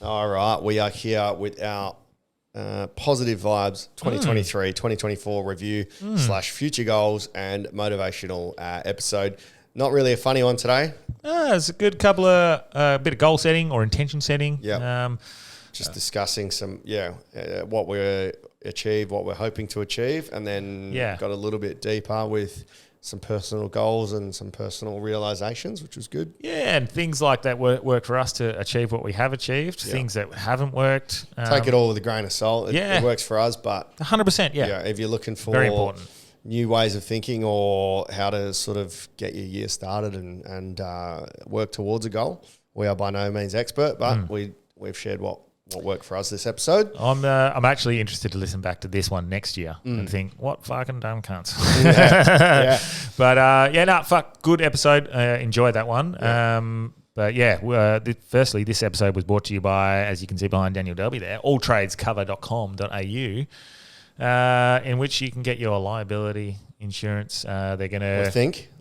All right, we are here with our positive vibes 2023, 2024 review / future goals and motivational episode. Not really a funny one today. It's a good couple of bit of goal setting or intention setting. Yeah. Just discussing some, what we're hoping to achieve, and then got a little bit deeper with some personal goals and some personal realizations, which was good. Yeah, and things like that work for us to achieve what we have achieved, things that haven't worked. Take it all with a grain of salt. It works for us, but 100%, if you're looking for very important new ways of thinking or how to sort of get your year started and work towards a goal, we are by no means expert, but we've shared what worked for us this episode. I'm actually interested to listen back to this one next year and think, what fucking dumb cunts. But good episode. Enjoyed that one. Firstly, this episode was brought to you by, as you can see behind Daniel Delby there, alltradescover.com.au, in which you can get your liability insurance. They're going to...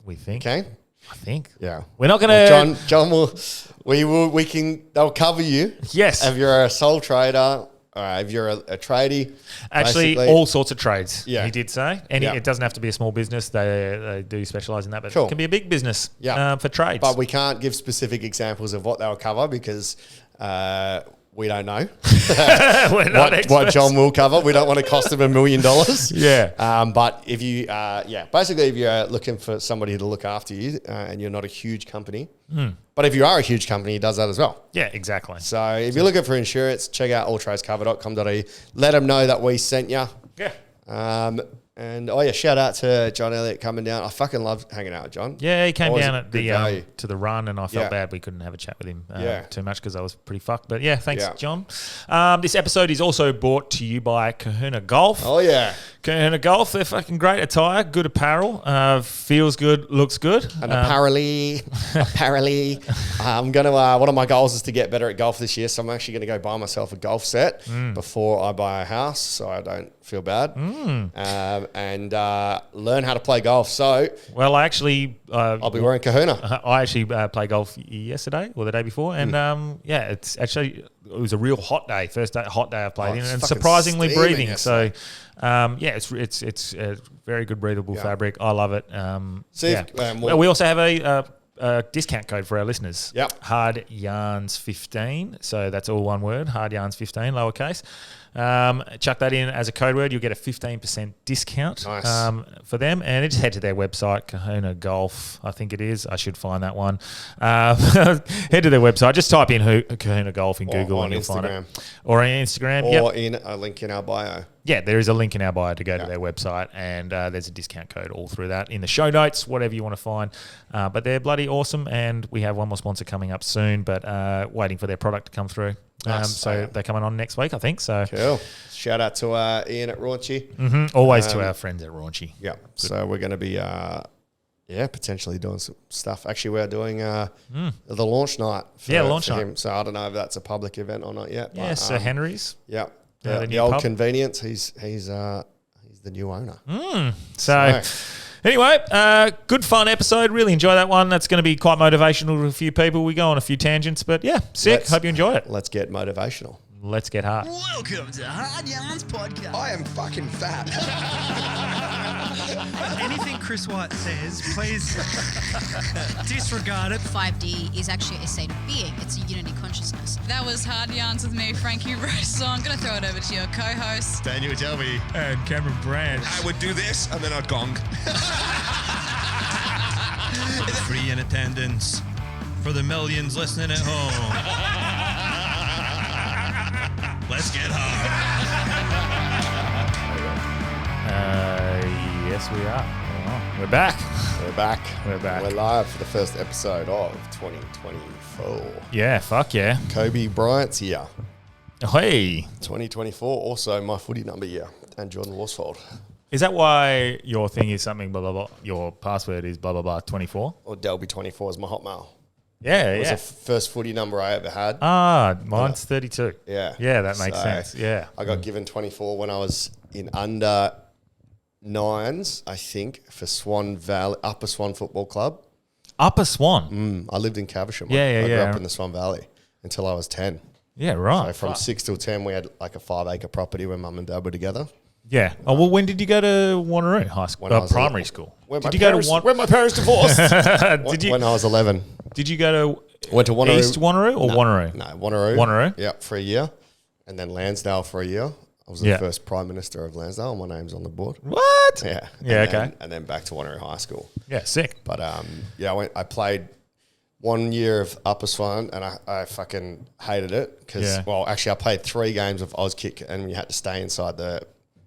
We think. Okay. I think. Yeah. We're not going to... John will... They'll cover you. Yes. If you're a sole trader, if you're a tradie. Actually, basically. all sorts of trades, he did say. It doesn't have to be a small business. They do specialise in that, but it can be a big business for trades. But we can't give specific examples of what they'll cover because we don't know We're not what John will cover. We don't want to cost him $1 million. But if you, basically if you're looking for somebody to look after you and you're not a huge company, but if you are a huge company, he does that as well. Yeah, exactly. So if you're looking for insurance, check out alltradescover.com.au. Let them know that we sent you. Yeah. Shout out to John Elliott coming down. I fucking love hanging out with John. Yeah, he came down at the to the run, and I felt bad we couldn't have a chat with him too much because I was pretty fucked. But thanks, John. This episode is also brought to you by Kahuna Golf. Oh yeah, Kahuna Golf. They're fucking great attire, good apparel, feels good, looks good. And apparently, I'm gonna. One of my goals is to get better at golf this year, so I'm actually gonna go buy myself a golf set before I buy a house, so I don't feel bad. And learn how to play golf. So, well, I actually... I'll be wearing Kahuna. I actually played golf yesterday or the day before, and it was a real hot day. First hot day I played in, and surprisingly breathing. So, it's a very good breathable fabric. I love it. We also have a discount code for our listeners. Yep. Hard Yarns 15. So that's all one word. Hard Yarns 15, lowercase. Chuck that in as a code word. You'll get a 15% discount for them. And just head to their website, Kahuna Golf, I think it is. I should find that one. Head to their website. Just type in Kahuna Golf in Google and you'll find it. Or on Instagram. Or in a link in our bio. Yeah, there is a link in our bio to go to their website, and there's a discount code all through that in the show notes, whatever you want to find. But they're bloody awesome, and we have one more sponsor coming up soon, but waiting for their product to come through. So they're coming on next week, I think. So cool. Shout out to Ian at Raunchy. Always to our friends at Raunchy. Yeah. Good. So we're going to be potentially doing some stuff. Actually, we're doing the launch night for him. So I don't know if that's a public event or not yet. Yeah, Sir Henry's. Yeah. The old pub. Convenience. He's the new owner. So anyway, good fun episode. Really enjoy that one. That's going to be quite motivational to a few people. We go on a few tangents, but sick. Hope you enjoy it. Let's get motivational. Let's get hard. Welcome to Hard Yarns Podcast. I am fucking fat. Anything Chris White says, please disregard it. 5D is actually a state of being. It's a unity consciousness. That was Hard Yarns with me, Frankie Rose. So I'm going to throw it over to your co-host, Daniel Delby. And Cameron Branch. I would do this and then I'd gong. Free in attendance for the millions listening at home. Let's get hard. Yes, we are. We're back. We're live for the first episode of 2024. Yeah, fuck yeah. Kobe Bryant's year. Hey. 2024, also my footy number year, and Jordan Worsfold. Is that why your thing is something blah, blah, blah? Your password is blah, blah, blah, 24? Or Delby 24 is my Hotmail. Yeah, It was the first footy number I ever had. Mine's 32. Yeah. Yeah, that makes sense. Yeah. I got given 24 when I was in under nines, I think, for Swan Valley, Upper Swan Football Club. Upper Swan? I lived in Caversham. Yeah. I grew up in the Swan Valley until I was 10. Yeah, right. So from 6 till 10, we had like a 5-acre property when mum and dad were together. Yeah. Oh, well, when did you go to Wanneroo High School? When I was Primary 11. school. When Did you go to when my parents divorced. Did When I was 11. Did you go to Went to Wanneroo. East Wanneroo or Wanneroo? No, Wanneroo. Wanneroo? Yep, for a year. And then Lansdale for a year. I was the first Prime Minister of Lansdale. My name's on the board. What? Yeah. Yeah, And okay. and then back to Wanneroo High School. Yeah, sick. But I played 1 year of upper swan and I fucking hated it because, well, actually I played 3 games of Auskick and you had to stay inside the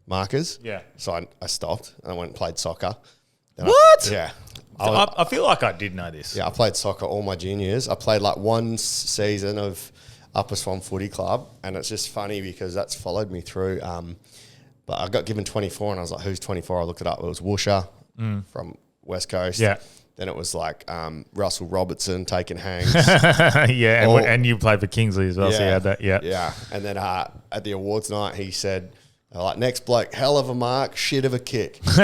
markers. Yeah. So I stopped and I went and played soccer. Then What? I I feel like I did know this. Yeah, I played soccer all my junior years. I played like one season of Upper Swan Footy Club, and it's just funny because that's followed me through. But I got given 24, and I was like, "Who's 24?" I looked it up. It was Woosha from West Coast. Yeah. Then it was like Russell Robertson taking hangs. Yeah, Oh. and you played for Kingsley as well, so you had that. Yeah. Yeah. And then at the awards night, he said, like, next bloke, hell of a mark, shit of a kick. When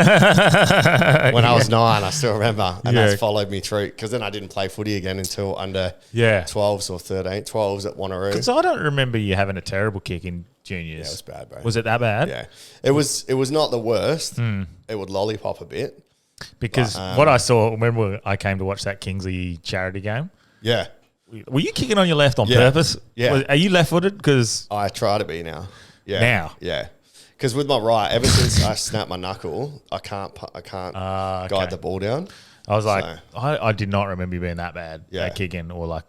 I was 9, I still remember. And that's followed me through. Because then I didn't play footy again until under 12s or 13. 12s at Wanneroo. Because I don't remember you having a terrible kick in juniors. Yeah, it was bad, bro. Was it that bad? Yeah. It was not the worst. It would lollipop a bit. Because what I saw, remember I came to watch that Kingsley charity game? Yeah. Were you kicking on your left on Yeah. purpose? Yeah. Are you left-footed? Because I try to be now. Yeah. Now? Yeah. Because with my right, ever since I snapped my knuckle, I can't guide the ball down. I was like, So- I did not remember you being that bad at kicking or like,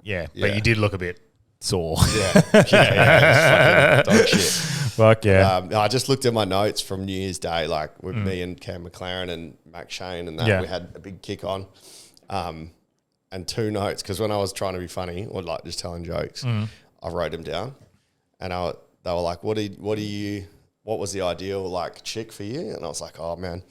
but you did look a bit sore. Yeah. Yeah. It was fucking dog shit. Fuck yeah. I just looked at my notes from New Year's Day, like with me and Cam McLaren and Mac Shane and that. Yeah. We had a big kick on and 2 notes because when I was trying to be funny or like just telling jokes, I wrote them down and they were like, what was the ideal like chick for you? And I was like, oh man,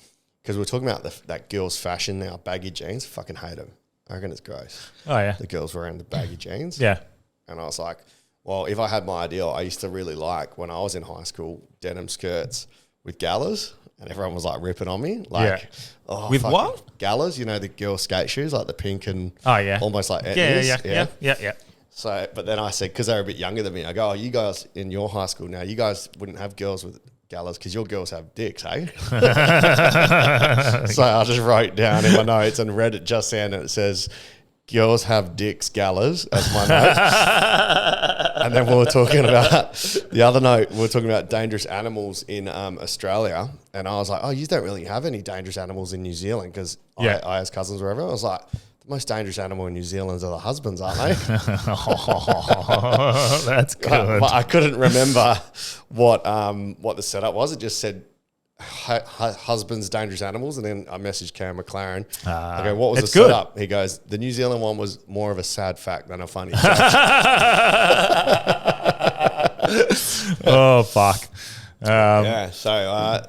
because we're talking about that girl's fashion now, baggy jeans. Fucking hate them. I reckon it's gross. Oh yeah. The girls wearing the baggy jeans. Yeah. And I was like, well, if I had my ideal, I used to really like when I was in high school, denim skirts with galas. And everyone was like ripping on me. Like, With what? Galas, you know, the girl skate shoes, like the pink and almost like Yeah. So, but then I said, because they were a bit younger than me, I go, oh, you guys in your high school now, you guys wouldn't have girls with galas because your girls have dicks, hey? So I just wrote down in my notes and read it just then, and it says, girls have dicks galas as my note. And then we were talking about, the other note, we were talking about dangerous animals in Australia. And I was like, oh, you don't really have any dangerous animals in New Zealand because I as cousins wherever. I was like, the most dangerous animal in New Zealand are the husbands, aren't they? That's good. But I couldn't remember what the setup was. It just said husbands, dangerous animals. And then I messaged Cam McLaren. I go, what was the setup? He goes, the New Zealand one was more of a sad fact than a funny joke. Oh, fuck.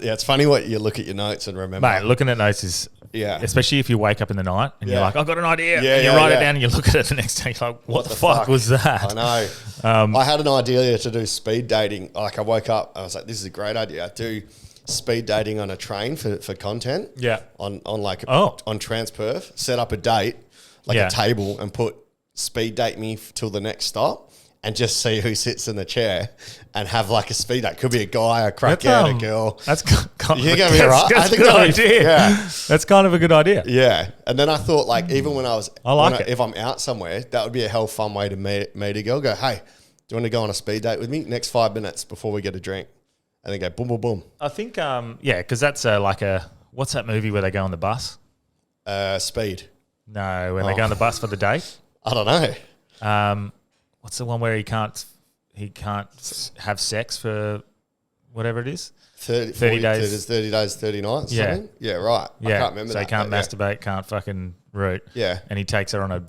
It's funny what you look at your notes and remember. Mate, looking at notes is... Yeah. Especially if you wake up in the night and you're like, I've got an idea. Yeah, and you write it down and you look at it the next day. You're like, what the fuck was that? I know. I had an idea to do speed dating. Like I woke up, I was like, this is a great idea. Do speed dating on a train for content. Yeah. On Transperth. Set up a date, like a table, and put speed date me till the next stop. And just see who sits in the chair and have like a speed date. Could be a guy, a crackhead, a girl. That's kind of You're going to be right. That's a good idea. Yeah. That's kind of a good idea. Yeah. And then I thought, like, even when I was, it. if I'm out somewhere, that would be a hell fun way to meet a girl. Go, hey, do you want to go on a speed date with me? Next 5 minutes before we get a drink. And then go boom, boom, boom. I think, because that's what's that movie where they go on the bus? Speed. No, when they go on the bus for the date. I don't know. What's the one where he can't have sex for whatever it is? 30 days. 30 days, 30 nights. Yeah. Something? Yeah, right. Yeah. I can't remember so that. he can't masturbate, can't fucking root. Yeah. And he takes her on a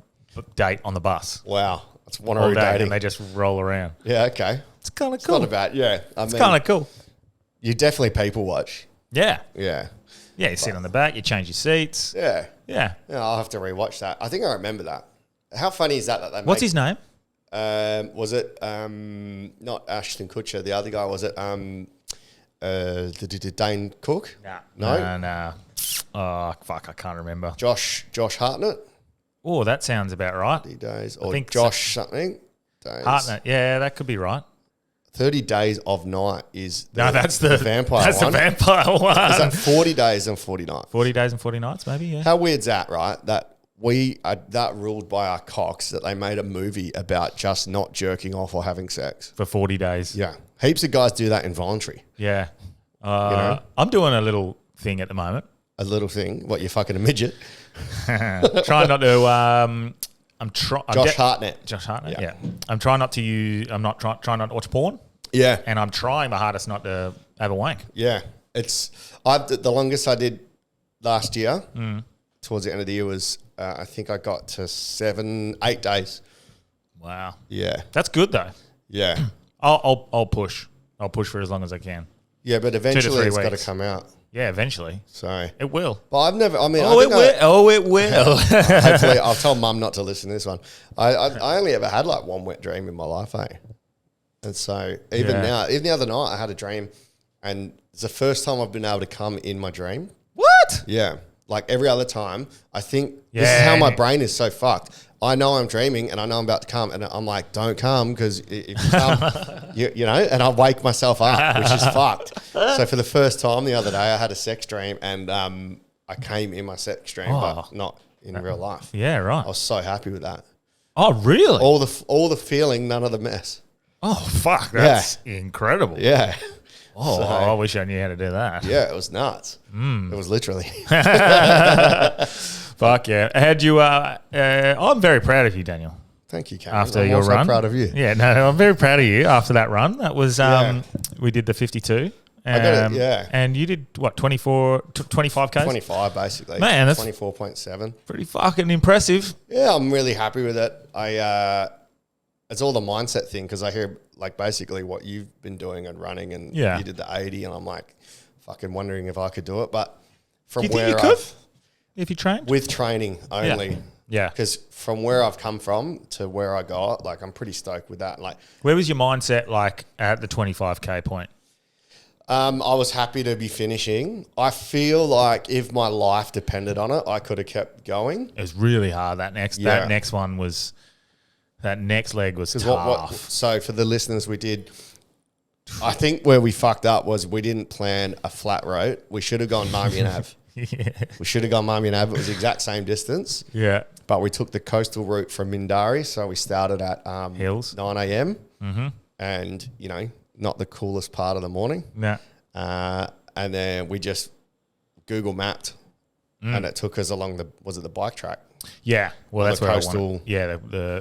date on the bus. Wow. That's one All of day, dating. and they just roll around. Yeah, okay. It's kind of cool. Not bad. Yeah. It's kind of cool. You definitely people watch. Yeah. Yeah. Yeah, you sit on the back, you change your seats. Yeah. Yeah. Yeah, I'll have to rewatch that. I think I remember that. How funny is that they What's his name? Was it not Ashton Kutcher? The other guy was it Dane Cook? No. Oh fuck, I can't remember. Josh Hartnett. Oh, that sounds about right. Days or think Josh something. days. Heart, yeah, that could be right. 30 days of night is That's the vampire That's one. the vampire one. Is that 40 days and 40 nights? 40 days and 40 nights, maybe, yeah. How weird's that, right? That we are that ruled by our cocks that they made a movie about just not jerking off or having sex. For 40 days. Yeah. Heaps of guys do that involuntary. Yeah. know? I'm doing a little thing at the moment. A little thing. What, you're fucking a midget? Trying not to... Josh Hartnett. Josh Hartnett, yeah. I'm trying not to use... I'm not trying not to watch porn. Yeah. And I'm trying my hardest not to have a wank. Yeah. The longest I did last year, towards the end of the year, was I think I got to 8 days. Wow. Yeah. That's good, though. Yeah. I'll push. I'll push for as long as I can. Yeah, but eventually 3 it's got to weeks. come out. Yeah, eventually. So It will. But I've never, I mean, It will. hopefully, I've told Mum not to listen to this one. I only ever had like one wet dream in my life, eh? And so even now, even the other night, I had a dream, and it's the first time I've been able to come in my dream. What? Yeah. Like every other time, I think this is how my brain is so fucked. I know I'm dreaming and I know I'm about to come, and I'm like, don't come, because if you come, you know, and I wake myself up, which is fucked. So for the first time the other day, I had a sex dream, and I came in my sex dream, but not in real life. Yeah, right. I was so happy with that. Oh, really? All the feeling, none of the mess. Oh, fuck. That's incredible. Yeah. Oh, I wish I knew how to do that. Yeah, it was nuts. It was literally. Fuck yeah. Had you, I'm very proud of you, Daniel. Thank you, Cameron. After I'm your also run. proud of you. Yeah, no, I'm very proud of you after that run. That was, we did the 52. I got it, yeah. And you did, what, 25 Ks? 25, basically. Man, that's 24.7. pretty fucking impressive. Yeah, I'm really happy with it. It's all the mindset thing, because I hear like basically what you've been doing and running, and you did the 80, and I'm like fucking wondering if I could do it. But from Do you where think you could? If you trained? with training only, Yeah. because from where I've come from to where I got, like I'm pretty stoked with that. Like, Where was your mindset like at the 25K point? I was happy to be finishing. I feel like if my life depended on it, I could have kept going. It was really hard. That next one was, that next leg was tough. So for the listeners, we did. I think where we fucked up was we didn't plan a flat road. We should have gone Marmion Ave. Yeah. We should have gone Marmion Ave. It was the exact same distance. Yeah. But we took the coastal route from Mindarie. So we started at Hills. 9 a.m. Mm-hmm. And, you know, not the coolest part of the morning. Yeah. And then we just Google mapped, and it took us along the bike track? Yeah. Well, that's the where coastal- I wanted. Yeah,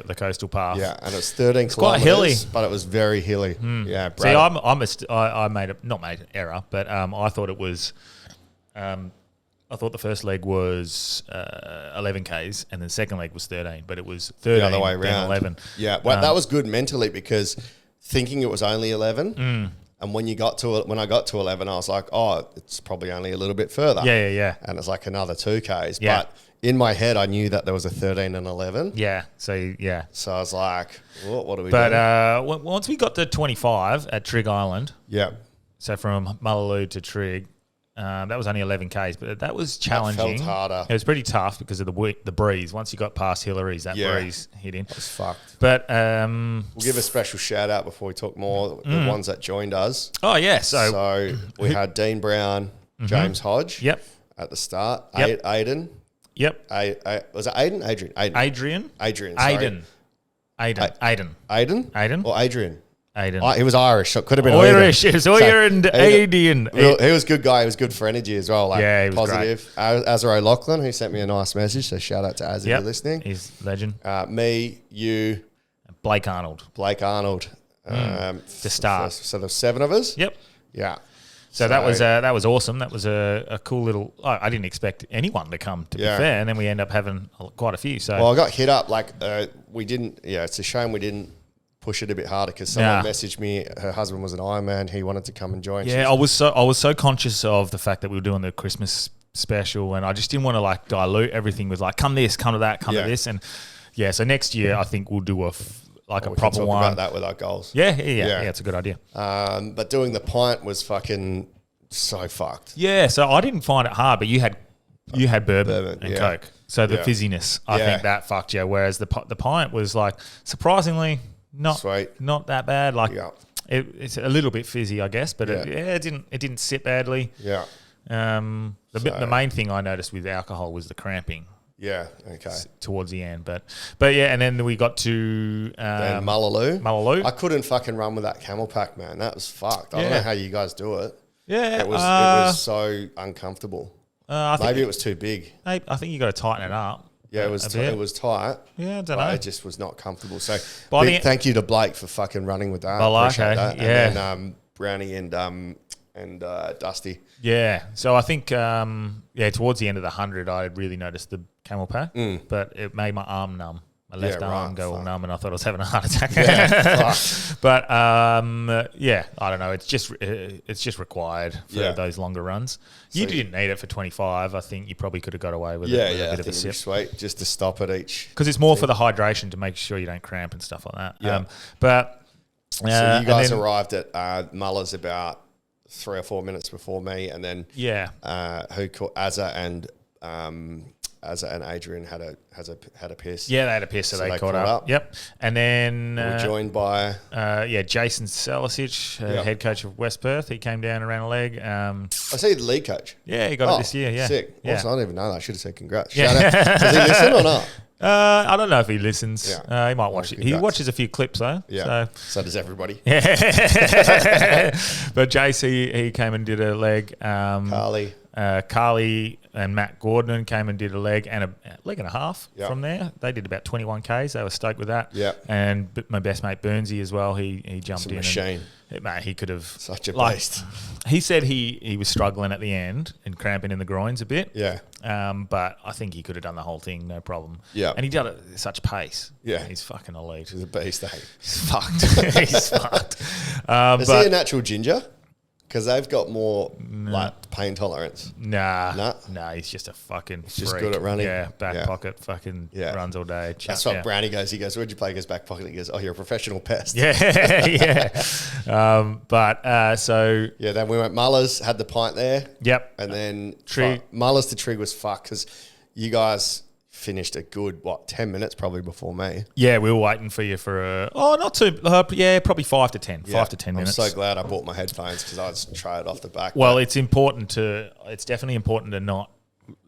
the coastal path. Yeah, and it's 13 kilometers. quite hilly. But it was very hilly. Yeah, See, I made an error, but I thought it was, I thought the first leg was 11 Ks and the second leg was 13, but it was 13 the other way then around. 11. Yeah, well, that was good mentally, because thinking it was only 11, and when I got to 11, I was like, oh, it's probably only a little bit further. Yeah. And it's like another 2 Ks. Yeah. But in my head, I knew that there was a 13 and 11. Yeah. So, yeah. So I was like, what do we do? But once we got to 25 at Trig Island, Yeah. so from Mullaloo to Trig, that was only 11 Ks, but that was challenging. felt harder. It was pretty tough because of the breeze. Once you got past Hillary's, that breeze hit in. It was fucked. But We'll give a special shout out before we talk more, the ones that joined us. oh yeah, So we had Dean Brown, James Hodge. Yep. At the start. Yep. Aiden. Yep. Was it Aiden? Adrian. Adrian. Sorry. Aiden. Aiden? Or Adrian? Aiden. He was Irish, so it could have been Irish. It was So, Oyer and Aiden. He was a good guy. He was good for energy as well. Like, Yeah, he was positive. Azar O'Loughlin, who sent me a nice message. So shout out to Az if you're listening. He's legend. Me, you, Blake Arnold. Blake Arnold. To start. So there's 7 of us. Yep. Yeah. So that was awesome. That was a cool little. I didn't expect anyone to come, to be fair, and then we end up having quite a few. So Well, I got hit up like we didn't. Yeah, it's a shame we didn't push it a bit harder, because someone messaged me. Her husband was an Ironman. He wanted to come and join. yeah, I was so conscious of the fact that we were doing the Christmas special, and I just didn't want to like dilute everything with like come this, come to that, come to this, and so next year I think we'll do a proper we can talk one. about that with our goals. Yeah, it's a good idea. But doing the pint was fucking so fucked. Yeah, so I didn't find it hard, but you had bourbon and yeah. Coke, so the Yeah. fizziness I Yeah. think that fucked you. Whereas the pint was like surprisingly not that bad. Like Yeah. it's a little bit fizzy, I guess, but it didn't sit badly. Yeah. The main thing I noticed with alcohol was the cramping. Yeah. Okay. Towards the end, but yeah, and then we got to Then Mullaloo. Mullaloo. I couldn't fucking run with that camel pack, man. That was fucked. I don't know how you guys do it. Yeah, It was so uncomfortable. Maybe it was too big. I think you got to tighten it up. Yeah, it was tight. Yeah, I don't know. It just was not comfortable. So thank you to Blake for fucking running with that. Appreciate that. Yeah. And then Brownie and Dusty. Yeah. So I think towards the end of the 100, I really noticed the camel pack, but it made my arm numb. My left arm go all numb, and I thought I was having a heart attack. Yeah, but I don't know. It's just required for those longer runs. You didn't need it for 25. I think you probably could have got away with it. With a bit of a sip. Sweet, just to stop at each. Because it's more for the hydration to make sure you don't cramp and stuff like that. Yeah. So you guys arrived at Muller's about 3 or 4 minutes before me, and then Azza and Adrian had a piss. Yeah, they had a piss, so they caught up. Yep. And then we were joined by Jason Salisic, head coach of West Perth. He came down and ran a leg. I see the lead coach. Yeah, he got it this year. Yeah, sick. Yeah. Also, I didn't even know that. I should have said congrats. Shout out. Does he listen or not? I don't know if he listens. Yeah. He might watch it. He watches a few clips though. Yeah. So does everybody. But JC, he came and did a leg. Carly and Matt Gordon came and did a leg and a leg and a half from there. They did about 21 Ks. They were stoked with that. Yeah. And my best mate Burnsy as well. He jumped in. Machine. Mate, he could have such a beast. He said he was struggling at the end and cramping in the groins a bit. Yeah. But I think he could have done the whole thing, no problem. Yeah. And he did it at such pace. Yeah. He's fucking elite. He's a beast, eh? He's fucked. He's fucked. Is he a natural ginger? Because they've got more like pain tolerance. Nah, he's just a fucking freak. Just good at running. Yeah, back pocket fucking runs all day. That's what Brownie goes. He goes, where'd you play against back pocket? He goes, oh, you're a professional pest. Yeah, yeah. So... Yeah, then we went Mullers, had the pint there. Yep. And then Trig. Mullers to Trig was fucked because you guys finished a good, 10 minutes probably before me. Yeah, we were waiting for you for probably 5 to 10. 5 to 10 minutes. I'm so glad I bought my headphones because I was trailed off the back. Well, it's definitely important to not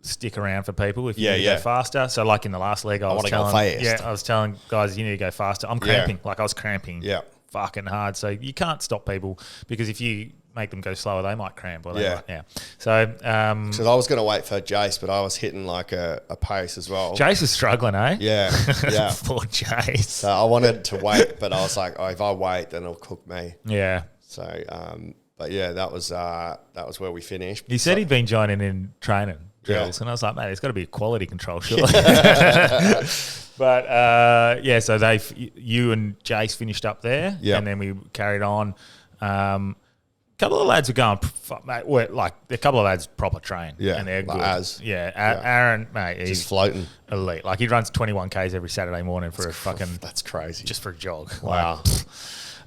stick around for people if you need to go faster. So like in the last leg, I was telling guys, you need to go faster. I'm cramping. Like I was cramping fucking hard. So you can't stop people because if you make them go slower, they might cramp. Or they might. So I was going to wait for Jace, but I was hitting like a pace as well. Jace was struggling, eh? Yeah. Poor Jace. So I wanted to wait, but I was like, if I wait, then it'll cook me. Yeah. So, but yeah, that was where we finished. He said he'd been joining in training drills, and I was like, mate, there's got to be a quality control, surely. But so you and Jace finished up there, and then we carried on. A couple of lads were going, mate. A couple of lads proper train, and they're good. Aaron, mate, he's just floating, elite. Like he runs 21 Ks every Saturday morning for that's crazy, just for a jog. Wow.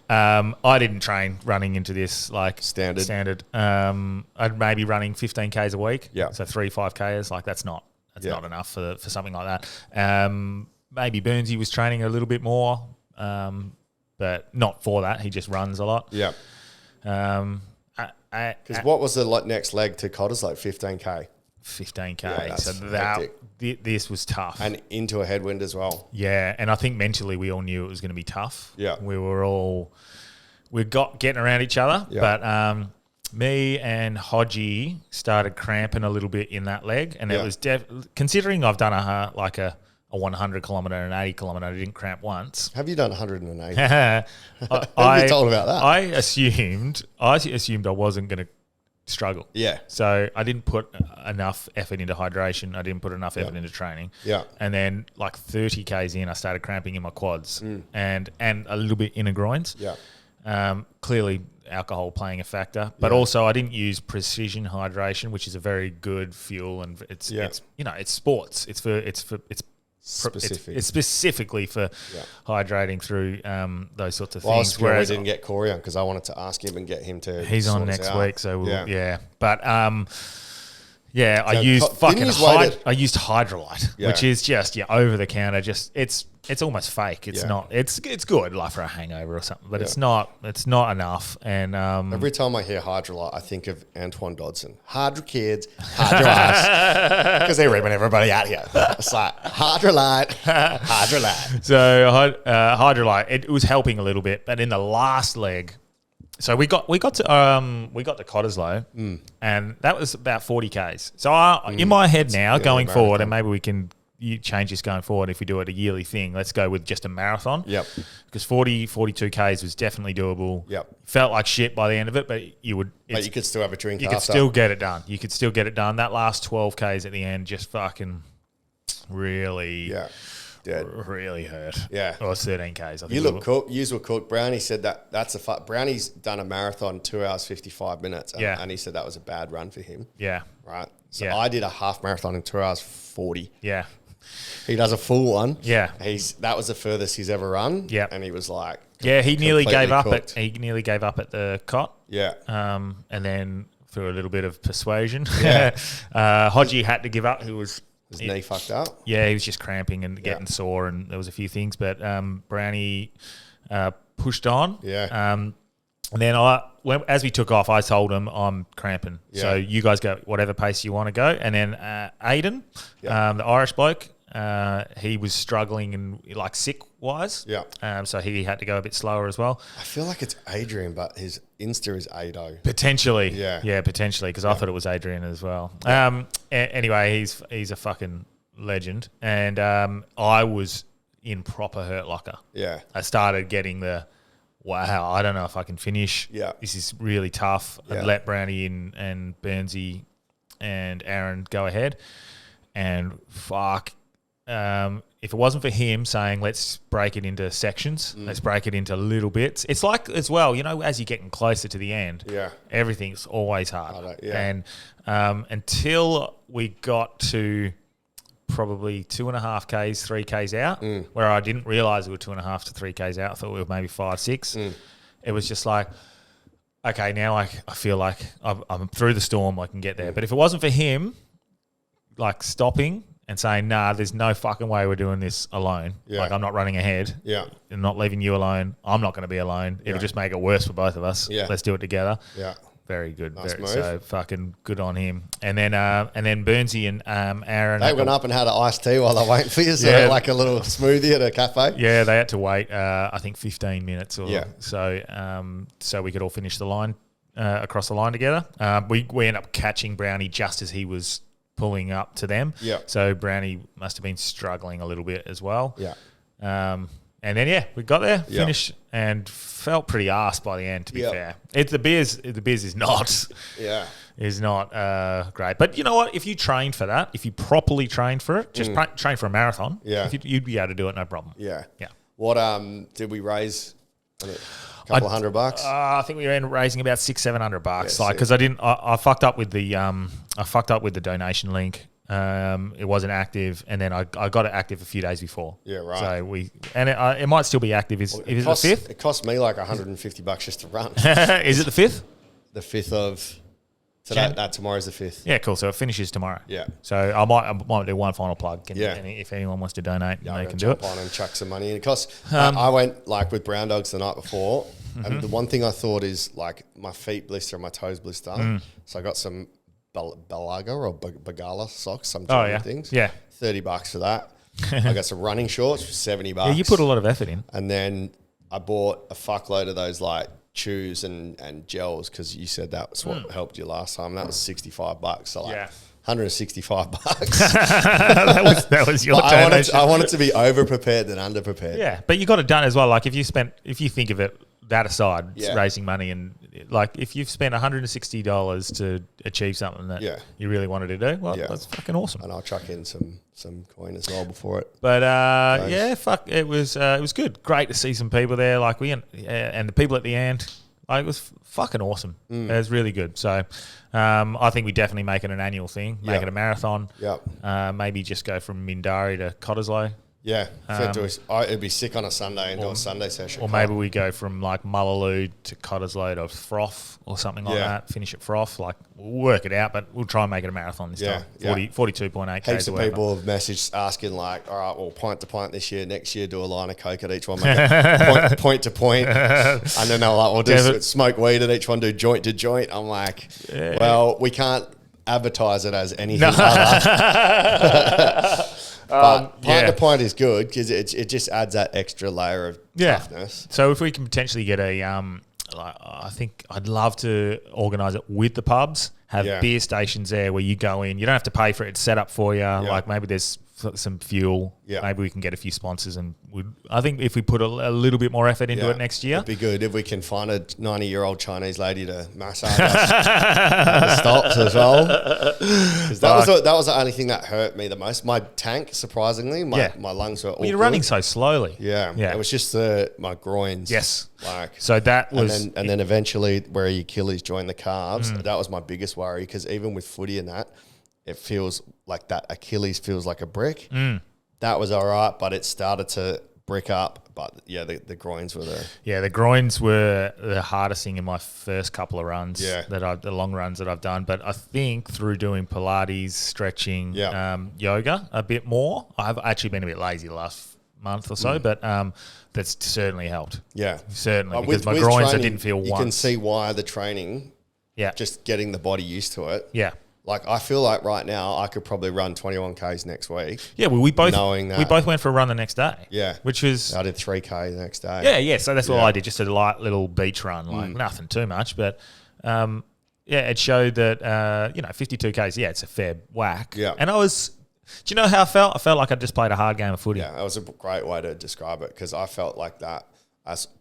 I didn't train running into this like standard. I'd maybe running 15 Ks a week. Yeah. So 3 5 Ks. Like that's not enough for something like that. Maybe Burnsy was training a little bit more, but not for that. He just runs a lot. Yeah. Because what was the next leg to Cotter's? Like 15K. 15K. Yeah, so this was tough. And into a headwind as well. Yeah, and I think mentally we all knew it was going to be tough. Yeah. We got getting around each other, but me and Hodgie started cramping a little bit in that leg, and it was considering I've done a 100 kilometre and an 80 kilometre, I didn't cramp once. Have you done 180? Have you told about that? I assumed I wasn't going to struggle. Yeah. So I didn't put enough effort into hydration. I didn't put enough effort into training. Yeah. And then like 30 Ks in, I started cramping in my quads and a little bit inner groins. Yeah. Clearly alcohol playing a factor, but also I didn't use precision hydration, which is a very good fuel, and it's sports. It's specifically for hydrating through those sorts of things. Whereas I didn't get Corey on because I wanted to ask him and get him to. He's on next week, so But I used Hydrolite, which is just over the counter. Just it's it's almost fake. It's Yeah. not. It's good, like for a hangover or something, but it's not enough. And Every time I hear Hydrolite, I think of Antoine Dodson. Hydro kids, Hydrolite. Because they're ripping everybody out here. It's like, Hydrolite, Hydrolite. so Hydrolite, it was helping a little bit, but in the last leg, so we got to Cottesloe, and that was about 40 k's. So in my head now, going forward, and maybe we can change this going forward if we do it a yearly thing. Let's go with just a marathon. Yep. Because 42 k's was definitely doable. Yep. Felt like shit by the end of it, but you would. But you could still have a drink You after. could still get it done. You could still get it done. That last 12 k's at the end just fucking really. Yeah. Dead. Really hurt. Yeah. Or 13 k's. I think You look cooked. You were cooked. Brownie said that's a Brownie's done a marathon 2 hours 55 minutes. And, Yeah. and he said that was a bad run for him. Yeah. Right. So Yeah. I did a half marathon in 2 hours 40. Yeah. He does a full one. Yeah. That was the furthest he's ever run. Yeah. And he was like, Yeah, he nearly gave up cooked. at the cot. Yeah. And then through a little bit of persuasion, Yeah. Hodgie had to give up. Who was His knee fucked up. Yeah, he was just cramping and getting sore, and there was a few things. But Brownie pushed on. Yeah. And then as we took off, I told him I'm cramping. Yeah. So you guys go whatever pace you want to go. And then Aiden, the Irish bloke, he was struggling and like sick wise. Yeah. So he had to go a bit slower as well. I feel like it's Adrian, but his Insta is Ado. Potentially. Yeah. Yeah, potentially, because I thought it was Adrian as well. Anyway, he's a fucking legend. And I was in proper hurt locker. Yeah. I started getting wow, I don't know if I can finish. Yeah. This is really tough. Yeah. I'd let Brownie and Burnsy and Aaron go ahead. And fuck, if it wasn't for him saying, let's break it into sections, let's break it into little bits. It's like, as well, as you're getting closer to the end, everything's always hard. And until we got to probably 2.5 Ks, 3 Ks out, where I didn't realise we were 2.5 to 3 Ks out. I thought we were maybe 5, 6. It was just like, okay, now I feel like I'm through the storm. I can get there. But if it wasn't for him, like stopping and saying, nah, there's no fucking way we're doing this alone. Yeah. Like I'm not running ahead. Yeah. And not leaving you alone. I'm not going to be alone. It'll just make it worse for both of us. Yeah. Let's do it together. Yeah. Very good. Nice move. So fucking good on him. And then Burnsy and Aaron. They went up and had an iced tea while they're waiting for you. So like a little smoothie at a cafe. Yeah, they had to wait, I think 15 minutes or Yeah. so we could all finish the line, across the line together. We ended up catching Brownie just as he was pulling up to them. Yeah. So Brownie must have been struggling a little bit as well. Yeah. And then we got there, finished, and felt pretty arsed by the end. To be fair, the beers is not, is not great. But you know what? If you trained for that, if you properly trained for it, just train for a marathon. Yeah. You'd be able to do it, no problem. Yeah. Yeah. What did we raise? A couple $100. I think we were raising about $600-700. Yeah, Like because I fucked up with the donation link. It wasn't active, and then I got it active a few days before. Yeah, right. So it might still be active. Is it the 5th? It cost me like $150 just to run. Is it the 5th? The 5th of today. Tomorrow's the 5th. Yeah, cool. So it finishes tomorrow. Yeah. So I might do one final plug. And Yeah. if anyone wants to donate, Yeah, they I'm can gonna do it. jump on and chuck some money. And it costs. I went like with Brown Dogs the night before, and the one thing I thought is like my feet blister and my toes blister. So I got some Balaga or Bagala socks, some German things. Yeah. $30 for that. I got some running shorts for $70. Yeah, you put a lot of effort in. And then I bought a fuckload of those like chews and gels because you said that was what helped you last time. That was $65. So like $165. that was your donation. I wanted to be over prepared than under prepared. Yeah, but you got it done as well. Like if you think of it that aside, it's Yeah. raising money, and like if you've spent $160 to achieve something that you really wanted to do, well, that's fucking awesome. And I'll chuck in some coin as well before it. But it was good. Great to see some people there. Like and the people at the end, like it was fucking awesome. It was really good. So I think we definitely make it an annual thing. Make it a marathon. Yeah. Maybe just go from Mindari to Cottesloe. Yeah, it'd be sick on a Sunday and do a Sunday session. Or maybe we go from like Mullaloo to Cotter's Load of Froth or something like that. Finish at Froth. Like, we'll work it out, but we'll try and make it a marathon this time. 42.8 Heaps of people have messaged asking like, all right, well, pint to pint this year. Next year, do a line of coke at each one. Make it point to point. And then they're like, well, smoke weed at each one, do joint to joint. I'm like, well, we can't advertise it as anything other. But pint to pint is good because it just adds that extra layer of toughness. So if we can potentially get a, I think I'd love to organise it with the pubs, have beer stations there where you go in. You don't have to pay for it. It's set up for you. Like maybe there's some fuel. Maybe we can get a few sponsors. And I think if we put a little bit more effort into it next year. It'd be good if we can find a 90-year-old Chinese lady to massage us at the stops as well. Because that was the only thing that hurt me the most. My tank, surprisingly, my lungs were all you're running so slowly. Yeah. It was just my groins. Yes. Like, so that was... And then eventually where your Achilles join the calves, that was my biggest worry because even with footy and that, it feels like that Achilles feels like a brick. That was all right, but it started to brick up. But yeah, the groins were there. Yeah, the groins were the hardest thing in my first couple of runs. The long runs that I've done. But I think through doing Pilates, stretching, yoga a bit more. I've actually been a bit lazy the last month or so, but that's certainly helped. Yeah, certainly because my groins training, I didn't feel you once. You can see why the training. Yeah, just getting the body used to it. Yeah. Like, I feel like right now I could probably run 21 Ks next week. Yeah, well, we both went for a run the next day. Yeah. Which was... I did 3K the next day. Yeah. So that's what I did, just a light little beach run, like nothing too much. But, it showed that, 52 Ks, it's a fair whack. Yeah. And do you know how I felt? I felt like I just played a hard game of footy. Yeah, that was a great way to describe it because I felt like that.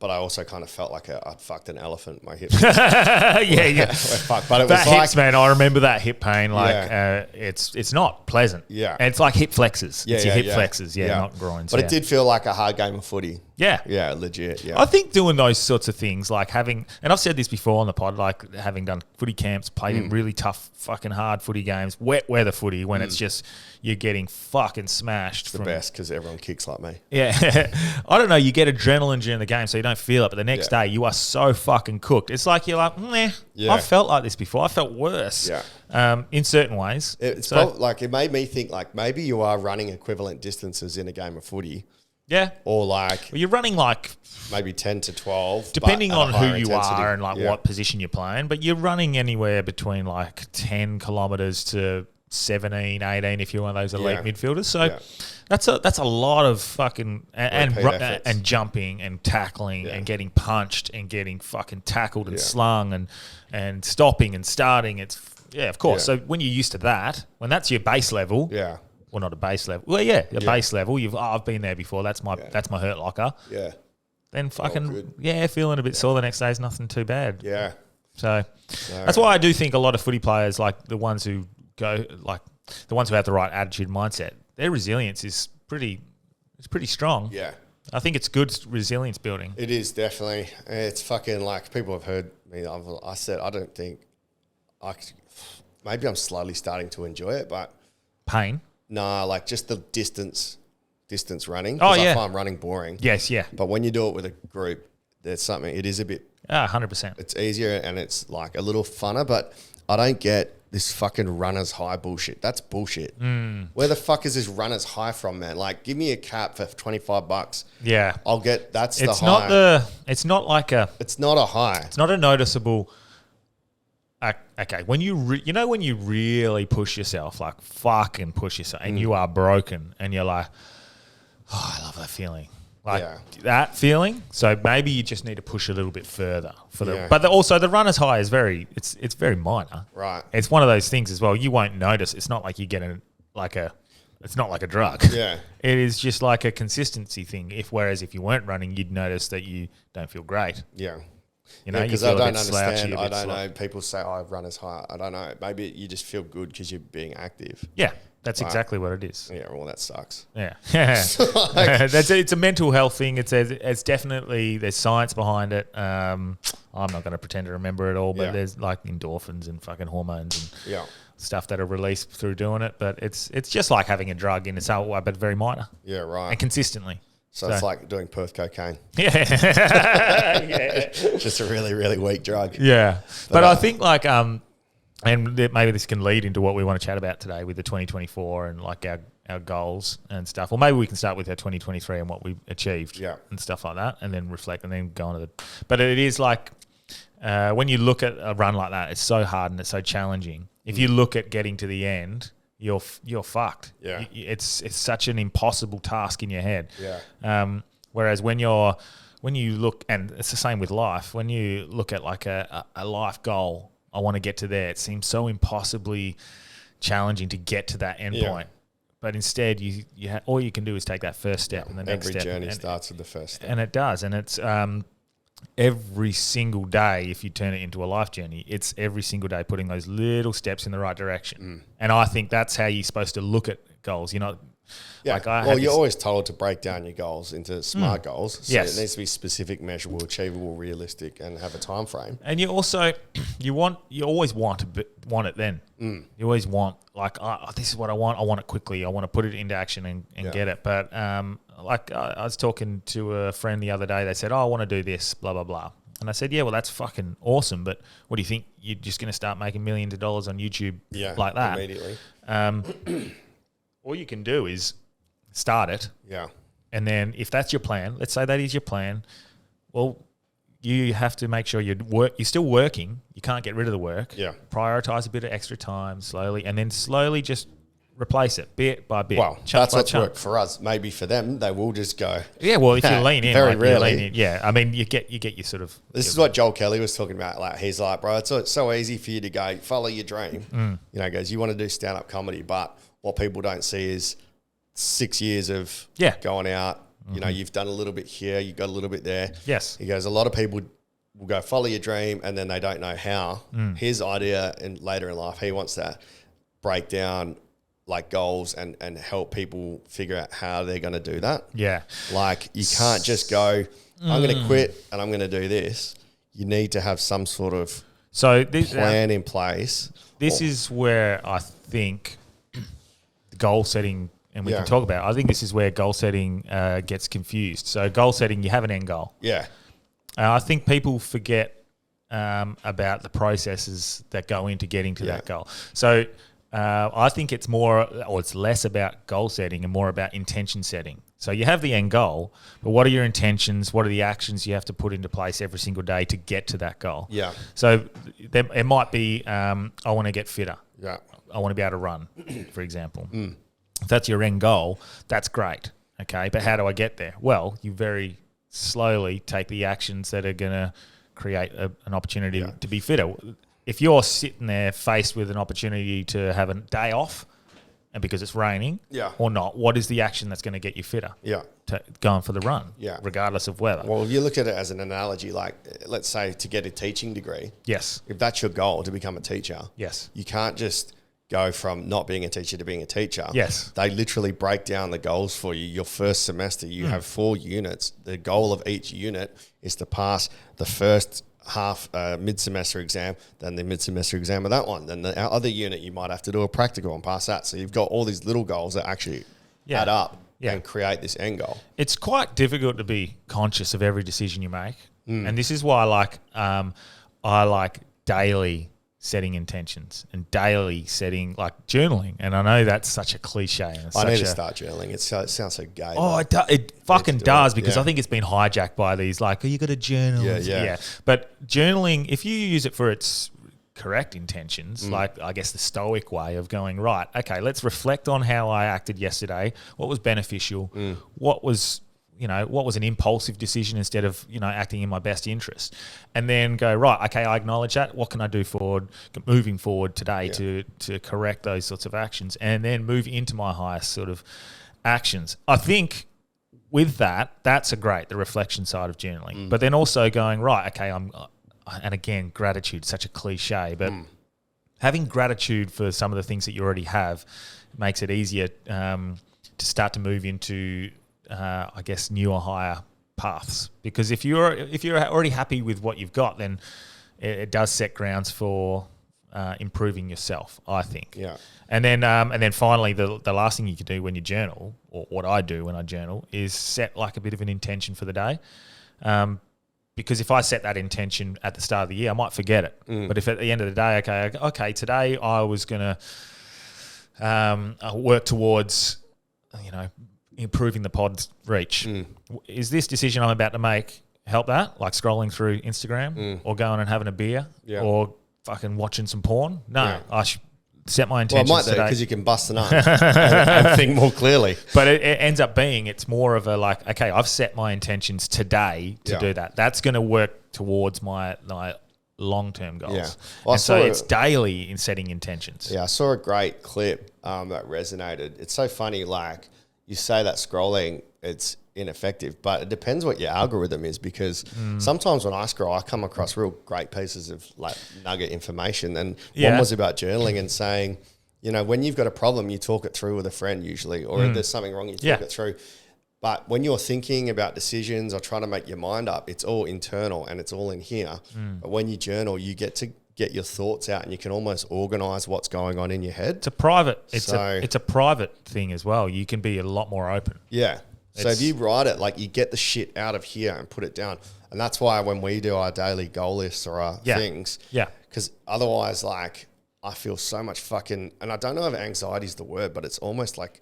But I also kind of felt like I'd fucked an elephant. My hips. yeah. Fucked. But it that was hips, man. I remember that hip pain. Like, it's not pleasant. Yeah, and it's like hip flexors. It's your hip flexors. Yeah, not groins. But it did feel like a hard game of footy. Yeah, legit. Yeah, I think doing those sorts of things, like having, and I've said this before on the pod, like having done footy camps, played in really tough, fucking hard footy games, wet weather footy, when it's just you're getting fucking smashed. It's the best because everyone kicks like me. Yeah, I don't know. You get adrenaline during the game, so you don't feel it, but the next day you are so fucking cooked. It's like you're like, I felt like this before. I felt worse. Yeah. In certain ways. It's like it made me think like maybe you are running equivalent distances in a game of footy. Yeah. Or like... Well, you're running like... maybe 10 to 12. Depending on who you are and like what position you're playing. But you're running anywhere between like 10 kilometres to 17, 18 if you're one of those elite midfielders. So that's a lot of fucking... And jumping and tackling and getting punched and getting fucking tackled and slung and stopping and starting. It's... Yeah, of course. So when you're used to that, when that's your base level... Yeah. Well, not a base level. Well, base level. I've been there before. That's my hurt locker. Yeah. Then fucking feeling a bit sore the next day is nothing too bad. Yeah. So that's why I do think a lot of footy players, like the ones who have the right attitude mindset, their resilience is pretty strong. Yeah. I think it's good resilience building. It is definitely. It's fucking like people have heard me. I said I don't think maybe I'm slowly starting to enjoy it, but pain. Nah, like just the distance running. Oh, I find running boring. Yes, yeah. But when you do it with a group, there's something. It is a bit. 100%. It's easier and it's like a little funner, but I don't get this fucking runner's high bullshit. That's bullshit. Where the fuck is this runner's high from, man? Like, give me a cap for $25. Yeah, I'll get. That's the it's high. It's not like a. It's not a high. It's not a noticeable. Okay, when you when you really push yourself, like fucking push yourself, and you are broken, and you're like, oh, I love that feeling, like that feeling. So maybe you just need to push a little bit further But also the runner's high is it's very minor, right? It's one of those things as well. You won't notice. It's not like you're getting It's not like a drug. Yeah, it is just like a consistency thing. Whereas if you weren't running, you'd notice that you don't feel great. Yeah. Because I don't understand. I don't know. People say, "Oh, runner's high." I don't know. Maybe you just feel good because you're being active. Yeah, That's exactly what it is. Yeah, well, that sucks. Yeah. It's a mental health thing. It's definitely, there's science behind it. I'm not going to pretend to remember it all, but there's like endorphins and fucking hormones and stuff that are released through doing it. But it's just like having a drug in itself, but very minor. Yeah, right. And consistently. So it's like doing Perth cocaine. Yeah. Just a really, really weak drug. Yeah. But I think like, and maybe this can lead into what we want to chat about today with the 2024 and like our goals and stuff. Or maybe we can start with our 2023 and what we achieved and stuff like that, and then reflect and then go on to the. But it is like when you look at a run like that, it's so hard and it's so challenging. If you look at getting to the end, you're fucked. Yeah, it's such an impossible task in your head. Yeah. Whereas when you look, and it's the same with life. When you look at like a life goal. I want to get to there. It seems so impossibly challenging to get to that end point. But instead, all you can do is take that first step and the next step. Every journey starts with the first step. And it does. And it's every single day, if you turn it into a life journey, it's every single day putting those little steps in the right direction. And I think that's how you're supposed to look at goals. You're not... Yeah. You're always told to break down your goals into smart goals. So it needs to be specific, measurable, achievable, realistic, and have a time frame. And you also, you always want it then. You always want, like, this is what I want. I want it quickly. I want to put it into action and get it. But like I was talking to a friend the other day. They said, I want to do this, blah, blah, blah. And I said, yeah, well, that's fucking awesome. But what do you think? You're just going to start making millions of dollars on YouTube like that? Immediately. All you can do is start it. Yeah. And then if that's your plan, let's say that is your plan, well, you have to make sure you're still working. You can't get rid of the work. Yeah. Prioritize a bit of extra time slowly, and then slowly just replace it bit by bit. Well, that's what's worked for us. Maybe for them, they will just go. Yeah, well, if you lean in. Very rarely. Yeah, I mean, you get your sort of... This is what Joel Kelly was talking about. Like, he's like, bro, it's so easy for you to go, follow your dream. You know, he goes, you want to do stand-up comedy, but what people don't see is 6 years of going out. You know, you've done a little bit here, you've got a little bit there. Yes. He goes, a lot of people will go follow your dream and then they don't know how. His idea, and later in life, he wants to break down like goals and help people figure out how they're going to do that. Yeah. Like, you can't just go, I'm going to quit and I'm going to do this. You need to have some sort of plan in place. This is where I think goal setting, and we can talk about it. I think this is where goal setting gets confused. So goal setting, you have an end goal. Yeah. I think people forget about the processes that go into getting to that goal. So I think it's less about goal setting and more about intention setting. So you have the end goal, but what are your intentions? What are the actions you have to put into place every single day to get to that goal? Yeah. So it might be, I want to get fitter. Yeah. I want to be able to run, for example. If that's your end goal, that's great. Okay. But how do I get there? Well, you very slowly take the actions that are going to create an opportunity to be fitter. If you're sitting there faced with an opportunity to have a day off, and because it's raining or not, what is the action that's going to get you fitter? Yeah. To going for the run, regardless of weather. Well, if you look at it as an analogy, like let's say to get a teaching degree. Yes. If that's your goal, to become a teacher. Yes. You can't just go from not being a teacher to being a teacher. Yes. They literally break down the goals for you. Your first semester, you have 4 units. The goal of each unit is to pass the first half mid-semester exam, then the mid-semester exam of that one. Then the other unit, you might have to do a practical and pass that. So you've got all these little goals that actually add up and create this end goal. It's quite difficult to be conscious of every decision you make. And this is why I like daily setting intentions and daily setting, like journaling. And I know that's such a cliche. And I need to start journaling. It sounds so gay. Oh, it fucking does, because I think it's been hijacked by these, like, oh, you got to journal. Yeah. But journaling, if you use it for its correct intentions, like I guess the stoic way of going, right, okay, let's reflect on how I acted yesterday. What was beneficial? What was an impulsive decision instead of, acting in my best interest? And then go, right, okay, I acknowledge that. What can I do moving forward today to correct those sorts of actions? And then move into my highest sort of actions. I think with that's the reflection side of journaling. But then also going, right, okay, and again, gratitude, such a cliche, but having gratitude for some of the things that you already have makes it easier to start to move into, I guess, newer, higher paths. Because if you're already happy with what you've got, then it does set grounds for improving yourself, I think. Yeah. And then finally, the last thing you can do when you journal, or what I do when I journal, is set like a bit of an intention for the day. Because if I set that intention at the start of the year, I might forget it. But if at the end of the day, okay, today I was going to work towards, improving the pod's reach. Is this decision I'm about to make help that? Like scrolling through Instagram or going and having a beer or fucking watching some porn? No, I should set my intentions Well, it might do today. because you can bust a nut and think more clearly. But it ends up being, it's more of a like, okay, I've set my intentions today to do that. That's going to work towards my long-term goals. Yeah. Well, and so it's daily in setting intentions. Yeah, I saw a great clip that resonated. It's so funny, like you say that scrolling, it's ineffective, but it depends what your algorithm is, because sometimes when I scroll, I come across real great pieces of like nugget information. And one was about journaling and saying, when you've got a problem, you talk it through with a friend usually, or if there's something wrong, you talk it through. But when you're thinking about decisions or trying to make your mind up, it's all internal and it's all in here. But when you journal, you get to get your thoughts out and you can almost organize what's going on in your head. It's a private thing as well. You can be a lot more open. Yeah. So if you write it, like you get the shit out of here and put it down. And that's why when we do our daily goal lists or our things, because otherwise, like, I feel so much fucking, and I don't know if anxiety is the word, but it's almost like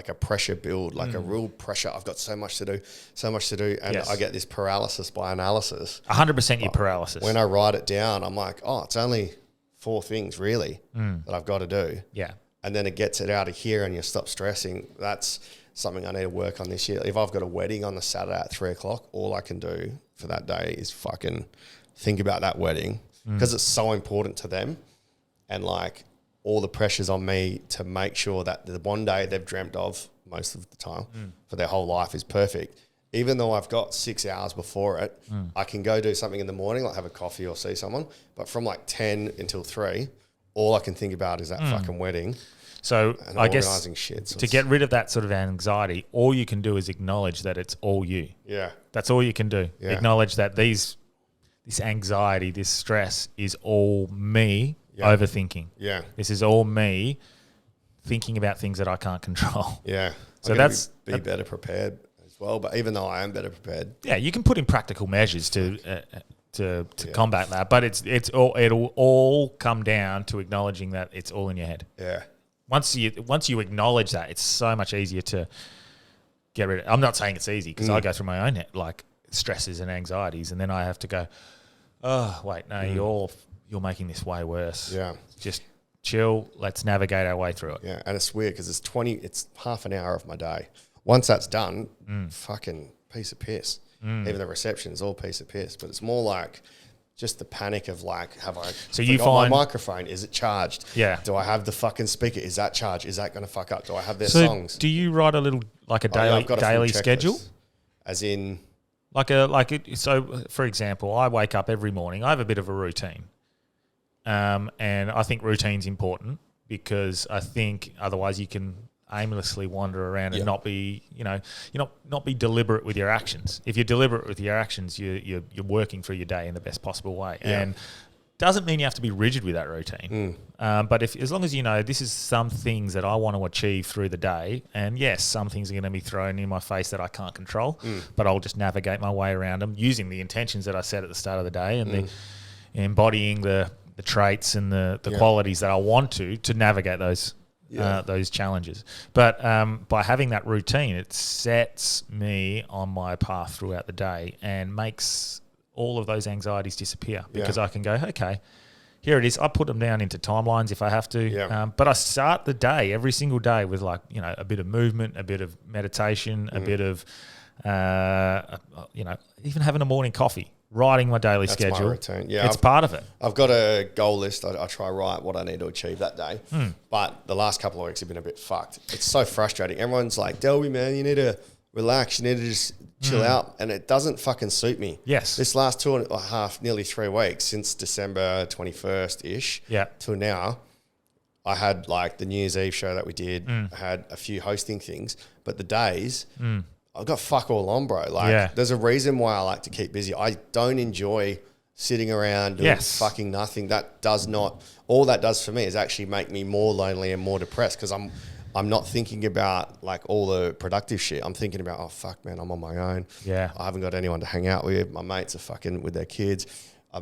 a pressure build, like a real pressure. I've got so much to do. And I get this paralysis by analysis. 100% your paralysis. When I write it down, I'm like, oh, it's only 4 things really that I've got to do. Yeah. And then it gets it out of here and you stop stressing. That's something I need to work on this year. If I've got a wedding on the Saturday at 3:00, all I can do for that day is fucking think about that wedding, because it's so important to them. And like all the pressure's on me to make sure that the one day they've dreamt of most of the time for their whole life is perfect. Even though I've got 6 hours before it, I can go do something in the morning, like have a coffee or see someone. But from like 10 until 3, all I can think about is that fucking wedding. So and I guess shit. So to get rid of that sort of anxiety, all you can do is acknowledge that it's all you. Yeah. That's all you can do. Yeah. Acknowledge that this anxiety, this stress is all me overthinking. Yeah. This is all me thinking about things that I can't control. Yeah. So that's be better prepared as well. But even though I am better prepared. Yeah, you can put in practical measures to combat that, but it'll all come down to acknowledging that it's all in your head. Yeah. Once you acknowledge that, it's so much easier to get rid of it. I'm not saying it's easy, because I go through my own like stresses and anxieties, and then I have to go, oh wait, no, you're making this way worse. Yeah. Just chill. Let's navigate our way through it. Yeah, and it's weird because it's half an hour of my day. Once that's done, fucking piece of piss. Even the reception's all piece of piss. But it's more like just the panic of like, have I forgot my microphone? Is it charged? Yeah. Do I have the fucking speaker? Is that charged? Is that going to fuck up? Do I have their So songs? do you write a little like a daily I've got a full daily checklist. schedule? As in, so for example, I wake up every morning. I have a bit of a routine, and I think routine's important, because I think otherwise you can aimlessly wander around and not be, not be deliberate with your actions. If you're deliberate with your actions, you're working through your day in the best possible way. Yeah. And doesn't mean you have to be rigid with that routine. But as long as you know this is some things that I want to achieve through the day, and yes, some things are going to be thrown in my face that I can't control, but I'll just navigate my way around them using the intentions that I set at the start of the day and the embodying the traits and the qualities that I want to navigate those challenges. But by having that routine, it sets me on my path throughout the day and makes all of those anxieties disappear, because I can go, okay, here it is. I put them down into timelines if I have to. Yeah. But I start the day, every single day, with like, a bit of movement, a bit of meditation, a bit of, even having a morning coffee. Writing my daily schedule. My routine. Yeah, it's part of it. I've got a goal list. I try write what I need to achieve that day. But the last couple of weeks have been a bit fucked. It's so frustrating. Everyone's like, Delby, man, you need to relax. You need to just chill out, and it doesn't fucking suit me. Yes. This last 2.5, nearly 3 weeks since December 21st-ish till now, I had like the New Year's Eve show that we did. I had a few hosting things, but the days, I got fuck all on, bro. Like, there's a reason why I like to keep busy. I don't enjoy sitting around doing fucking nothing. That does not, all that does for me is actually make me more lonely and more depressed because I'm not thinking about like all the productive shit. I'm thinking about, oh fuck, man, I'm on my own. Yeah. I haven't got anyone to hang out with. My mates are fucking with their kids.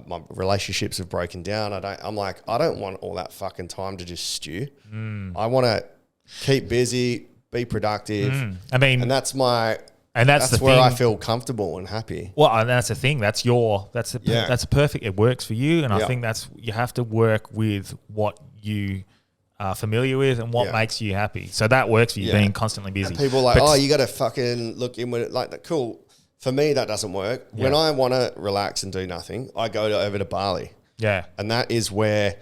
My relationships have broken down. I'm like, I don't want all that fucking time to just stew. I want to keep busy, be productive. I mean, and that's where I feel comfortable and happy. Well, and that's the thing. That's perfect. It works for you, and I think you have to work with what you are familiar with and what makes you happy. So that works for you, being constantly busy. And people are like, you got to fucking look inward. Like that, cool. For me, that doesn't work. When I want to relax and do nothing, I go over to Bali. Yeah, and that is where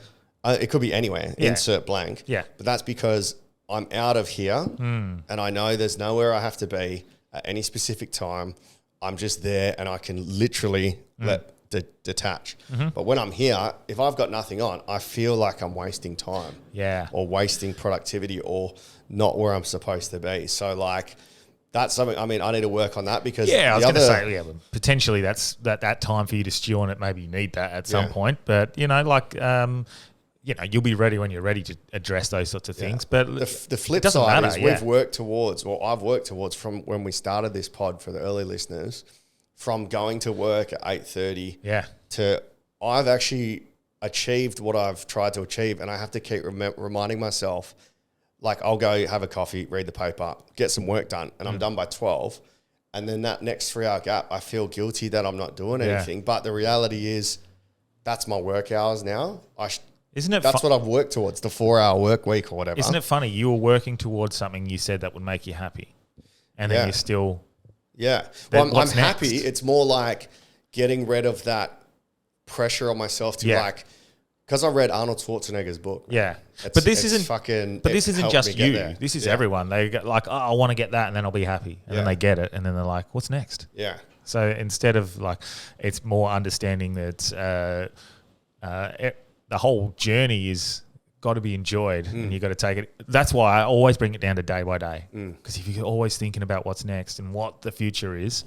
it could be anywhere. Insert blank. Yeah, but that's because I'm out of here, and I know there's nowhere I have to be at any specific time. I'm just there, and I can literally detach. But when I'm here, if I've got nothing on, I feel like I'm wasting time. Yeah, or wasting productivity, or not where I'm supposed to be. So like, that's something. I mean, I need to work on that because I was going to say, potentially that's that time for you to stew on it. Maybe you need that at some point, but you'll be ready when you're ready to address those sorts of things. But the flip side is I've worked towards from when we started this pod for the early listeners, from going to work at 8:30 to I've actually achieved what I've tried to achieve, and I have to keep reminding myself, like I'll go have a coffee, read the paper, get some work done, and I'm done by 12. And then that next 3 hour gap, I feel guilty that I'm not doing anything. But the reality is that's my work hours now. That's what I've worked towards, the 4 hour work week or whatever. Isn't it funny? You were working towards something you said that would make you happy. And then you're still... Yeah. Well, I'm happy. It's more like getting rid of that pressure on myself to like... Because I read Arnold Schwarzenegger's book. Yeah. But this isn't just you. This is everyone. They get like, I want to get that and then I'll be happy. And then they get it and then they're like, what's next? Yeah. So instead of like, it's more understanding that the whole journey is got to be enjoyed and you got to take it. That's why I always bring it down to day by day. Because if you're always thinking about what's next and what the future is,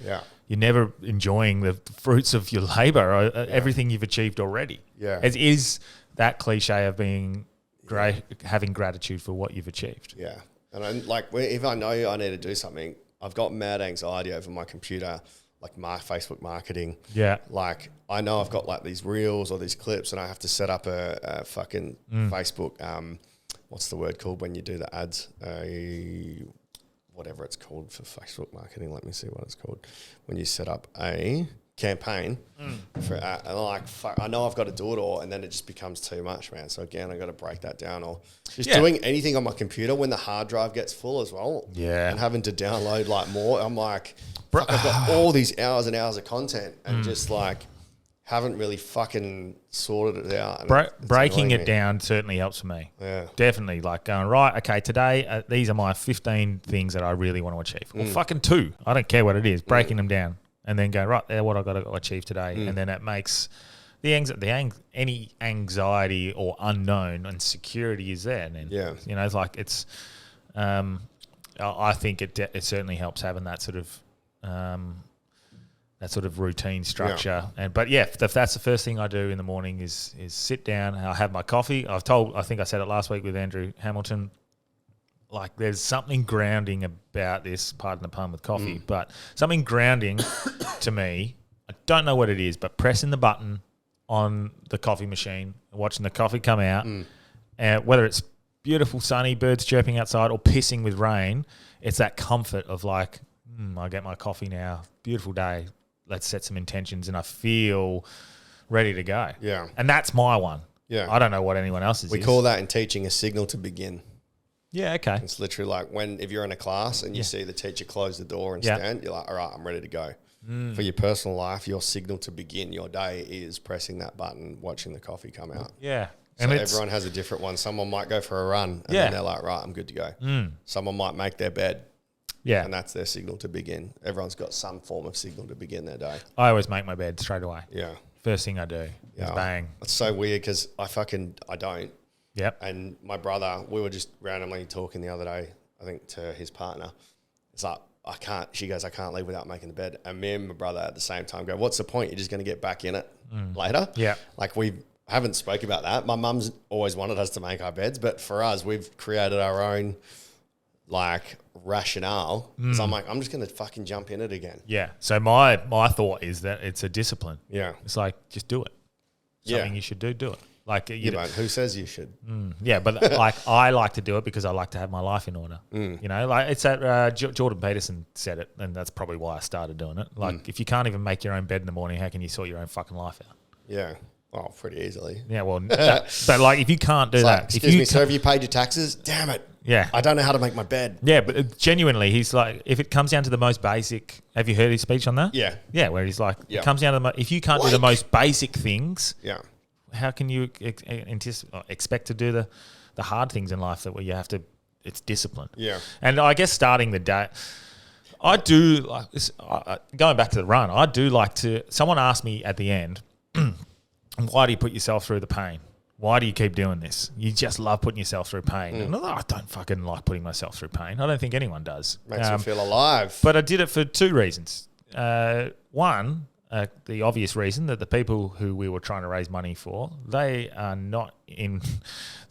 you're never enjoying the fruits of your labor or everything you've achieved already. Yeah. It is that cliche of being great, having gratitude for what you've achieved. Yeah. And if I know I need to do something, I've got mad anxiety over my computer, like my Facebook marketing. Yeah. Like I know I've got like these reels or these clips and I have to set up a fucking Facebook, what's the word called when you do the ads? Whatever it's called for Facebook marketing. Let me see what it's called. When you set up a campaign for, and I'm like, fuck, I know I've got to do it all, and then it just becomes too much, man. So again, I got to break that down, or just doing anything on my computer when the hard drive gets full as well. Yeah, and having to download like more. I'm like, fuck, I've got all these hours and hours of content, and just like haven't really fucking sorted it out. Breaking it down certainly helps for me. Yeah, definitely. Like going, right, okay, today these are my 15 things that I really want to achieve. Well, fucking 2. I don't care what it is. Breaking them down. And then go, right, there, what I've got to achieve today. And then it makes any anxiety or unknown and is there. And then, it's like it's, I think it certainly helps having that sort of routine structure. Yeah. But if that's the first thing I do in the morning is sit down, I'll have my coffee. I think I said it last week with Andrew Hamilton. Like there's something grounding about this, pardon the pun with coffee, but something grounding to me, I don't know what it is, but pressing the button on the coffee machine, watching the coffee come out, and whether it's beautiful sunny, birds chirping outside or pissing with rain, it's that comfort of like, I get my coffee now, beautiful day, let's set some intentions and I feel ready to go. Yeah. And that's my one. Yeah. I don't know what anyone else's is. We call that in teaching a signal to begin. Yeah, okay. It's literally like if you're in a class and you see the teacher close the door and stand, you're like, all right, I'm ready to go. For your personal life, your signal to begin your day is pressing that button, watching the coffee come out. Yeah. So and everyone has a different one. Someone might go for a run and then they're like, right, I'm good to go. Someone might make their bed. Yeah. And that's their signal to begin. Everyone's got some form of signal to begin their day. I always make my bed straight away. Yeah. First thing I do is bang. It's so weird because I don't. Yep. And my brother, we were just randomly talking the other day, I think, to his partner. It's like, she goes, I can't leave without making the bed. And me and my brother at the same time go, what's the point? You're just going to get back in it later. Yeah. Like we haven't spoke about that. My mum's always wanted us to make our beds, but for us, we've created our own like rationale. So I'm like, I'm just going to fucking jump in it again. Yeah. So my thought is that it's a discipline. Yeah. It's like, just do it. Something you should do it. Like But who says you should? Yeah, but like I like to do it because I like to have my life in order. You know, like it's that Jordan Peterson said it, and that's probably why I started doing it. Like if you can't even make your own bed in the morning, how can you sort your own fucking life out? Yeah. Oh, pretty easily. Yeah, well, but like if you can't do that, excuse me, sir, have you paid your taxes? Damn it. Yeah. I don't know how to make my bed. Yeah, but genuinely, he's like, if it comes down to the most basic, have you heard his speech on that? Yeah. Yeah, where he's like, it comes down to if you can't do the most basic things, how can you expect to do the hard things in life where you have to, it's discipline. Yeah. And I guess starting the day, I do like this, going back to the run, I do like to, someone asked me at the end, why do you put yourself through the pain? Why do you keep doing this? You just love putting yourself through pain. And I don't fucking like putting myself through pain. I don't think anyone does. Makes me feel alive. But I did it for two reasons. One, the obvious reason that the people who we were trying to raise money for, they are not in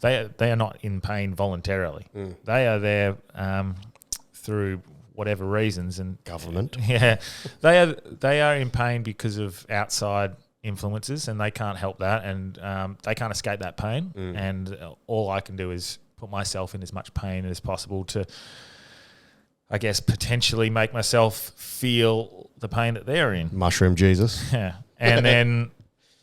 pain voluntarily. They are there through whatever reasons and government. Yeah, they are in pain because of outside influences, and they can't help that, and they can't escape that pain. And all I can do is put myself in as much pain as possible to, I guess, potentially make myself feel the pain that they're in. Mushroom Jesus. Yeah. And then,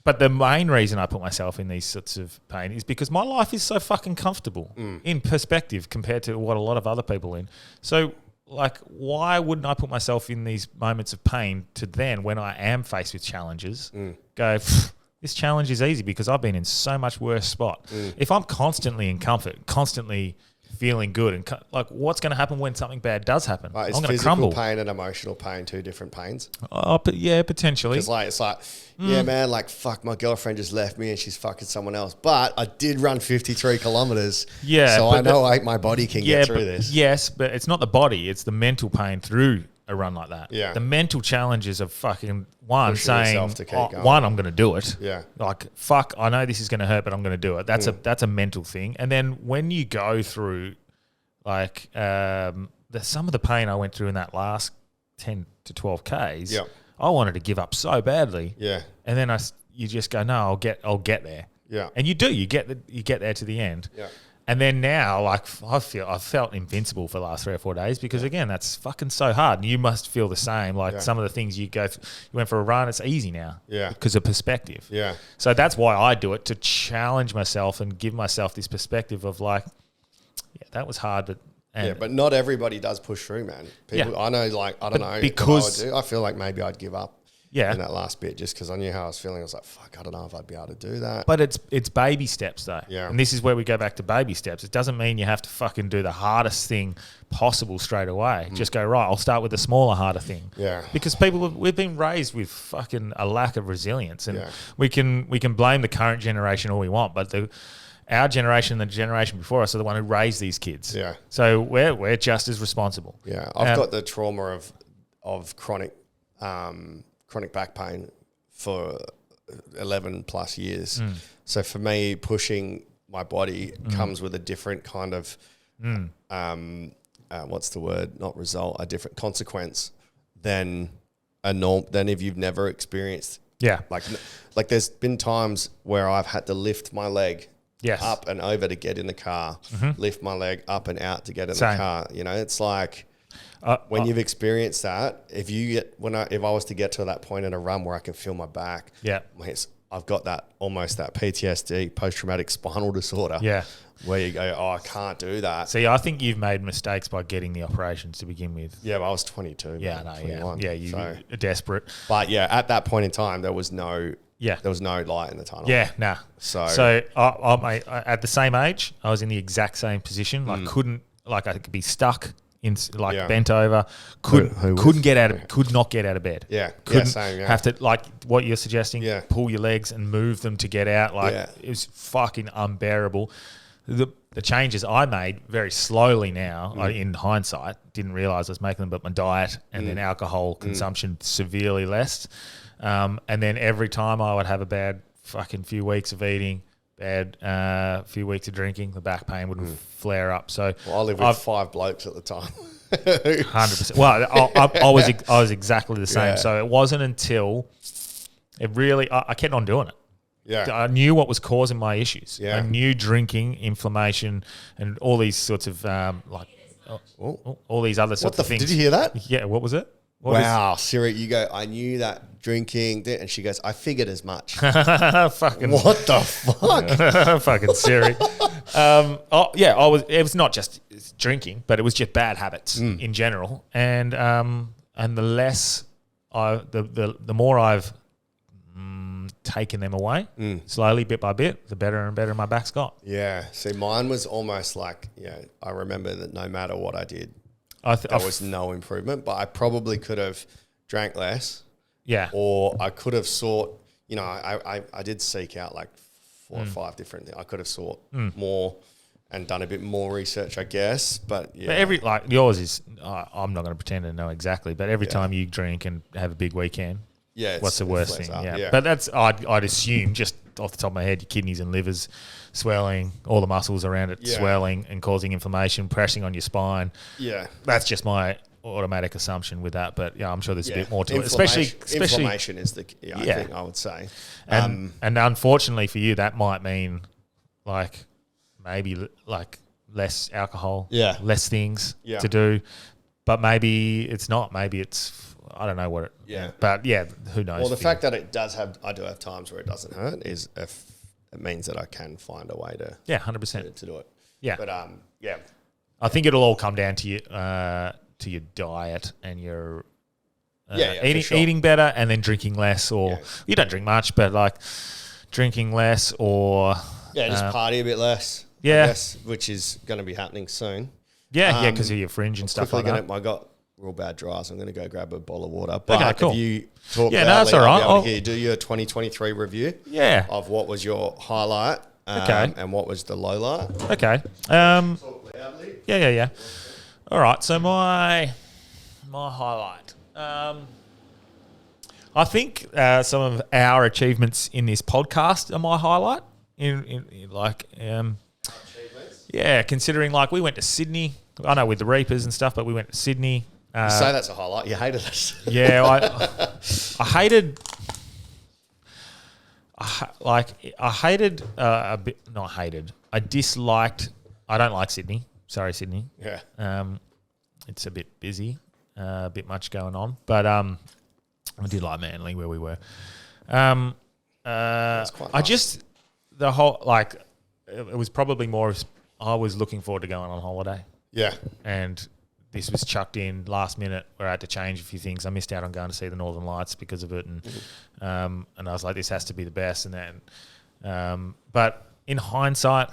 but the main reason I put myself in these sorts of pain is because my life is so fucking comfortable in perspective compared to what a lot of other people in. So, like, why wouldn't I put myself in these moments of pain to then, when I am faced with challenges, go, this challenge is easy because I've been in so much worse spot. If I'm constantly in comfort, constantly feeling good, and like, what's going to happen when something bad does happen? Like, I'm going to physical crumble. pain and emotional pain two different pains? Oh, but yeah, potentially. It's like, yeah, man, like, fuck, my girlfriend just left me and she's fucking someone else. But I did run 53 kilometers. Yeah. So I know my body can get through this. Yes, but it's not the body, it's the mental pain through a run like that. Yeah. The mental challenges of fucking one, Pushing saying, yourself to keep going. one, I'm going to do it. Yeah. Like, fuck, I know this is going to hurt, but I'm going to do it. That's a mental thing. And then when you go through, like, some of the pain I went through in that last 10 to 12 Ks, I wanted to give up so badly. Yeah. And then you just go, no, I'll get there. Yeah. And you do. You get there to the end. Yeah. And then now, like, I've felt invincible for the last 3 or 4 days because, again, that's fucking so hard. And you must feel the same. Like, some of the things you went for a run, it's easy now. Yeah. Because of perspective. Yeah. So that's why I do it, to challenge myself and give myself this perspective of, like, yeah, that was hard, but... but not everybody does push through, man. People, I know, like, I don't know. Because I feel like maybe I'd give up. Yeah. In that last bit, just because I knew how I was feeling. I was like, fuck, I don't know if I'd be able to do that. But it's baby steps, though. Yeah. And this is where we go back to baby steps. It doesn't mean you have to fucking do the hardest thing possible straight away. Just go, right, I'll start with the smaller, harder thing. Yeah. Because we've been raised with fucking a lack of resilience. And we can blame the current generation all we want, but our generation and the generation before us are the one who raised these kids. Yeah. So we're just as responsible. Yeah. I've got the trauma of chronic back pain for 11 plus years. So for me, pushing my body comes with a different kind of, what's the word? Not result, a different consequence than than if you've never experienced. Yeah. Like there's been times where I've had to lift my leg up and over to get in the car, lift my leg up and out to get in the car. You know, it's like, when you've experienced that, if I was to get to that point in a run where I can feel my back, I've got that almost that PTSD, post-traumatic spinal disorder, where you go, oh, I can't do that. See, I think you've made mistakes by getting the operations to begin with. Yeah, but I was 22. Yeah, man, no, 21, you are desperate. But yeah, at that point in time, there was no light in the tunnel. Yeah, nah. So I at the same age, I was in the exact same position. I could be stuck bent over, could not get out of bed. Yeah. Couldn't Same, yeah. have to, like what you're suggesting, Yeah. pull your legs and move them to get out. Like it was fucking unbearable. The changes I made very slowly now, in hindsight, didn't realise I was making them, but my diet and then alcohol consumption severely less. And then every time I would have a bad fucking few weeks of eating, bad few weeks of drinking, the back pain would flare up. So I lived with 5 blokes at the time. 100%. Well, I was exactly the same. Yeah. So it wasn't until it really, I kept on doing it. Yeah. I knew what was causing my issues. Yeah. I knew drinking, inflammation, and all these sorts of all these other sorts of things. Did you hear that? Yeah. What was it? Wow, Siri, you go, I knew that drinking, and she goes, I figured as much. Fucking What the fuck? fucking Siri. It was not just drinking, but it was just bad habits in general. And the less the more I've taken them away slowly, bit by bit, the better and better my back's got. Yeah. See, mine was almost like, I remember that no matter what I did, there was no improvement, but I probably could have drank less. Yeah. Or I could have sought, I did seek out like 4 or 5 different things. I could have sought more and done a bit more research, I guess. But yeah. But yours is, I'm not going to pretend to know exactly, but every time you drink and have a big weekend, what's the worst thing? Yeah. But that's, I'd assume, just off the top of my head, your kidneys and livers swelling, all the muscles around it swelling and causing inflammation, pressing on your spine. Yeah. That's just my automatic assumption with that. But I'm sure there's a bit more to it. Especially inflammation is the key, I think I would say. And unfortunately for you, that might mean maybe less alcohol, less things to do. But maybe it's not. Maybe it's, I don't know what it. Yeah. But who knows? Well, the fact that I do have times where it doesn't hurt is if it means that I can find a way to 100% to do it. Yeah. But I think it'll all come down to your diet and your eating better, and then drinking less, or you don't drink much, but drinking less, or just party a bit less. Yeah. I guess, which is going to be happening soon. Yeah, because of your fringe and stuff like that. I got real bad dry, so I'm going to go grab a bottle of water. But okay, cool. if you talk that's all right. I'll do your 2023 review of what was your highlight and what was the low light. Okay. Talk loudly. Yeah. All right, so my highlight. I think some of our achievements in this podcast are my highlight. Considering we went to Sydney. I know with the Reapers and stuff, but we went to Sydney. You say that's a highlight. You hated us. Yeah, I hated. I hated a bit. Not hated. I disliked. I don't like Sydney. Sorry, Sydney. Yeah. It's a bit busy, a bit much going on. But I did like Manly where we were. That's quite nice. I just the whole it was probably more. I was looking forward to going on holiday. Yeah. And this was chucked in last minute where I had to change a few things. I missed out on going to see the Northern Lights because of it. And and I was like, this has to be the best. And then, but in hindsight,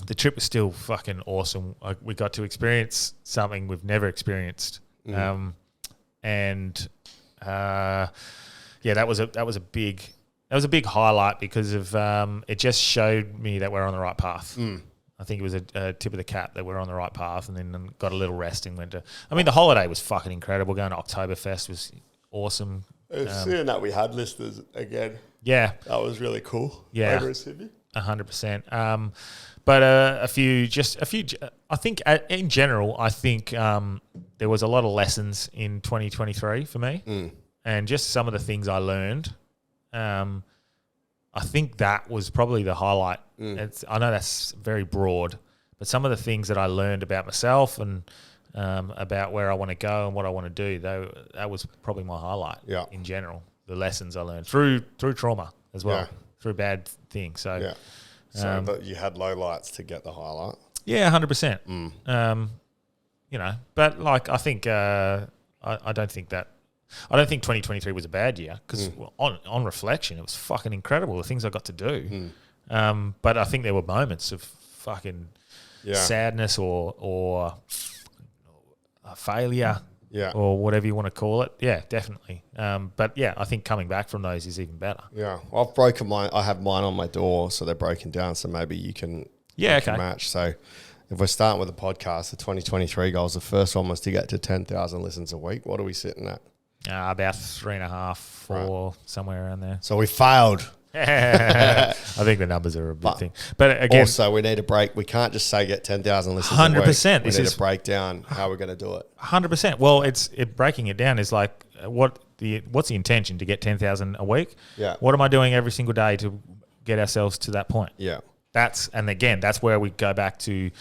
the trip was still fucking awesome. We got to experience something we've never experienced. That was a big highlight because of it just showed me that we're on the right path. I think it was a tip of the cap that we're on the right path, and then got a little rest and went to. I mean, the holiday was fucking incredible. Going to Oktoberfest was awesome. Seeing that we had listeners again. Yeah, that was really cool. Yeah, over in Sydney. 100%. But a few. I think in general, I think there was a lot of lessons in 2023 for me, and just some of the things I learned. I think that was probably the highlight. I know that's very broad, but some of the things that I learned about myself and about where I want to go and what I want to do, that was probably my highlight in general. The lessons I learned through trauma as well, through bad things. So, but you had low lights to get the highlight. Yeah, 100%. But I think I don't think that. I don't think 2023 was a bad year because on reflection, it was fucking incredible, the things I got to do. But I think there were moments of fucking sadness or a failure. Yeah. Or whatever you want to call it. Yeah, definitely. But yeah, I think coming back from those is even better. Yeah. I've broken mine. I have mine on my door, so they're broken down. So maybe you can match. So if we're starting with a podcast, the 2023 goals, the first one was to get to 10,000 listens a week. What are we sitting at? About 3.5, 4, somewhere around there. So we failed. I think the numbers are a big thing. But again, also we need a break. We can't just say get 10,000 listens 100%. We need to break down how we're going to do it. 100%. Well, breaking it down is like what's the intention to get 10,000 a week? Yeah. What am I doing every single day to get ourselves to that point? Yeah. That's where we go back to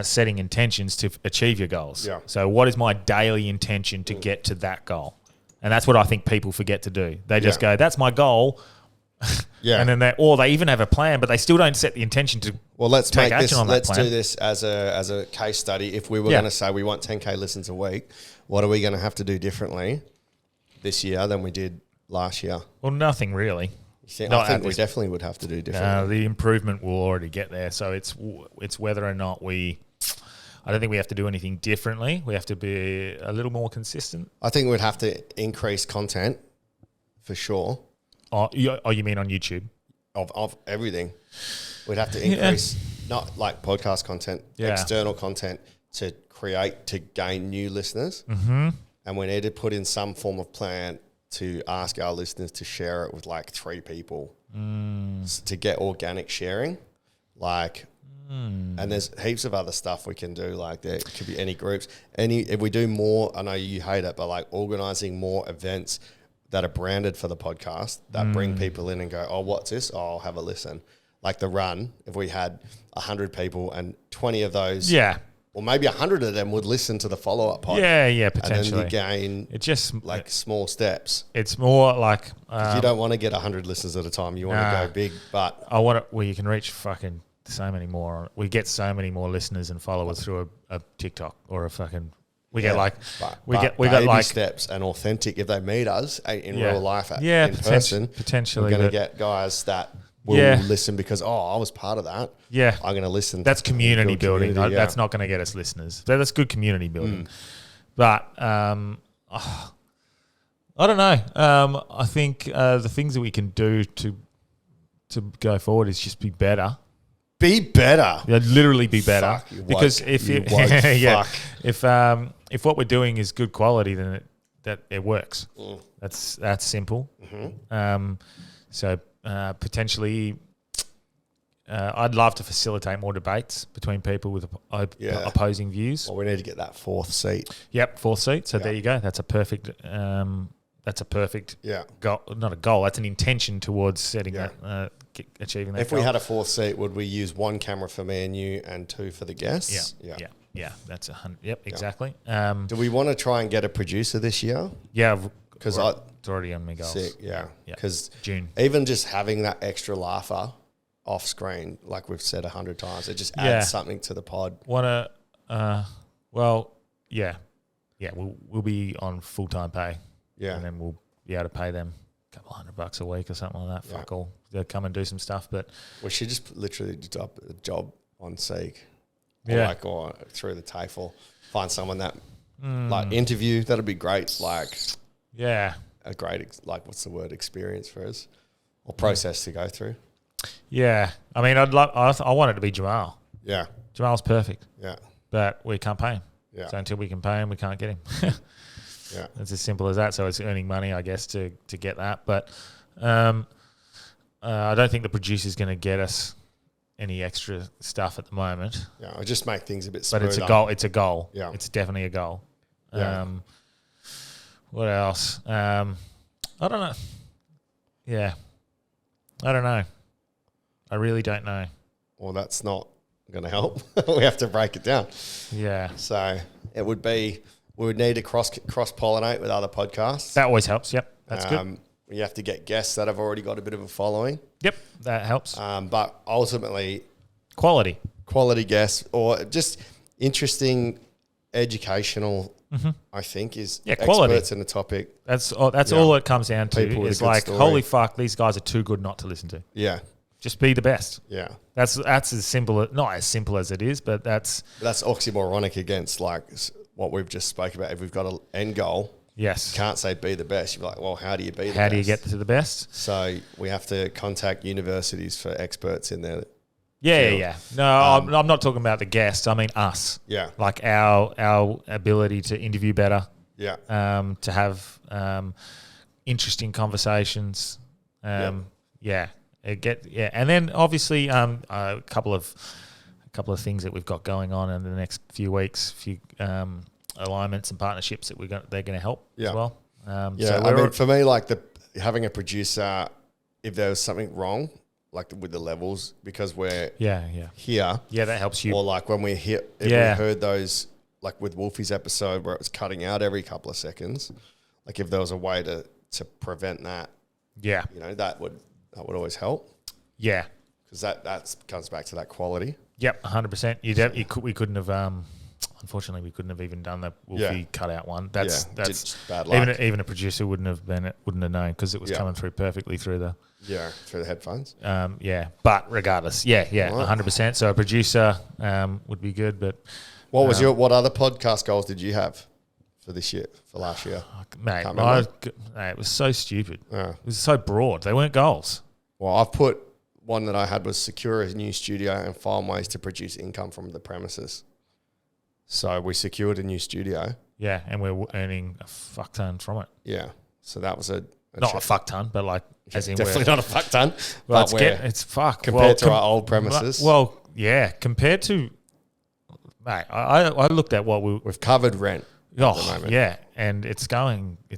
setting intentions to achieve your goals. Yeah. So what is my daily intention to get to that goal? And that's what I think people forget to do. They just go, that's my goal. Yeah. And then they even have a plan, but they still don't set the intention to let's take make action this. on that Let's plan. do this as a case study. If we were going to say we want 10K listens a week, what are we going to have to do differently this year than we did last year? Well, nothing really. I think we definitely would have to do differently. The improvement will already get there. So it's whether or not I don't think we have to do anything differently. We have to be a little more consistent. I think we'd have to increase content for sure. Oh, you mean on YouTube? Of everything. We'd have to increase, not like podcast content, external content to gain new listeners. Mm-hmm. And we need to put in some form of plan to ask our listeners to share it with like 3 people to get organic sharing. And there's heaps of other stuff we can do. Like there could be any groups. If we do more, I know you hate it, but like organizing more events that are branded for the podcast that bring people in and go, oh, what's this? Oh, I'll have a listen. Like the run, if we had 100 people and 20 of those, or maybe 100 of them would listen to the follow-up pod. Yeah, potentially. And then you gain it's just like small steps. It's more like you don't want to get 100 listeners at a time. You want to go big, but I want it where you can reach fucking so many more. We get so many more listeners and followers through a TikTok or a fucking. We get like we got like steps and authentic. If they meet us in real life, in person, potentially, we're going to get guys that will listen because I was part of that. Yeah, I'm going to listen. That's community building. That's not going to get us listeners. That's good community building. But I don't know. I think the things that we can do to go forward is just be better. Be better. Yeah, literally be better. Fuck, because woke, if you woke, if what we're doing is good quality, then it works. That's simple. Mm-hmm. So potentially, I'd love to facilitate more debates between people with opposing views. Well, we need to get that 4th seat. Yep, 4th seat. So there you go. That's a perfect. That's a perfect goal. Not a goal. That's an intention towards setting that, achieving that. If goal. we had a 4th seat, would we use 1 camera for me and you and 2 for the guests? Yeah. That's 100. Yep, exactly. Do we want to try and get a producer this year? Yeah, because it's already on my goals. Sick, yeah. Because June, even just having that extra laugher off screen, like we've said 100 times, it just adds something to the pod. We'll be on full-time pay. Yeah. And then we'll be able to pay them a couple $100 a week or something like that. Fuck all. They'll come and do some stuff. But we should just literally do a job on Seek. Or through the TAFE. Find someone that like interview. That'd be great. Like a great what's the word, experience for us or process to go through. Yeah. I mean, I want it to be Jamal. Yeah. Jamal's perfect. Yeah. But we can't pay him. Yeah. So until we can pay him, we can't get him. Yeah, it's as simple as that. So it's earning money, I guess, to get that. But I don't think the producer's going to get us any extra stuff at the moment. Yeah, I'll just make things a bit smoother. But it's a goal. It's a goal. Yeah, it's definitely a goal. Yeah. What else? I don't know. Yeah, I don't know. I really don't know. Well, that's not going to help. We have to break it down. Yeah. So it would be. We would need to cross-pollinate with other podcasts. That always helps. Yep, that's good. You have to get guests that have already got a bit of a following. Yep, that helps. But ultimately, quality guests or just interesting, educational. I think is quality. Experts in the topic. That's all it comes down to. People is like, holy fuck, these guys are too good not to listen to. Yeah. Just be the best. Yeah. That's as simple. Not as simple as it is, but that's oxymoronic against like what we've just spoke about. If we've got an end goal, Yes. you can't say be the best. You're like, well, how do you be the best? How do you get to the best? So we have to contact universities for experts in there. Yeah. No, I'm not talking about the guests. I mean us. Yeah. Like our ability to interview better. Yeah. To have interesting conversations. And then obviously a couple of things that we've got going on in the next few weeks, alignments and partnerships that they're going to help as well. So for me, like having a producer, if there was something wrong, like with the levels, because we're here. Yeah, that helps you. Or like when we're here, if we heard those, like with Wolfie's episode where it was cutting out every couple of seconds, like if there was a way to prevent that, that would always help. Yeah. Because that comes back to that quality. Yep, 100%. We couldn't have. Unfortunately, we couldn't have even done the Wolfie cutout one. That's bad luck. Even a producer wouldn't have known because it was coming through perfectly through the headphones. But regardless, 100%. So a producer would be good. But what other podcast goals did you have for last year? Mate, it was so stupid. It was so broad. They weren't goals. Well, I've put one that I had was secure a new studio and find ways to produce income from the premises. So we secured a new studio. Yeah, and we're earning a fuck ton from it. Yeah. So that was not a fuck ton, but like as in definitely not a fuck ton. Well, it's fuck compared to our old premises. Well, yeah, compared to mate, I looked at what we've covered rent. Oh, at the moment. Yeah, and it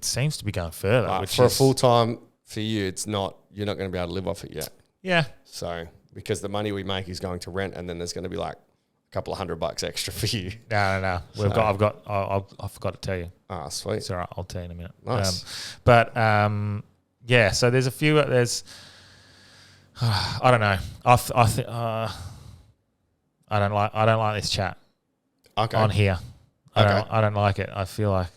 seems to be going further. Which for a full time for you, you're not going to be able to live off it yet. Yeah. So because the money we make is going to rent, and then there's going to be like couple of $100 extra for you. No. I forgot to tell you. Ah, sweet. It's all right. I'll tell you in a minute. Nice. So there's a few. I don't know. I don't like this chat. Okay. On here. I don't like it. I feel like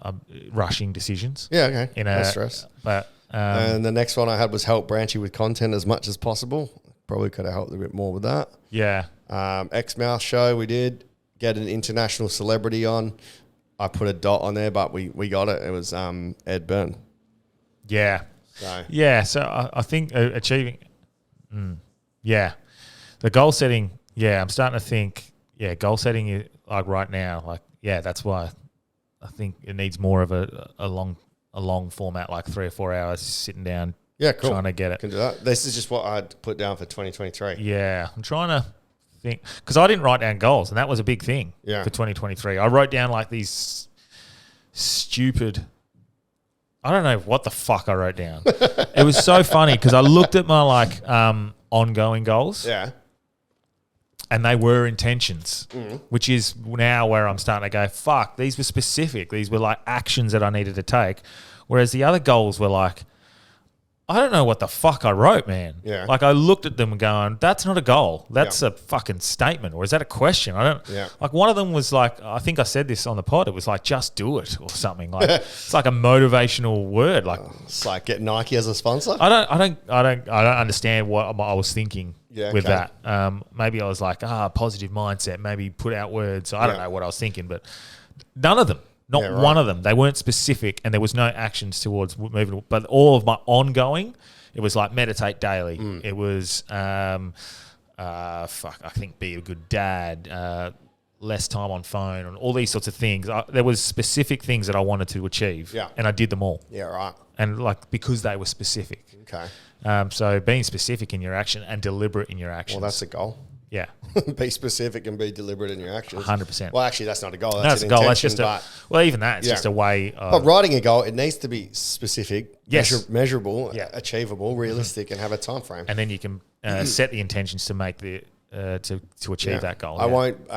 I'm rushing decisions. Yeah. Okay. No stress. But and the next one I had was help Branchy with content as much as possible. Probably could have helped a bit more with that. Yeah. X-Mouth show, we did get an international celebrity on. I put a dot on there, but we got it. It was Ed Byrne. Yeah. So I think achieving... the goal setting, I'm starting to think, goal setting is like right now, that's why I think it needs more of a long format, like 3 or 4 hours sitting down. Yeah, cool. Trying to get it. Can do that. This is just what I'd put down for 2023. Yeah, I'm trying to think because I didn't write down goals, and that was a big thing for 2023. I wrote down like these stupid. I don't know what the fuck I wrote down. It was so funny because I looked at my ongoing goals. Yeah. And they were intentions, which is now where I'm starting to go, fuck, these were specific. These were like actions that I needed to take. Whereas the other goals were like, I don't know what the fuck I wrote, man. Yeah. Like I looked at them and going, that's not a goal. That's a fucking statement. Or is that a question? I don't. Yeah. Like one of them was like, I think I said this on the pod. It was like, just do it or something. Like it's like a motivational word. Like it's like get Nike as a sponsor. I don't understand what I was thinking with that. Maybe I was like, positive mindset. Maybe put out words. I don't know what I was thinking, but none of them. Not one of them. They weren't specific, and there was no actions towards moving. But all of my ongoing, it was like meditate daily. It was, I think be a good dad, less time on phone, and all these sorts of things. There was specific things that I wanted to achieve, and I did them all. Yeah, right. And like because they were specific. Okay. So being specific in your action and deliberate in your actions. Well, that's a goal. Yeah. Be specific and be deliberate in your actions. 100%. Well, actually, that's not a goal. That's a an goal. intention. That's just even that. It's just a way of... But writing a goal, it needs to be specific, measurable, Yeah. achievable, realistic, and have a time frame. And then you can set the intentions to make the to achieve that goal. I won't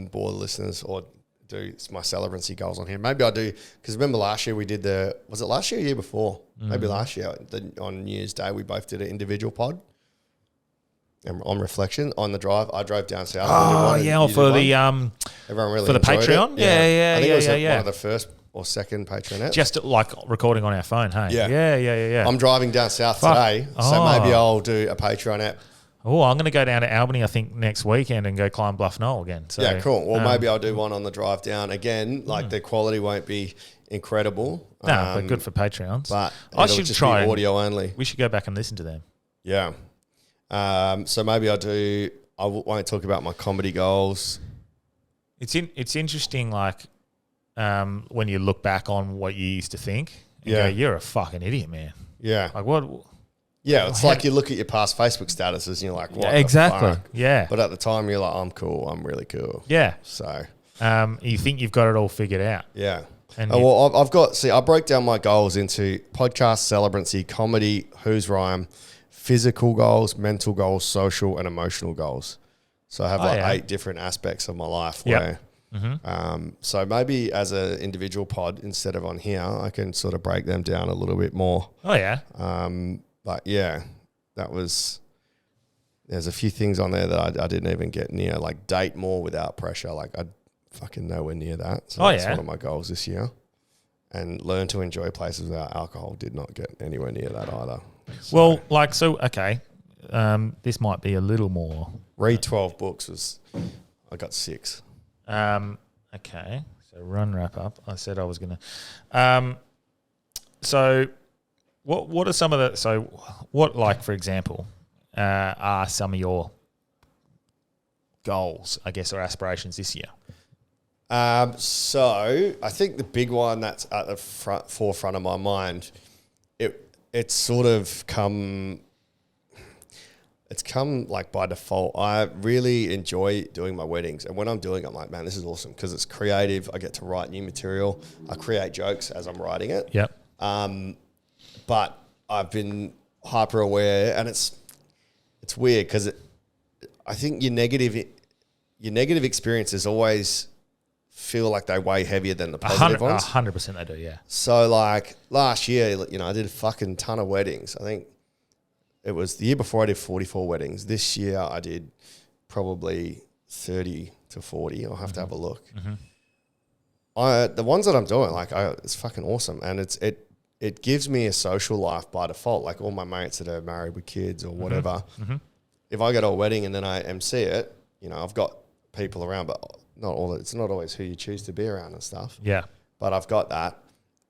bore the listeners or do my celebrancy goals on here. Maybe I do, because remember last year we did was it last year or year before? Maybe last year on New Year's Day we both did an individual pod. And on reflection, on the drive, I drove down south. For the everyone really for the Patreon. It. Yeah. I think it was yeah. one of the first or second Patreonettes. Just like recording on our phone, hey? Yeah. Yeah. I'm driving down south today, so maybe I'll do a Patreonette Oh, I'm going to go down to Albany, I think, next weekend and go climb Bluff Knoll again. So, yeah, cool. Well, maybe I'll do one on the drive down again. Like the quality won't be incredible. No, but good for Patreons. But I it'll should just try be audio only. We should go back and listen to them. Yeah. So maybe I won't talk about my comedy goals. It's interesting, like, when you look back on what you used to think and Yeah. go, you're a fucking idiot, man. Yeah. Like, what? Yeah, it's like you look at your past Facebook statuses and you're like, what the exactly. fuck? Yeah. But at the time, you're like, I'm cool. I'm really cool. Yeah. So, You think you've got it all figured out. yeah. And Well, I broke down my goals into podcast, celebrancy, comedy, who's rhyme, physical goals, mental goals, social and emotional goals. So I have 8 different aspects of my life where, so maybe as an individual pod, instead of on here, I can sort of break them down a little bit more. Oh, yeah. But yeah, there's a few things on there that I didn't even get near, like date more without pressure. Like I'd fucking nowhere near that. So that's one of my goals this year. And learn to enjoy places without alcohol. Did not get anywhere near that either. So, Well, okay. This might be a little more. read 12 books I got 6. Okay. So run wrap up. I said I was going to. So what are some of the, so what, like, for example, are some of your goals, I guess, or aspirations this year? So I think the big one that's at the forefront of my mind, it's sort of come like by default. I really enjoy doing my weddings, and when I'm doing it, I'm like, man, this is awesome because it's creative. I get to write new material. I create jokes as I'm writing it. Yep. But I've been hyper aware, and it's weird because I think your negative experiences always feel like they weigh heavier than the positive ones. 100% they do, yeah. So like last year, I did a fucking ton of weddings. I think it was the year before I did 44 weddings. This year I did probably 30 to 40. I'll have to have a look. The ones that I'm doing, it's fucking awesome, and it gives me a social life by default. Like all my mates that are married with kids or whatever. If I go to a wedding and then I MC it, I've got people around, but it's not always who you choose to be around and stuff. Yeah. But I've got that,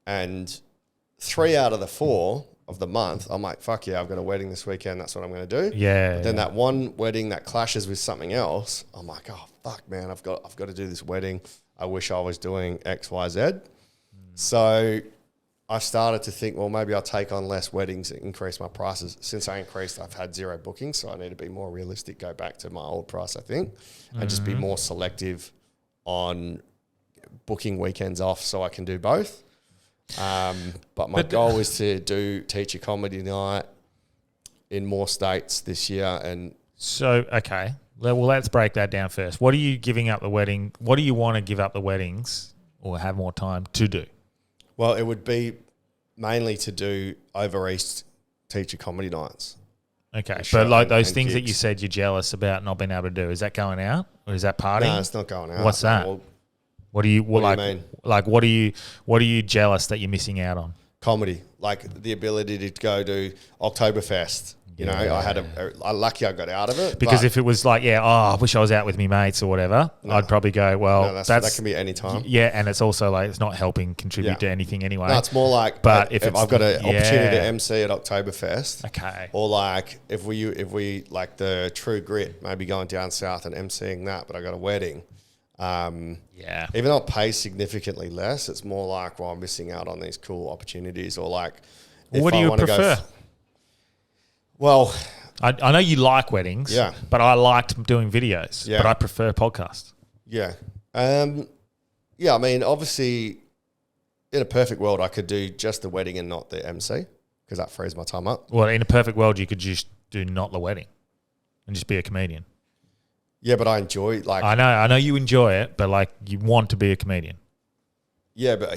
and 3 out of the 4 of the month, I'm like, fuck yeah, I've got a wedding this weekend. That's what I'm going to do. Yeah. But then that one wedding that clashes with something else, I'm like, oh fuck, man, I've got to do this wedding. I wish I was doing X, Y, Z. So I started to think, well, maybe I'll take on less weddings and increase my prices. Since I increased, I've had 0 bookings, so I need to be more realistic, go back to my old price, I think, and just be more selective on booking weekends off so I can do both. But my goal is to teach a comedy night in more states this year. And so, okay, well, let's break that down first. What are you giving up the wedding? What do you want to give up the weddings or have more time to do? Well, it would be mainly to do over East teacher comedy nights. Okay, but like those and things that gigs. you said you're jealous about not being able to do, is that going out or is that partying? No, it's not going out. What's that? Well, What do you What do you mean? Like, what are you jealous that you're missing out on? comedy, like the ability to go to Oktoberfest. I'm lucky I got out of it. Because but if it was like, I wish I was out with me mates or whatever, I'd probably go, well, that can be any time. Yeah, and it's also like it's not helping contribute to anything anyway. No, it's more like, But if if I've got an it's- opportunity to yeah. MC at Oktoberfest, Okay. or like if we like the True Grit, maybe going down south and MCing that, but I got a wedding. Yeah. Even though it pays significantly less, it's more like, well, I'm missing out on these cool opportunities, or like, if What do I you wanna prefer? Well, I know you like weddings, Yeah. but I liked doing videos, Yeah. but I prefer podcasts. yeah. I mean, obviously, in a perfect world, I could do just the wedding and not the MC because that frees my time up. Well, in a perfect world, you could just do not the wedding and just be a comedian. Yeah, but I enjoy, like, I know you enjoy it, but like you want to be a comedian. yeah, but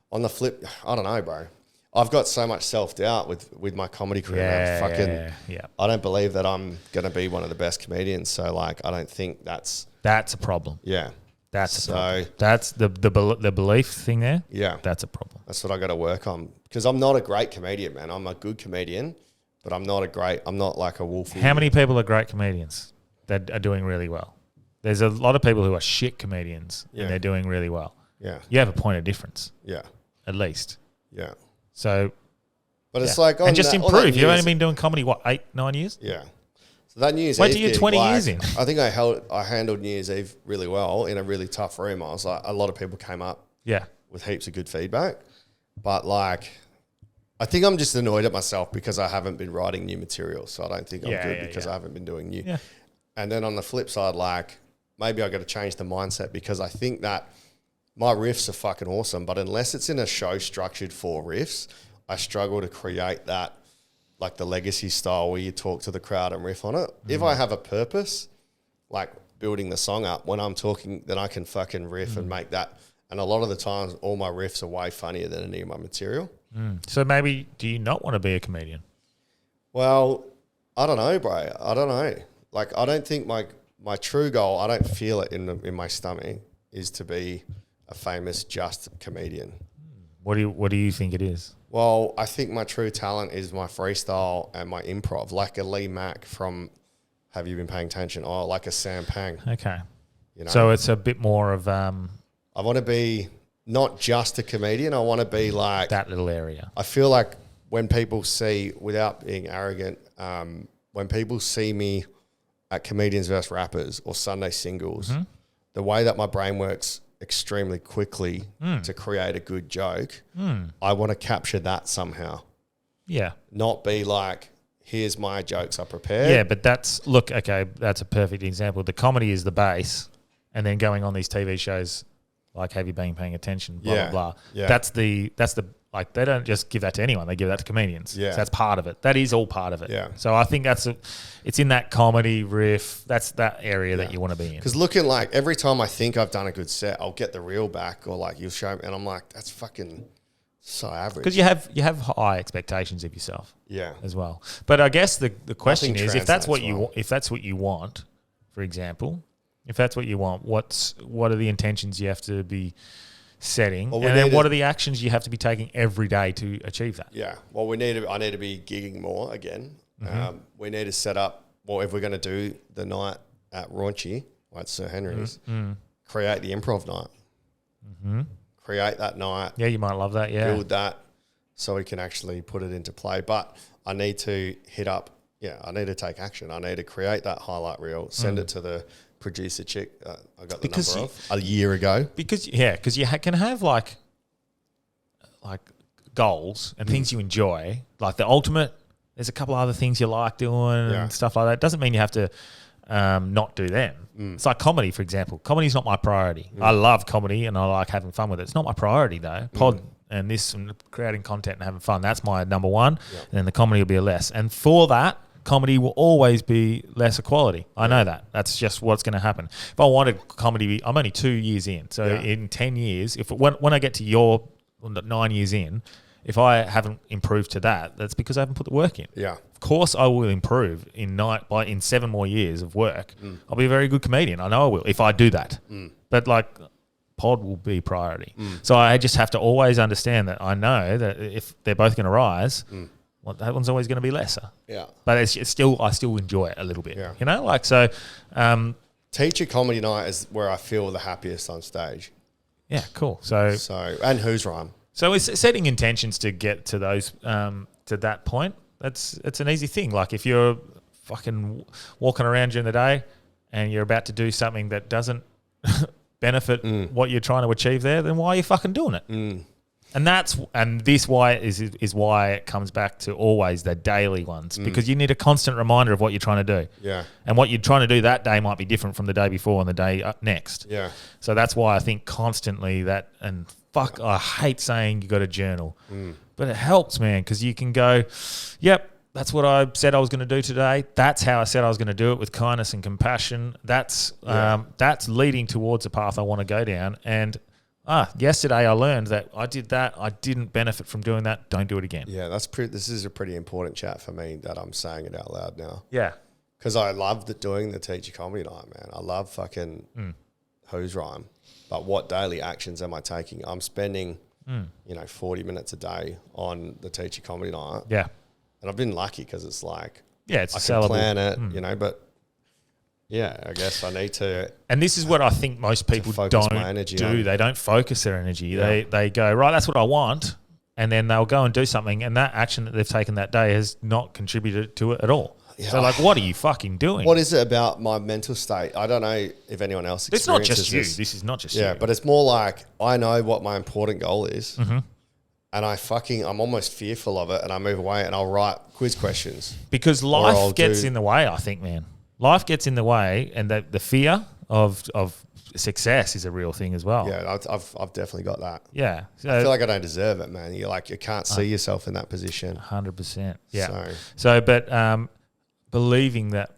on the flip, I don't know, bro. I've got so much self-doubt with my comedy career. Yeah. I don't believe that I'm going to be one of the best comedians. So, like, I don't think that's a problem. yeah. That's a problem. That's the belief thing there. Yeah. That's a problem. That's what I got to work on because I'm not a great comedian, man. I'm a good comedian, but I'm not like a wolf. How many people are great comedians that are doing really well? There's a lot of people who are shit comedians and they're doing really well. Yeah. You have a point of difference. Yeah. At least. Yeah. So. But it's like... and just improve. You've only been doing comedy, 8, 9 years? Yeah. So that New Year's Wait Eve till you're gig, 20 years in. I think I handled New Year's Eve really well in a really tough room. I was like, a lot of people came up with heaps of good feedback. But like, I think I'm just annoyed at myself because I haven't been writing new material. So I don't think I'm good because I haven't been doing new. Yeah. And then on the flip side, like, maybe I got to change the mindset because I think that my riffs are fucking awesome. But unless it's in a show structured for riffs, I struggle to create that, like the legacy style where you talk to the crowd and riff on it. If I have a purpose, like building the song up, when I'm talking, then I can fucking riff and make that. And a lot of the times, all my riffs are way funnier than any of my material. So maybe, do you not want to be a comedian? Well, I don't know, bro. I don't know. Like, I don't think my true goal, I don't feel it in my stomach, is to be a famous just comedian. What do you think it is? Well, I think my true talent is my freestyle and my improv, like a Lee Mack from Have You Been Paying Attention? Or like a Sam Pang. Okay. You know? So it's a bit more of... I want to be not just a comedian. I want to be like... that little area. I feel like when people see, without being arrogant, when people see me at Comedians vs. Rappers or Sunday Singles, the way that my brain works extremely quickly to create a good joke, I want to capture that somehow. Yeah. Not be like, here's my jokes I prepared. Yeah, but that's a perfect example. The comedy is the base, and then going on these TV shows like Have You Been Paying Attention, blah, blah, blah. Yeah. That's the like, they don't just give that to anyone. They give that to comedians. Yeah. So that's part of it. That is all part of it. Yeah. So I think it's in that comedy riff. That's that area that you want to be in. Because looking like every time I think I've done a good set, I'll get the reel back or like you'll show me, and I'm like, that's fucking so average. Because you have high expectations of yourself. Yeah. As well. But I guess the question is, if that's what translates you want, for example, if that's what you want, what are the intentions you have to be setting, well, and then what are the actions you have to be taking every day to achieve that? Yeah. Well, I need to be gigging more again. We need to set up, well, if we're going to do the night at Raunchy, like Sir Henry's, create the improv night. Create that night. Yeah, you might love that, yeah. Build that so we can actually put it into play. But I need to I need to take action. I need to create that highlight reel, send it to the producer chick I got the number of a year ago. Because you can have like goals and things you enjoy, like the ultimate. There's a couple other things you like doing and stuff like that. Doesn't mean you have to not do them. It's like comedy, for example. Comedy's not my priority. I love comedy and I like having fun with it. It's not my priority though. Pod and this and creating content and having fun, that's my number one. And then the comedy will be a less. And for that, comedy will always be lesser quality. I know that. That's just what's going to happen. If I wanted comedy, I'm only 2 years in. So in 10 years, when I get to your 9 years in, if I haven't improved to that, that's because I haven't put the work in. Yeah. Of course I will improve in 7 more years of work. I'll be a very good comedian. I know I will if I do that. But like pod will be priority. So I just have to always understand that I know that if they're both going to rise, well, that one's always going to be lesser. Yeah. But it's still, I still enjoy it a little bit. Yeah. You know, like so. Teacher comedy night is where I feel the happiest on stage. Yeah, cool. So and Who's Rhyme. So it's setting intentions to get to those to that point. It's an easy thing. Like if you're fucking walking around during the day and you're about to do something that doesn't benefit what you're trying to achieve there, then why are you fucking doing it? And this why is why it comes back to always the daily ones, because you need a constant reminder of what you're trying to do. Yeah. And what you're trying to do that day might be different from the day before and the day up next. Yeah. So that's why I think constantly that, and fuck, I hate saying you got to journal, but it helps, man, because you can go, yep, that's what I said I was going to do today. That's how I said I was going to do it, with kindness and compassion. That's leading towards the path I want to go down. And yesterday I learned that I did that. I didn't benefit from doing that. Don't do it again. Yeah, this is a pretty important chat for me that I'm saying it out loud now. Yeah. Because I love doing the teacher comedy night, man. I love fucking Who's Rhyme. But what daily actions am I taking? I'm spending, 40 minutes a day on the teacher comedy night. Yeah. And I've been lucky because it's like, it's I sellable. can plan it, you know, but yeah, I guess I need to. And this is what I think most people don't my energy do. on. They don't focus their energy. Yeah. They go, right, that's what I want. And then they'll go and do something. And that action that they've taken that day has not contributed to it at all. Yeah. So, like, what are you fucking doing? What is it about my mental state? I don't know if anyone else It's experiences not just you. this. This is not just you. Yeah, but it's more like I know what my important goal is. Mm-hmm. And I'm almost fearful of it, and I move away and I'll write quiz questions. Because I'll life gets in the way, I think, man. Life gets in the way, and the fear of success is a real thing as well. Yeah, I've definitely got that. Yeah. So, I feel like I don't deserve it, man. You're like, you can't see yourself in that position. 100%. Yeah. So But believing that,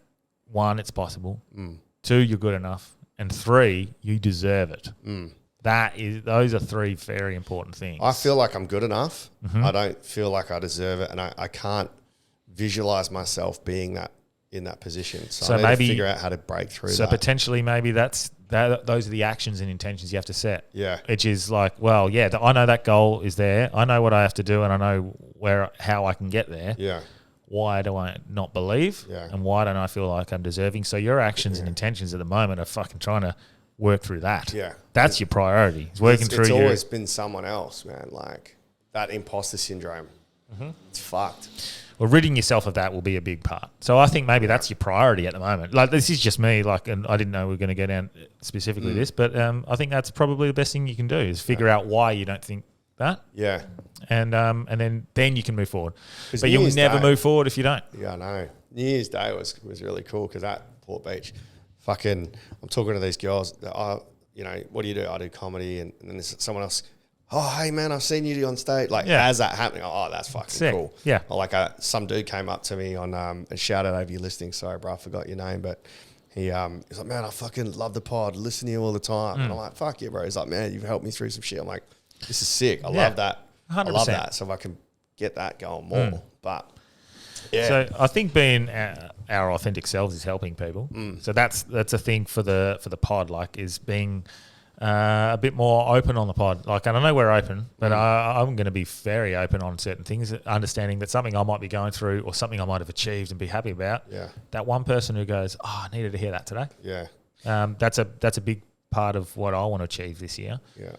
1, it's possible. 2, you're good enough. And 3, you deserve it. Those are 3 very important things. I feel like I'm good enough. Mm-hmm. I don't feel like I deserve it, and I can't visualize myself being in that position. So I need to figure out how to break through that. So potentially maybe those are the actions and intentions you have to set. Yeah. Which is like, well, yeah, I know that goal is there. I know what I have to do, and I know how I can get there. Yeah. Why do I not believe? Yeah. And why don't I feel like I'm deserving? So your actions and intentions at the moment are fucking trying to work through that. Yeah. That's your priority. It's working through It's always been someone else, man. Like that imposter syndrome. It's fucked. Well, ridding yourself of that will be a big part. So I think maybe that's your priority at the moment. Like, this is just me, like, and I didn't know we were going to go down specifically this, but I think that's probably the best thing you can do is figure out why you don't think that. Yeah. And then you can move forward. But New you'll Year's never Day- move forward if you don't. Yeah, I know. New Year's Day was really cool because at Port Beach, I'm talking to these girls. You know, what do you do? I do comedy, and then there's someone else. Oh, hey man, I've seen you on stage. Like, as that happening, oh, that's fucking Sick. cool. Yeah. Or like some dude came up to me on and shouted over your listening. Sorry, bro, I forgot your name, but he's like, man, I fucking love the pod. Listen to you all the time. And I'm like, fuck yeah, bro. He's like, man, you've helped me through some shit. I'm like, this is sick. I love that. 100%. I love that. So if I can get that going more, but yeah. So I think being our authentic selves is helping people. So that's a thing for the pod, like, is being a bit more open on the pod. Like, and I know we're open, but I'm going to be very open on certain things, understanding that something I might be going through or something I might have achieved and be happy about. Yeah. That one person who goes, oh, I needed to hear that today. Yeah. That's a big part of what I want to achieve this year. Yeah.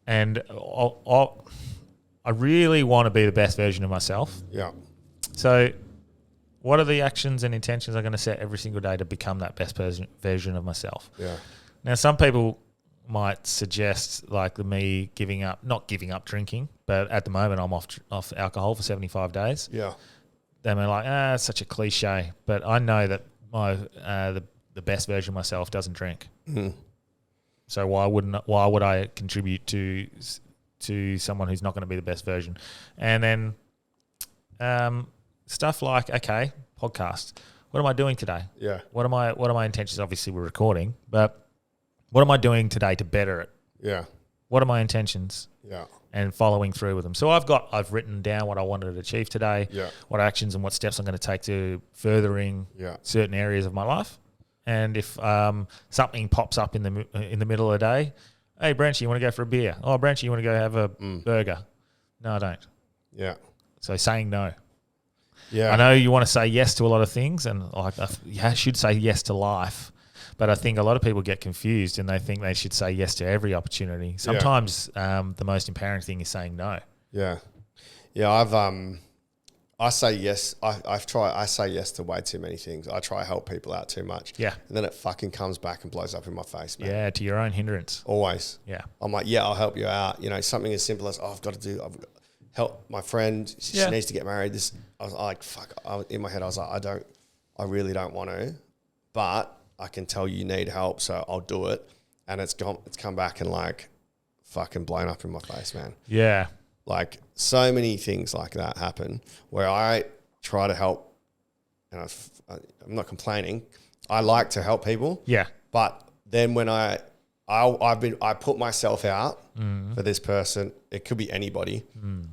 And I really want to be the best version of myself. Yeah. So what are the actions and intentions I'm going to set every single day to become that best version of myself? Yeah. Now, some people might suggest, like, me not giving up drinking, but at the moment I'm off alcohol for 75 days. Yeah. They may like, it's such a cliche, but I know that my the best version of myself doesn't drink. So why would I contribute to someone who's not going to be the best version? And then stuff like, okay, podcast. What am I doing today? Yeah. What are my intentions? Obviously, we're recording, but what am I doing today to better it? Yeah. What are my intentions? Yeah. And following through with them. So I've written down what I wanted to achieve today, Yeah. what actions and what steps I'm going to take to furthering certain areas of my life. And if something pops up in the middle of the day, hey, Branchy, you want to go for a beer? Oh, Branchy, you want to go have a burger? No, I don't. Yeah. So saying no. Yeah. I know you want to say yes to a lot of things, and like I should say yes to life. But I think a lot of people get confused and they think they should say yes to every opportunity. Sometimes the most empowering thing is saying no. Yeah. Yeah, I say yes. I say yes to way too many things. I try to help people out too much. Yeah. And then it fucking comes back and blows up in my face, man. Yeah, to your own hindrance. Always. Yeah. I'm like, yeah, I'll help you out. You know, something as simple as, I've got to help my friend. She needs to get married. I was like, fuck. In my head, I was like, I really don't want to, but I can tell you need help, so I'll do it. And it's come back and like fucking blown up in my face, man. Yeah. Like, so many things like that happen where I try to help, and I'm not complaining. I like to help people. Yeah. But then when I put myself out for this person, it could be anybody,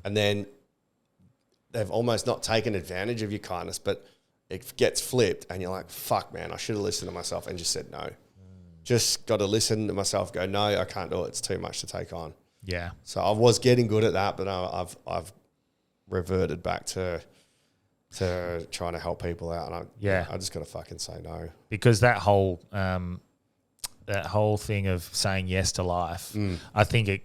and then they've almost not taken advantage of your kindness, but it gets flipped, and you're like, fuck, man, I should have listened to myself and just said no. Just got to listen to myself, go, no, I can't do it. It's too much to take on. Yeah. So I was getting good at that, but I've reverted back to trying to help people out. And I just got to fucking say no. Because that whole thing of saying yes to life, I think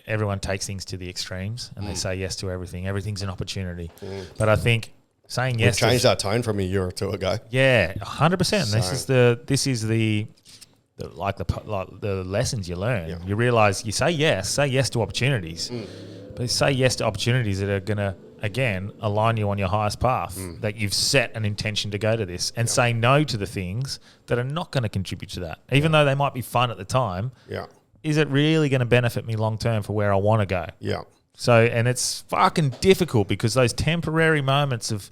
everyone takes things to the extremes and they say yes to everything. Everything's an opportunity. But I think saying yes changed our tone from a year or two ago. Yeah, 100%. This is the lessons you learn. Yeah. You realize you say yes to opportunities, but say yes to opportunities that are going to, again, align you on your highest path, that you've set an intention to go to this, and say no to the things that are not going to contribute to that. Even though they might be fun at the time, is it really going to benefit me long term for where I want to go? Yeah. So, and it's fucking difficult because those temporary moments of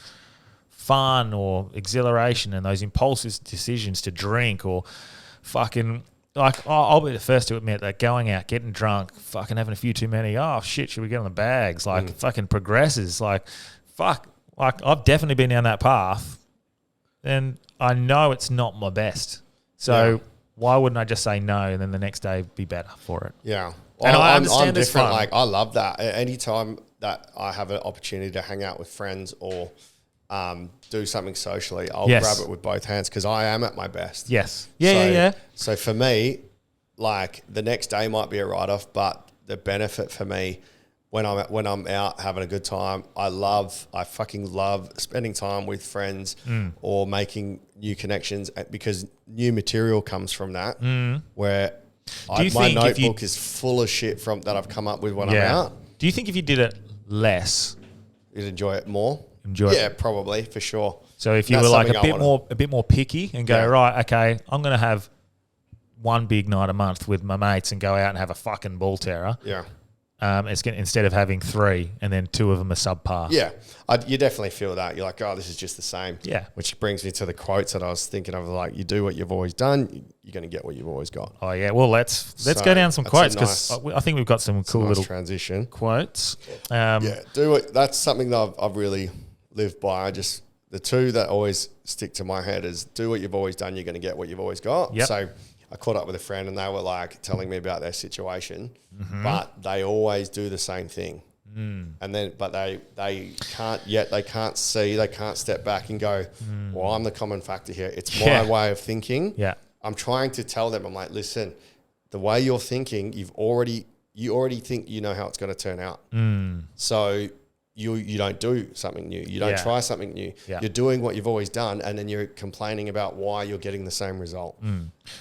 fun or exhilaration and those impulsive decisions to drink or fucking, like, I'll be the first to admit that going out, getting drunk, fucking having a few too many, oh shit, should we get on the bags? Like, fucking progresses. Like, fuck, like, I've definitely been down that path and I know it's not my best. So why wouldn't I just say no and then the next day be better for it? Yeah. And I understand I'm this different. fun. Like, I love that. Anytime that I have an opportunity to hang out with friends or do something socially, I'll grab it with both hands because I am at my best. Yes. Yeah. So for me, like, the next day might be a write-off, but the benefit for me when I'm out having a good time, I fucking love spending time with friends or making new connections because new material comes from that. Where my notebook is full of shit that I've come up with when I'm out. Do you think if you did it less, you'd enjoy it more? Yeah, probably, for sure. So if you were like a bit more picky and go, right, okay, I'm going to have one big night a month with my mates and go out and have a fucking ball terror. Yeah. Instead of having 3 and then 2 of them are subpar. Yeah. You definitely feel that. You're like, oh, this is just the same. Yeah. Which brings me to the quotes that I was thinking of, like, you do what you've always done, you're going to get what you've always got. Oh, yeah. Well, let's go down some quotes because I think we've got some cool little transition quotes. Do it. That's something that I've really lived by. The two that always stick to my head is do what you've always done, you're going to get what you've always got. Yep. So I caught up with a friend and they were like telling me about their situation, but they always do the same thing. And then, but they can't step back and go, well, I'm the common factor here. It's my way of thinking. Yeah. I'm trying to tell them, I'm like, listen, the way you're thinking, you already think you know how it's going to turn out. So you don't do something new. You don't try something new. Yeah. You're doing what you've always done, and then you're complaining about why you're getting the same result.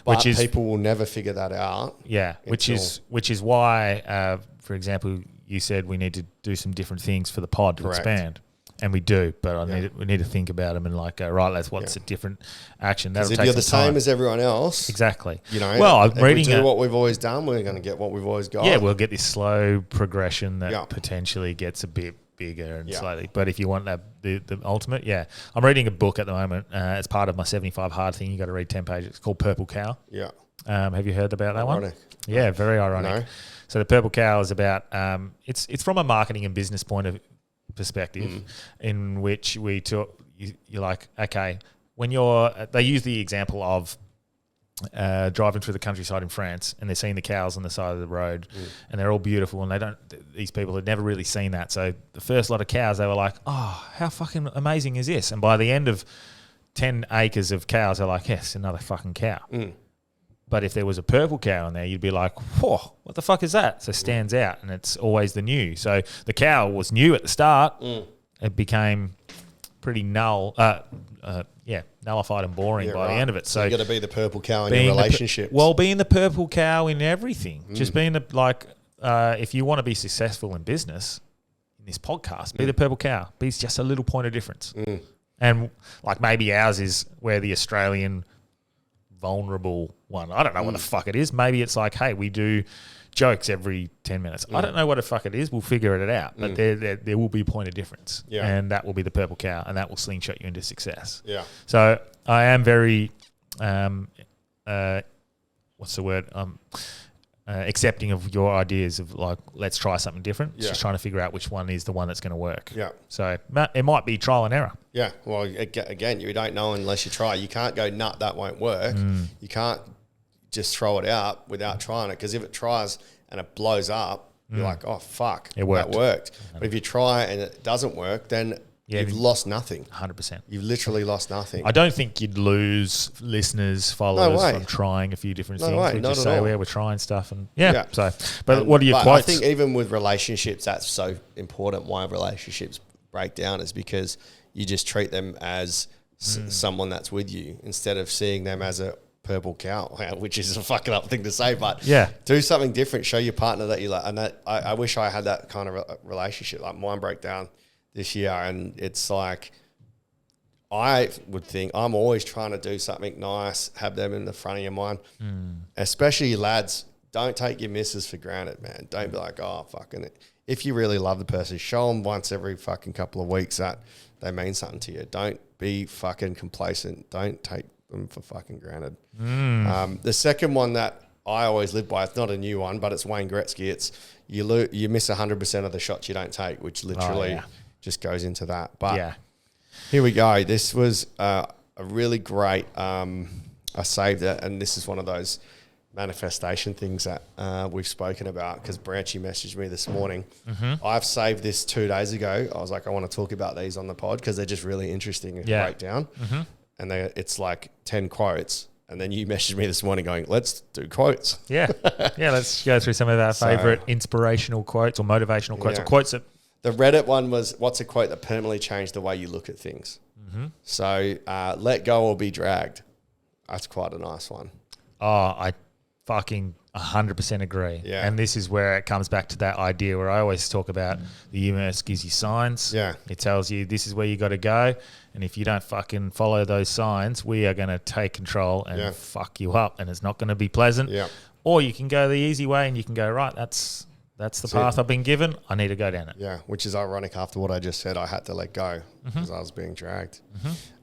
But people will never figure that out. Yeah, which is why, for example, you said we need to do some different things for the pod to expand. And we do, but we need to think about them and like go, right, what's a different action? Because if you're the same as everyone else. Exactly. Well, I'm reading we do what we've always done, we're going to get what we've always got. Yeah, we'll get this slow progression that potentially gets a bit bigger and slowly. But if you want the ultimate, I'm reading a book at the moment. It's part of my 75 hard thing. You got to read 10 pages. It's called Purple Cow. Yeah. Have you heard about that one? Yeah, very ironic. No. So the Purple Cow is about it's from a marketing and business point of perspective in which we talk. You're like, okay, when they use the example of driving through the countryside in France and they're seeing the cows on the side of the road and they're all beautiful and these people had never really seen that. So the first lot of cows, they were like, oh, how fucking amazing is this? And by the end of 10 acres of cows, they're like, yes, another fucking cow. But if there was a purple cow in there, you'd be like, whoa, what the fuck is that? So it stands out and it's always the new. So the cow was new at the start. It became pretty nullified and boring by the end of it. So you got to be the purple cow in your relationships. Being the purple cow in everything. Just being if you want to be successful in business, in this podcast, be the purple cow. Be just a little point of difference. And like maybe ours is where the Australian vulnerable one. I don't know what the fuck it is. Maybe it's like, hey, we do jokes every 10 minutes. I don't know what the fuck it is. We'll figure it out. But there will be a point of difference. Yeah. And that will be the purple cow and that will slingshot you into success. Yeah. So I am very, what's the word? Accepting of your ideas of like, let's try something different. Just trying to figure out which one is the one that's going to work. Yeah. So it might be trial and error. Yeah. Well, again, you don't know unless you try. You can't go, nah, that won't work. You can't just throw it out without trying it. Because if it tries and it blows up, You're like, oh, fuck, It worked. that worked. But if you try and it doesn't work, then you've lost nothing. 100%. You've literally lost nothing. I don't think you'd lose listeners, followers from trying a few different things. Way, We not just at say, all. yeah, we're trying stuff. And so, But what are your quotes? I think even with relationships, that's so important. Why relationships break down is because you just treat them as someone that's with you instead of seeing them as a purple cow, which is a fucking up thing to say, but do something different. Show your partner that you like, and that I wish I had that kind of relationship. Like mine broke down this year, and it's like I would think I'm always trying to do something nice, have them in the front of your mind, especially lads. Don't take your misses for granted, man. Don't be like, oh, fucking it. If you really love the person, show them once every fucking couple of weeks that they mean something to you. Don't be fucking complacent. Don't take them for fucking granted. The second one that I always live by, it's not a new one, but it's Wayne Gretzky. It's you miss 100% of the shots you don't take, which literally just goes into that. But here we go. This was a really great, I saved it, and this is one of those manifestation things that we've spoken about because Branchy messaged me this morning. I've saved this 2 days ago. I was like, I want to talk about these on the pod because they're just really interesting and break down. And it's like 10 quotes. And then you messaged me this morning going, let's do quotes. Let's go through some of our favourite inspirational quotes or motivational quotes or quotes that... The Reddit one was, what's a quote that permanently changed the way you look at things? So let go or be dragged. That's quite a nice one. Oh, I fucking 100% agree. And this is where it comes back to that idea where I always talk about the universe gives you signs. It tells you this is where you got to go. And if you don't fucking follow those signs, we are going to take control and fuck you up. And it's not going to be pleasant. Or you can go the easy way and you can go, right, that's the path I've been given. I need to go down it. Which is ironic after what I just said. I had to let go because I was being dragged.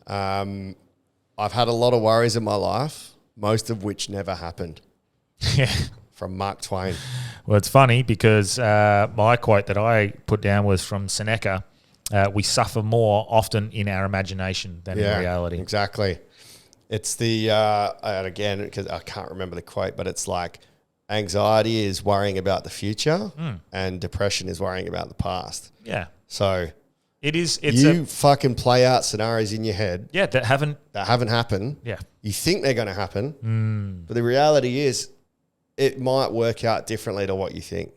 I've had a lot of worries in my life, most of which never happened. From Mark Twain. Well, it's funny because my quote that I put down was from Seneca. We suffer more often in our imagination than in reality. Exactly. It's the, and again, because I can't remember the quote, but it's like anxiety is worrying about the future and depression is worrying about the past. So it's fucking play out scenarios in your head. That haven't happened. You think they're going to happen. But the reality is, it might work out differently to what you think.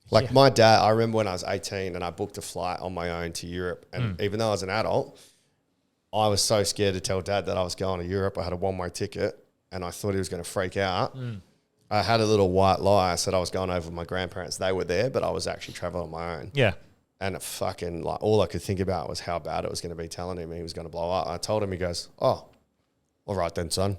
Like my dad, I remember when I was 18 and I booked a flight on my own to Europe. And even though I was an adult, I was so scared to tell Dad that I was going to Europe. I had a one-way ticket and I thought he was going to freak out. I had a little white lie. I said I was going over with my grandparents. They were there, but I was actually traveling on my own. And it fucking, like, all I could think about was how bad it was going to be telling him he was going to blow up. I told him, he goes, oh, all right then, son.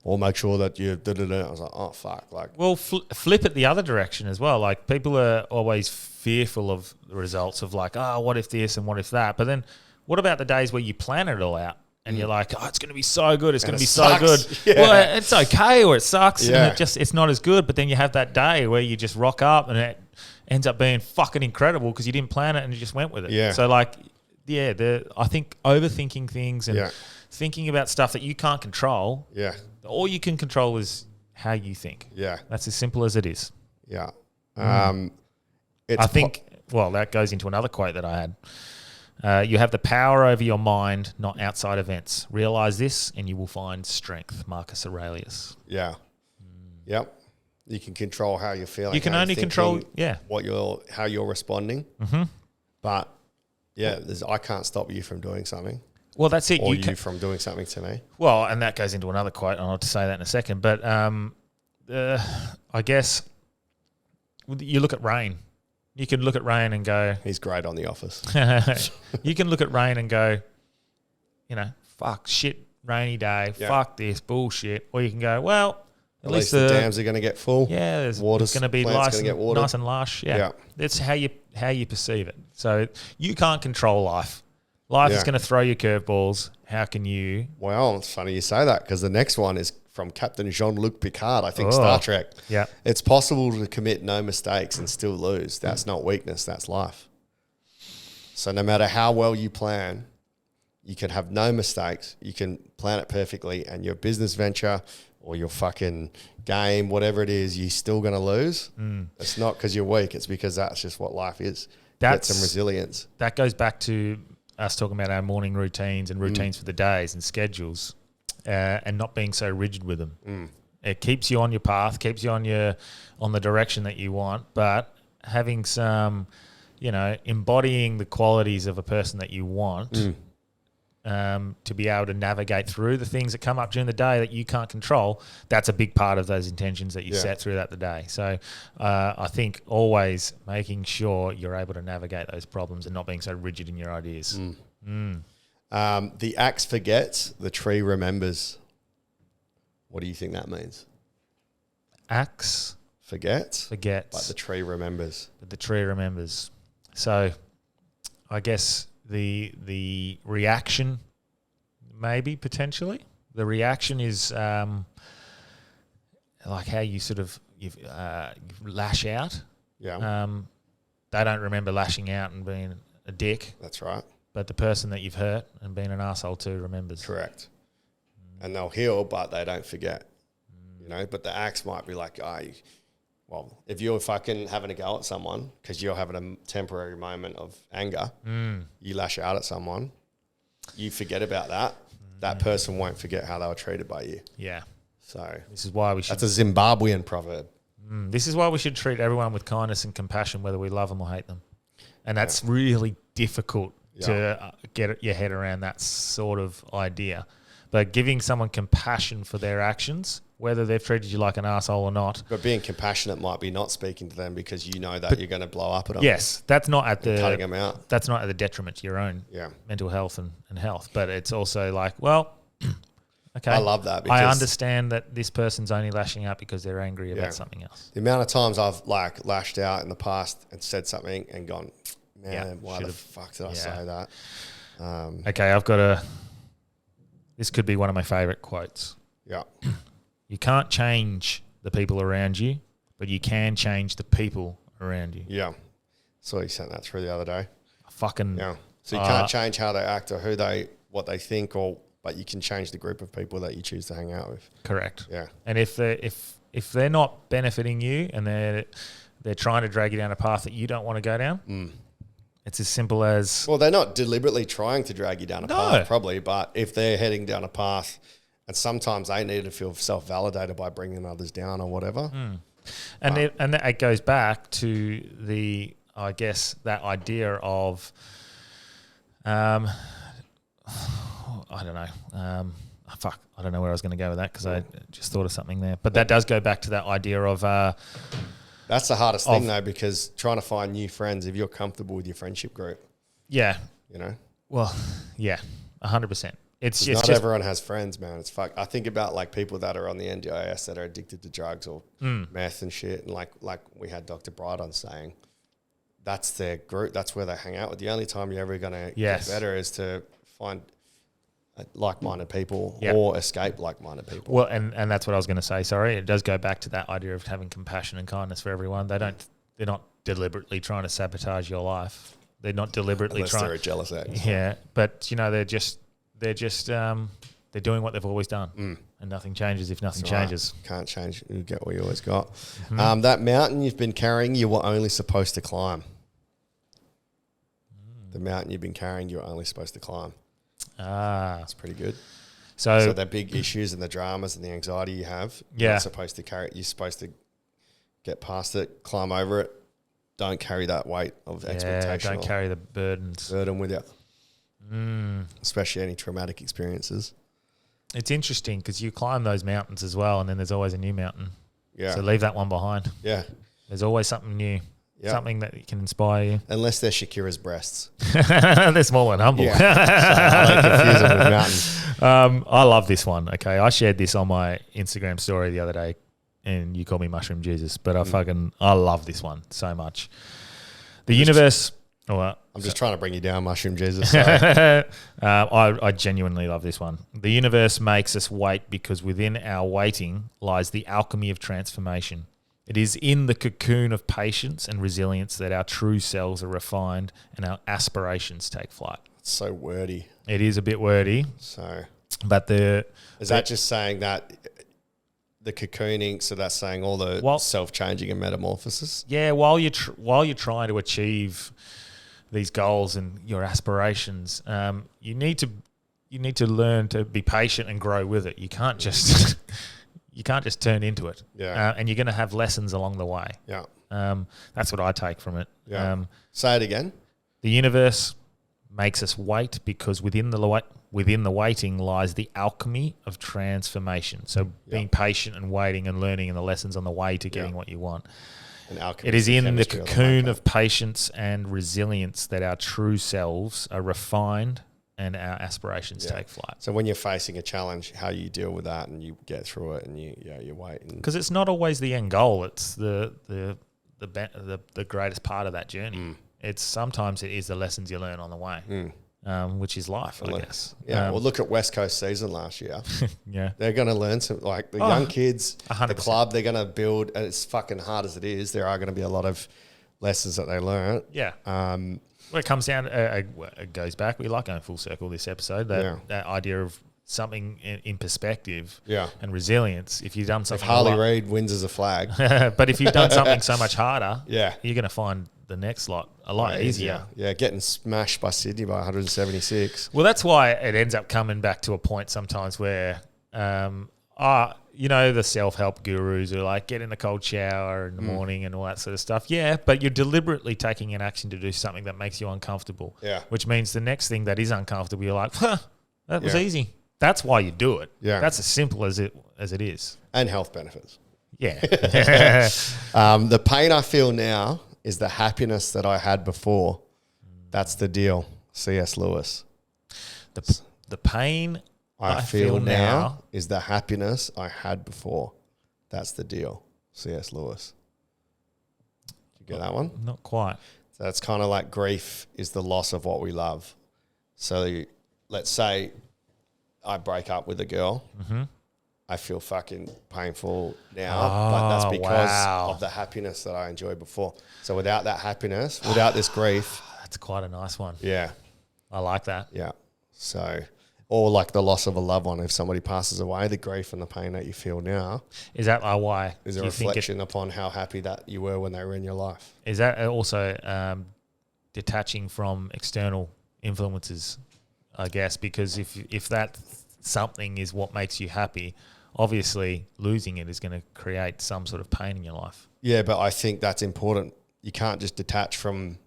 Or make sure that you I was like, oh, fuck. Like, well, flip it the other direction as well. Like, people are always fearful of the results of like, oh, what if this and what if that? But then what about the days where you plan it all out and you're like, oh, it's going to be so good. It's going to be so good. Well, it's okay or it sucks and it's not as good. But then you have that day where you just rock up and it ends up being fucking incredible because you didn't plan it and you just went with it. So like, I think overthinking things and thinking about stuff that you can't control. All you can control is how you think. That's as simple as it is. I think, that goes into another quote that I had. You have the power over your mind, not outside events. Realize this and you will find strength. Marcus Aurelius. Yep. You can control how you're feeling. You can only control, how you're responding. But I can't stop you from doing something. Well, that's it. Or you from doing something to me. Well, and that goes into another quote, and I'll have to say that in a second. But I guess you look at rain. You can look at rain and go... He's great on The Office. You can look at rain and go, fuck, shit, rainy day, fuck this, bullshit. Or you can go, well... At least the dams are going to get full. It's going to be nice and lush. That's how you perceive it. So you can't control life. Life is going to throw you curveballs. How can you? Well, it's funny you say that because the next one is from Captain Jean-Luc Picard, I think Star Trek. It's possible to commit no mistakes and still lose. That's not weakness, that's life. So no matter how well you plan, you can have no mistakes. You can plan it perfectly, and your business venture or your fucking game, whatever it is, you're still going to lose. It's not because you're weak. It's because that's just what life is. Get some resilience. That goes back to us talking about our morning routines and routines for the days and schedules, and not being so rigid with them. It keeps you on your path, keeps you on the direction that you want, but having some, embodying the qualities of a person that you want. To be able to navigate through the things that come up during the day that you can't control, that's a big part of those intentions that you set throughout the day. So I think always making sure you're able to navigate those problems and not being so rigid in your ideas. The axe forgets, the tree remembers. What do you think that means? Axe forgets, but the tree remembers. So I guess the reaction, maybe potentially the reaction is like how you sort of you lash out. They don't remember lashing out and being a dick. That's right. But the person that you've hurt and been an asshole to remembers. Correct. And they'll heal, but they don't forget. But the axe might be like, well, if you're fucking having a go at someone because you're having a temporary moment of anger, you lash out at someone, you forget about that. That person won't forget how they were treated by you. Yeah. So this is why we should. That's a Zimbabwean proverb. This is why we should treat everyone with kindness and compassion, whether we love them or hate them. And that's really difficult to get your head around that sort of idea. But giving someone compassion for their actions, whether they've treated you like an asshole or not. But being compassionate might be not speaking to them because you know that you're going to blow up at them. Yes, that's not at the cutting them out. That's not at the detriment to your own mental health and health. But it's also like, well, okay. I love that. I understand that this person's only lashing out because they're angry about something else. The amount of times I've lashed out in the past and said something and gone, man, why the fuck did I say that? Okay, I've got this could be one of my favourite quotes. Yeah. You can't change the people around you, but you can change the people around you. Yeah. So you sent that through the other day. Yeah. So you can't change how they act or what they think, but you can change the group of people that you choose to hang out with. Correct. Yeah. And if they're not benefiting you and they're trying to drag you down a path that you don't want to go down, it's as simple as... Well, they're not deliberately trying to drag you down a path, probably, but if they're heading down a path, and sometimes they need to feel self-validated by bringing others down or whatever. And it goes back to I guess, that idea of... I don't know. I don't know where I was going to go with that because I just thought of something there. But that does go back to that idea of... That's the hardest thing, though, because trying to find new friends, if you're comfortable with your friendship group. Yeah. Well, yeah, 100%. It's not just everyone has friends, man. It's fuck. I think about people that are on the NDIS that are addicted to drugs or meth and shit. And like we had Dr. Bright on saying, that's their group. That's where they hang out with. The only time you're ever going to get better is to find like-minded people or escape like-minded people. Well, and that's what I was going to say. Sorry, it does go back to that idea of having compassion and kindness for everyone. They're not deliberately trying to sabotage your life. They're not deliberately Unless they're a jealous ex. Yeah, but they're doing what they've always done, and nothing changes if nothing changes. Right. Can't change. You get what you always got. That mountain you've been carrying, you were only supposed to climb. The mountain you've been carrying, you were only supposed to climb. That's pretty good. So the big issues and the dramas and the anxiety you have, you're not supposed to carry it. You're supposed to get past it, climb over it. Don't carry that weight of expectation. Don't carry the burden with you. Especially any traumatic experiences. It's interesting because you climb those mountains as well, and then there's always a new mountain. Yeah. So leave that one behind. Yeah. There's always something new. Yep. Something that can inspire you. Unless they're Shakira's breasts. They're small and humble. Yeah. So I don't confuse them with mountains. I love this one. Okay. I shared this on my Instagram story the other day, and you call me Mushroom Jesus, but I love this one so much. The universe... I'm just trying to bring you down, Mushroom Jesus. I genuinely love this one. The universe makes us wait because within our waiting lies the alchemy of transformation. It is in the cocoon of patience and resilience that our true selves are refined and our aspirations take flight. so wordy. It is a bit wordy. So, but is that just saying that the cocooning? So that's saying all the self-changing and metamorphosis. Yeah, while you're trying to achieve these goals and your aspirations, you need to learn to be patient and grow with it. You can't just turn into it. Yeah, and you're going to have lessons along the way. Yeah, that's what I take from it. Yeah. Say it again. The universe makes us wait because within the waiting lies the alchemy of transformation. So being patient and waiting and learning and the lessons on the way to getting what you want. It is in the cocoon of patience and resilience that our true selves are refined and our aspirations take flight. So when you're facing a challenge, how you deal with that and you get through it and you wait. Because it's not always the end goal. It's the greatest part of that journey. Sometimes it is the lessons you learn on the way, which is life, I guess. Yeah. Well, look at West Coast season last year. Yeah, they're going to learn some, like the young kids, 100%. The club. They're going to build, and it's fucking hard as it is. There are going to be a lot of lessons that they learn. Yeah. When it comes down, it goes back. We like going full circle this episode. That idea of something in perspective, and resilience. If you've done something, if Harley Reid wins as a flag, but if you've done something so much harder, you're going to find the next lot a lot easier. Yeah, getting smashed by Sydney by 176. Well, that's why it ends up coming back to a point sometimes where, the self-help gurus are like, get in the cold shower in the morning and all that sort of stuff. Yeah, but you're deliberately taking an action to do something that makes you uncomfortable. Yeah. Which means the next thing that is uncomfortable, you're like, that was easy. That's why you do it. Yeah. That's as simple as it is. And health benefits. Yeah. The pain I feel now is the happiness that I had before. That's the deal. C.S. Lewis. The pain I feel now is the happiness I had before. That's the deal. C.S. Lewis. Did you get that one? Not quite. So that's kind of like grief is the loss of what we love. So let's say I break up with a girl. Mm-hmm. I feel fucking painful now, but that's because of the happiness that I enjoyed before. So without that happiness, without this grief. That's quite a nice one. Yeah. I like that. Yeah. So, or like the loss of a loved one. If somebody passes away, the grief and the pain that you feel now. Is that why? Is a reflection upon how happy that you were when they were in your life. Is that also detaching from external influences, I guess? Because if that something is what makes you happy, obviously losing it is going to create some sort of pain in your life. Yeah, but I think that's important. You can't just detach from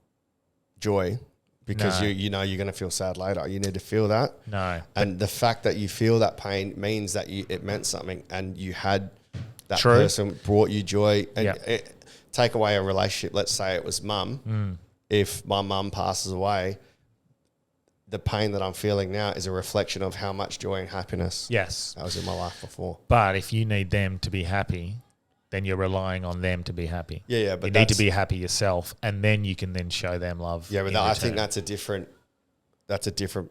joy because you know you're going to feel sad later. You need to feel that. No. And the fact that you feel that pain means that it meant something and you had that person brought you joy. And take away a relationship. Let's say it was mum. If my mum passes away, the pain that I'm feeling now is a reflection of how much joy and happiness that was in my life before. But if you need them to be happy, then you're relying on them to be happy. Yeah, but you need to be happy yourself, and then you can then show them love. Yeah, but I think that's a different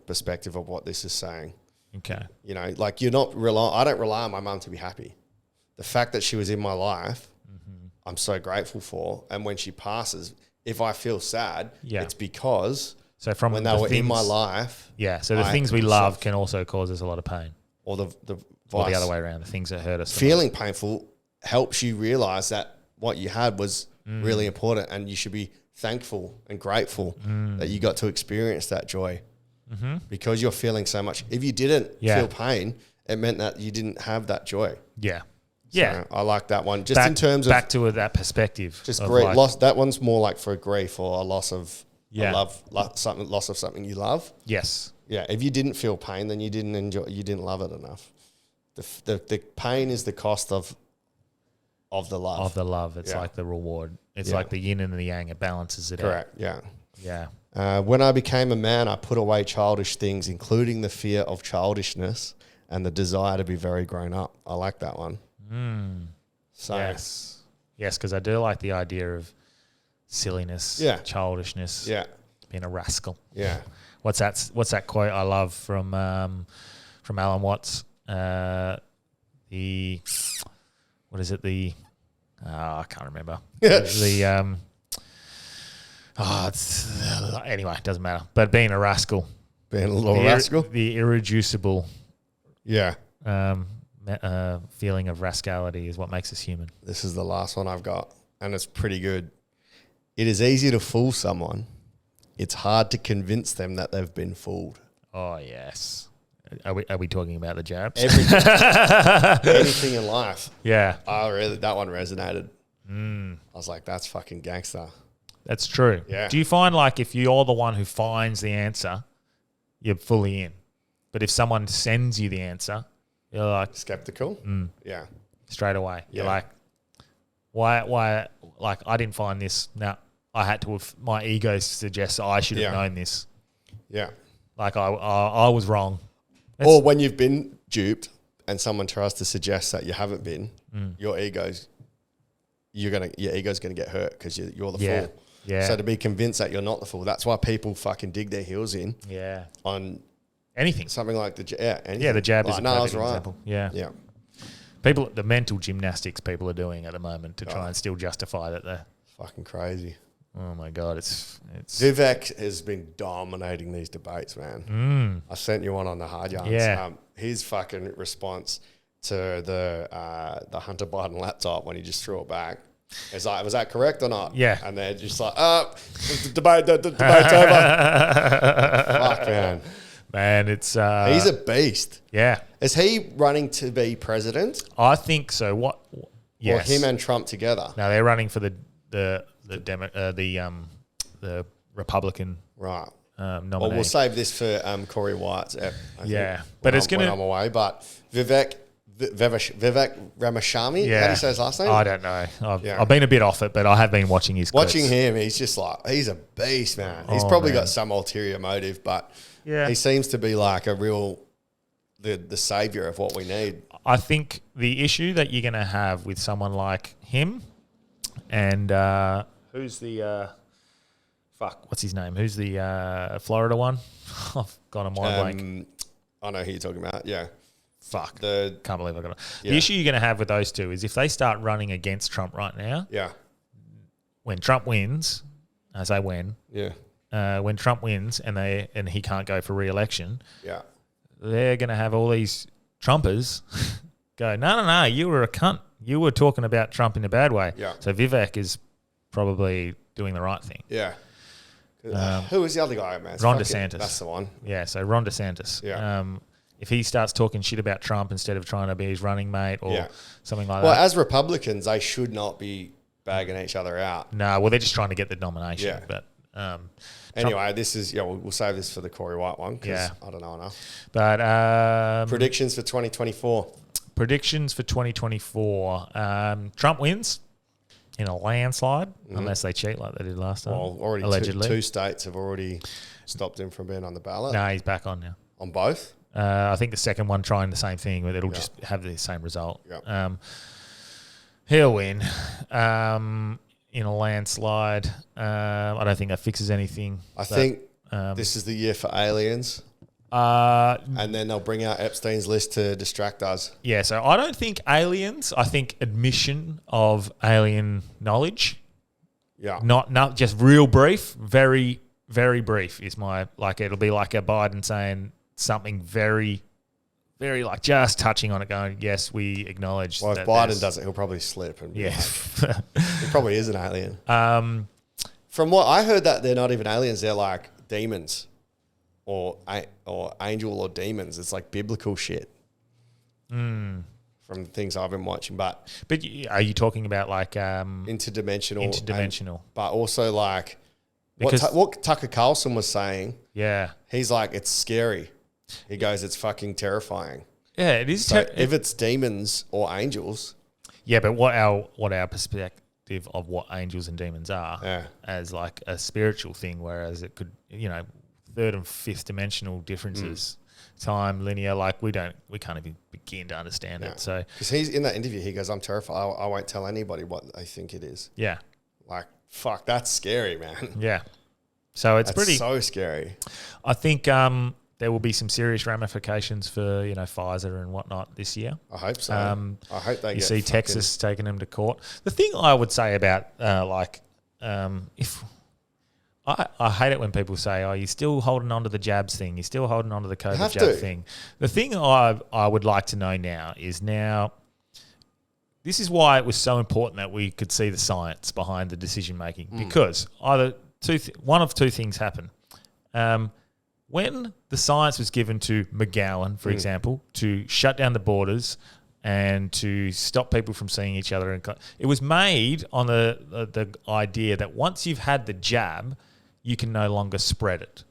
perspective of what this is saying. Okay. You know, like I don't rely on my mum to be happy. The fact that she was in my life, I'm so grateful for. And when she passes, if I feel sad, it's because from when they were in my life. Yeah, so the things we love can also cause us a lot of pain. Or the other way around, the things that hurt us. Feeling painful helps you realize that what you had was really important and you should be thankful and grateful that you got to experience that joy because you're feeling so much. If you didn't feel pain, it meant that you didn't have that joy. Yeah. So I like that one. Just in terms of... Back to that perspective. Just grief. That one's more like for a grief or a loss of... loss of something you love. Yes. Yeah. If you didn't feel pain, then you didn't love it enough. The pain is the cost of the love. Of the love. It's like the reward. It's like the yin and the yang. It balances it out. Correct. Yeah. Yeah. When I became a man, I put away childish things, including the fear of childishness and the desire to be very grown up. I like that one. So yes, because I do like the idea of silliness, childishness, being a rascal. Yeah. What's that quote I love from Alan Watts? I can't remember. Anyway, it doesn't matter. But being a rascal, Being a little rascal. The irreducible Yeah. feeling of rascality is what makes us human. This is the last one I've got, and it's pretty good. It is easy to fool someone. It's hard to convince them that they've been fooled. Oh, yes. Are we talking about the jabs? Everything. Anything in life. Yeah. That one resonated. I was like, that's fucking gangster. That's true. Yeah. Do you find like if you're the one who finds the answer, you're fully in? But if someone sends you the answer, you're like Skeptical? Yeah. straight away. You're Yeah. like, why? Like I didn't find this. No, I had to have. My ego suggests I should have known this. Yeah. Like I was wrong. Or when you've been duped and someone tries to suggest that you haven't been, your ego's gonna get hurt because you're the fool. Yeah. So to be convinced that you're not the fool, that's why people fucking dig their heels in. Yeah. On anything. something like anything. Yeah, the jab is like, a no, I was perfect right. example. Yeah. Yeah. People, the mental gymnastics people are doing at the moment to try and still justify that they're Fucking crazy. Oh my god, it's Vivek has been dominating these debates, man. I sent you one on the hard yards. Yeah. His fucking response to the Hunter Biden laptop when he just threw it back. It's like, was that correct or not? Yeah. And they're just like, the debate's over. Fuck, man. Man, it's He's a beast. yeah. Is he running to be president? I think so. What? Yes. Or him and Trump together? No, they're running for the Republican Right. nominee. Well, we'll save this for Corey White's ep. But it's when I'm away. But Vivek Ramaswamy. Yeah. How do you say his last name? I don't know. I've been a bit off it, but I have been watching his clips. Watching him, he's just like, he's a beast, man. He's probably got some ulterior motive, but he seems to be like a real the savior of what we need. I think the issue that you're going to have with someone like him and who's the what's his name? Who's the Florida one? I've got a mind blank. I know who you're talking about. Yeah. Fuck. The Can't believe I got it. The issue you're going to have with those two is if they start running against Trump right now, when Trump wins, I say when Trump wins and he can't go for re-election, they're going to have all these Trumpers go, no, you were a cunt. You were talking about Trump in a bad way. Yeah. So Vivek is probably doing the right thing. Yeah. Who was the other guy, man? Ron DeSantis. That's the one. Yeah, so Ron DeSantis. Yeah. If he starts talking shit about Trump instead of trying to be his running mate or something like Well, that. as Republicans, they should not be bagging each other out. No, well, they're just trying to get the nomination. Yeah. But Anyway, this is we'll save this for the Corey White one because I don't know enough. But Predictions for 2024. Predictions for 2024. Trump wins in a landslide unless they cheat like they did last time. Well, already allegedly. two states have already stopped him from being on the ballot. No, he's back on now. On both? I think the second one trying the same thing, but it'll just have the same result. Yeah. He'll win in a landslide. I don't think that fixes anything. I think this is the year for aliens. And then they'll bring out Epstein's list to distract us. Yeah, so I don't think aliens. I think admission of alien knowledge. Yeah. Not just real brief. Very, very brief is it'll be like a Biden saying something very, very just touching on it going, yes, we acknowledge Well, that if Biden does it, he'll probably slip. And Yeah. he probably is an alien. From what I heard that they're not even aliens, they're like demons or angel or demons. It's like biblical shit from the things I've been watching. But are you talking about interdimensional? Interdimensional. But also Because- what Tucker Carlson was saying, Yeah. he's like, it's scary. He goes, it's fucking terrifying. Yeah, it is. So if it's demons or angels, yeah, but what our perspective of what angels and demons are as like a spiritual thing, whereas it could, third and fifth dimensional differences, time, linear, we can't even begin to understand it. So because he's in that interview, he goes, I'm terrified. I won't tell anybody what they think it is. Yeah. Fuck, that's scary, man. Yeah. So it's That's so scary. I think there will be some serious ramifications for Pfizer and whatnot this year. I hope so. I hope they you see Texas taking them to court. The thing I would say about if I hate it when people say, "Oh, you're still holding on to the jabs thing. You're still holding on to the COVID have jab to. thing." The thing I would like to know now is this is why it was so important that we could see the science behind the decision making, because either one of two things happen. When the science was given to McGowan, for example, to shut down the borders and to stop people from seeing each other, and it was made on the idea that once you've had the jab, you can no longer spread it.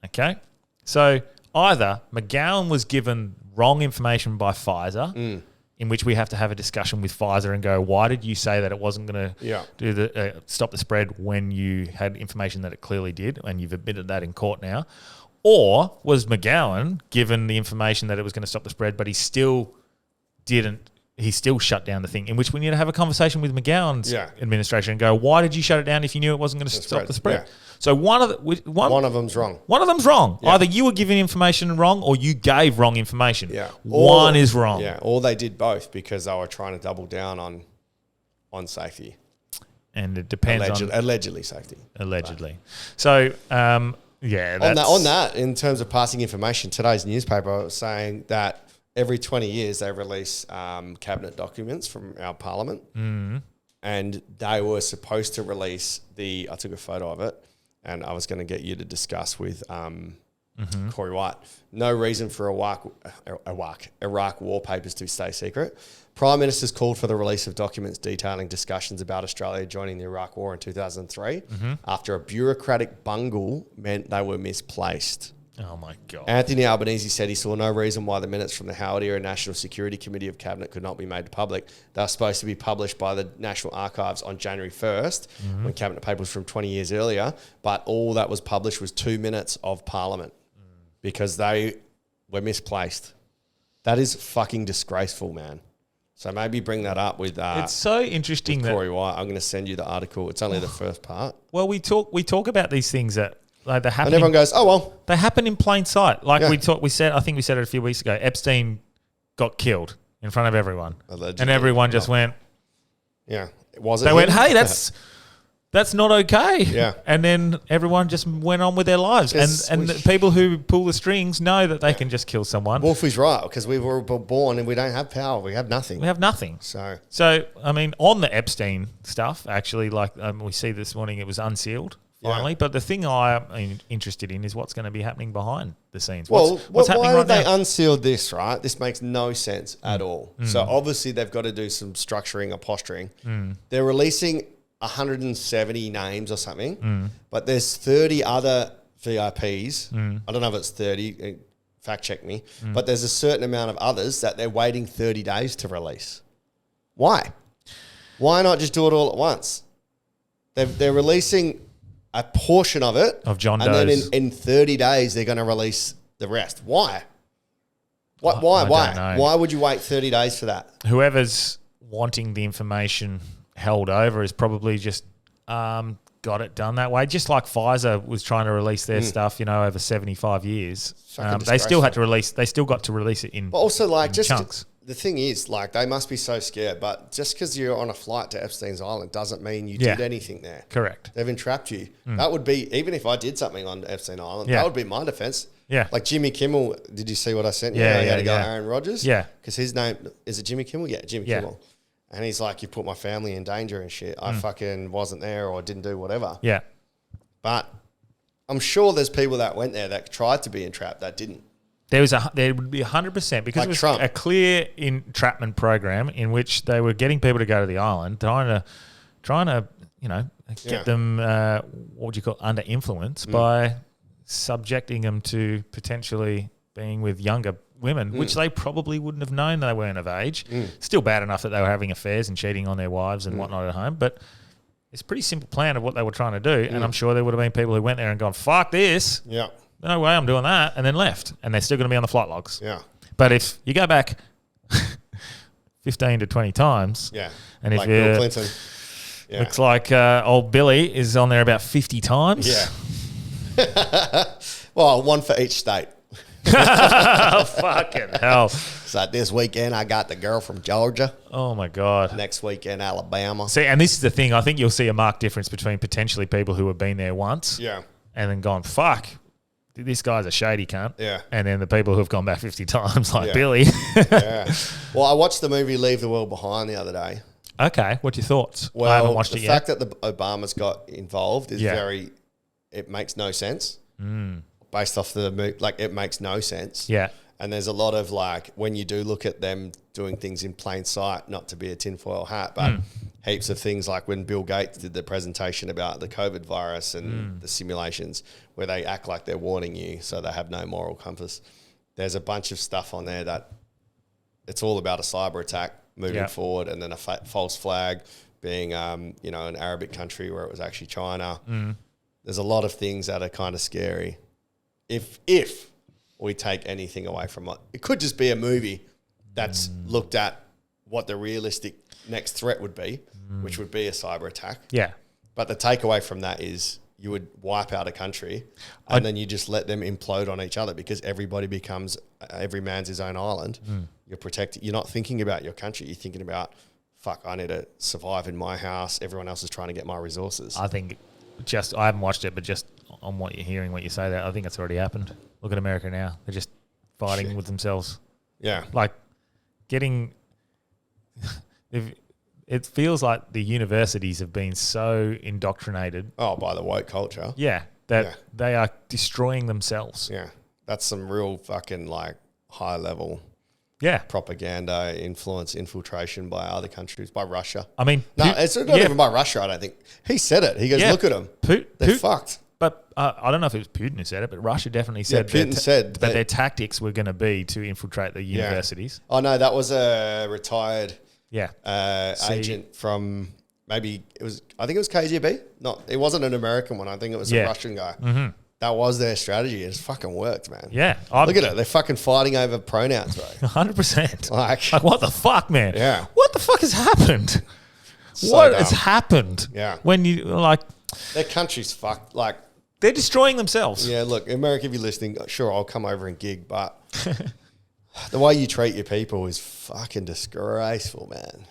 Okay? So either McGowan was given wrong information by Pfizer, in which we have to have a discussion with Pfizer and go, why did you say that it wasn't going to do the stop the spread when you had information that it clearly did, and you've admitted that in court now? Or was McGowan given the information that it was going to stop the spread, but he still didn't? He still shut down the thing, in which we need to have a conversation with McGowan's administration and go, why did you shut it down if you knew it wasn't going to stop the spread? Yeah. So one of them's wrong. One of them's wrong. Yeah. Either you were giving information wrong or you gave wrong information. Yeah. One is wrong. Yeah. Or they did both because they were trying to double down on safety. And it depends on allegedly safety. Allegedly. So on that, in terms of passing information, today's newspaper was saying that every 20 years they release cabinet documents from our parliament, and they were supposed to release I took a photo of it, and I was going to get you to discuss with Corey White. No reason for Iraq war papers to stay secret. Prime Minister's called for the release of documents detailing discussions about Australia joining the Iraq War in 2003 after a bureaucratic bungle meant they were misplaced. Oh, my God. Anthony Albanese said he saw no reason why the minutes from the Howard Era National Security Committee of Cabinet could not be made public. They were supposed to be published by the National Archives on January 1st, when Cabinet papers from 20 years earlier, but all that was published was 2 minutes of Parliament because they were misplaced. That is fucking disgraceful, man. So maybe bring that up with it's so interesting with Corey White. I'm going to send you the article. It's only the first part. Well, we talk about these things that they happen, and everyone goes, "Oh well." They happen in plain sight. Like I think we said it a few weeks ago. Epstein got killed in front of everyone, allegedly, and everyone just went, "Yeah, was it?" They went, "Hey, that's not okay." Yeah, and then everyone just went on with their lives. And the people who pull the strings know that they can just kill someone. Wolfie's right, because we were born and we don't have power. We have nothing. We have nothing. So I mean, on the Epstein stuff, actually, like we see this morning, it was unsealed. Finally, but the thing I'm interested in is what's going to be happening behind the scenes. What's happening why right now? They unsealed this, right? This makes no sense at all. So obviously they've got to do some structuring or posturing. They're releasing 170 names or something, but there's 30 other VIPs. I don't know if it's 30, fact check me, but there's a certain amount of others that they're waiting 30 days to release. Why? Why not just do it all at once? They're releasing a portion of it. Of John Doe's. And then in 30 days, they're going to release the rest. Why? Why? Why would you wait 30 days for that? Whoever's wanting the information held over is probably just got it done that way. Just like Pfizer was trying to release their stuff, over 75 years. They still got to release it in But also, in chunks. The thing is, like, they must be so scared, but just because you're on a flight to Epstein's Island doesn't mean you did anything there. Correct. They've entrapped you. That would be, even if I did something on Epstein Island, that would be my defense. Yeah. Like Jimmy Kimmel, did you see what I sent you? Yeah, he had to go Aaron Rodgers. Yeah. Because his name, is it Jimmy Kimmel? Yeah, Jimmy Kimmel. And he's like, you put my family in danger and shit. I fucking wasn't there or didn't do whatever. Yeah. But I'm sure there's people that went there that tried to be entrapped that didn't. There would be 100% because it was a clear entrapment program in which they were getting people to go to the island, trying to get them under influence by subjecting them to potentially being with younger women, which they probably wouldn't have known they weren't of age. Still bad enough that they were having affairs and cheating on their wives and whatnot at home, but it's a pretty simple plan of what they were trying to do, and I'm sure there would have been people who went there and gone, "Fuck this." Yeah. No way I'm doing that, and then left. And they're still going to be on the flight logs. Yeah. But if you go back 15 to 20 times, and if like Bill Clinton, looks like old Billy is on there about 50 times. Yeah. Well, one for each state. Fucking hell. So this weekend, I got the girl from Georgia. Oh, my God. Next weekend, Alabama. See, and this is the thing. I think you'll see a marked difference between potentially people who have been there once Yeah. and then gone, fuck, this guy's a shady cunt. Yeah. And then the people who have gone back 50 times, like Yeah. Billy. Yeah. Well, I watched the movie Leave the World Behind the other day. Okay. What's your thoughts? Well, I haven't watched the it fact yet. that the Obamas got involved is it makes no sense. Based off the movie, like it makes no sense. Yeah. And there's a lot of like, when you do look at them doing things in plain sight, not to be a tinfoil hat, but heaps of things like when Bill Gates did the presentation about the COVID virus and the simulations where they act like they're warning you so they have no moral compass. There's a bunch of stuff on there that it's all about a cyber attack moving forward, and then a false flag being, an Arabic country where it was actually China. There's a lot of things that are kind of scary. If we take anything away from it could just be a movie that's looked at what the realistic next threat would be, which would be a cyber attack. Yeah. But the takeaway from that is you would wipe out a country and then you just let them implode on each other because everybody becomes, every man's his own island. You're protected. You're not thinking about your country. You're thinking about, fuck, I need to survive in my house. Everyone else is trying to get my resources. I think I haven't watched it, but just on what you're hearing, what you say there, I think it's already happened. Look at America now. They're just fighting with themselves. Yeah. Like getting... It feels like the universities have been so indoctrinated. Oh, by the woke culture. Yeah. That they are destroying themselves. Yeah. That's some real fucking like high level Yeah. propaganda, infiltration by other countries, by Russia. I mean... No, it's not even by Russia, I don't think. He said it. He goes, look at them. They're fucked. But I don't know if it was Putin who said it, but Russia definitely said Putin that their tactics were going to be to infiltrate the universities. Oh, no, that was a retired agent from I think it was KGB. It wasn't an American one. I think it was a Russian guy. Mm-hmm. That was their strategy. It's fucking worked, man. Yeah. Look at it. They're fucking fighting over pronouns, bro. 100%. Like what the fuck, man? Yeah. What the fuck has happened? So has happened? Yeah. When you, like... Their country's fucked. Like... They're destroying themselves. Yeah, look, America, if you're listening, sure, I'll come over and gig, but the way you treat your people is fucking disgraceful, man.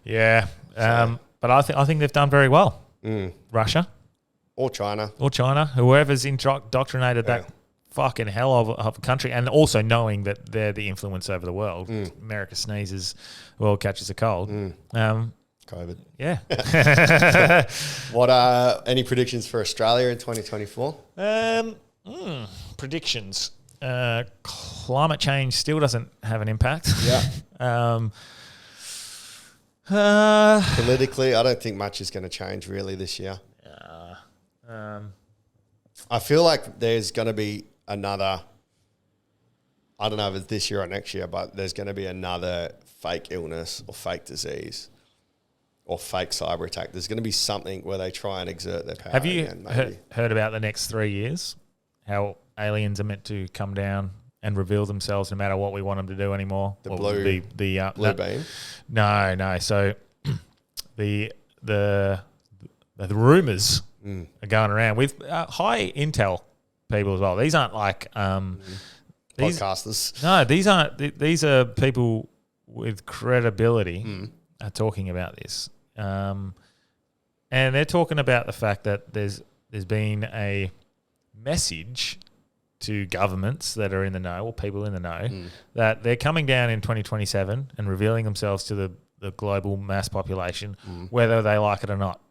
Yeah. But I think they've done very well. Russia. Or China. Whoever's indoctrinated that fucking hell of a country, and also knowing that they're the influence over the world. America sneezes, the world catches a cold. COVID. Yeah. What any predictions for Australia in 2024? Predictions. Climate change still doesn't have an impact. Yeah. Politically, I don't think much is going to change really this year. I feel like there's going to be another, I don't know if it's this year or next year, but there's going to be another fake illness or fake disease or fake cyber attack. There's going to be something where they try and exert their power. Have you again, heard about the next 3 years? How aliens are meant to come down and reveal themselves no matter what we want them to do anymore? The blue beam? No. So the rumours are going around with high intel people as well. These aren't like podcasters. No, these aren't. These are people with credibility are talking about this. And they're talking about the fact that there's been a message to governments that are in the know, or people in the know, that they're coming down in 2027 and revealing themselves to the global mass population, whether they like it or not.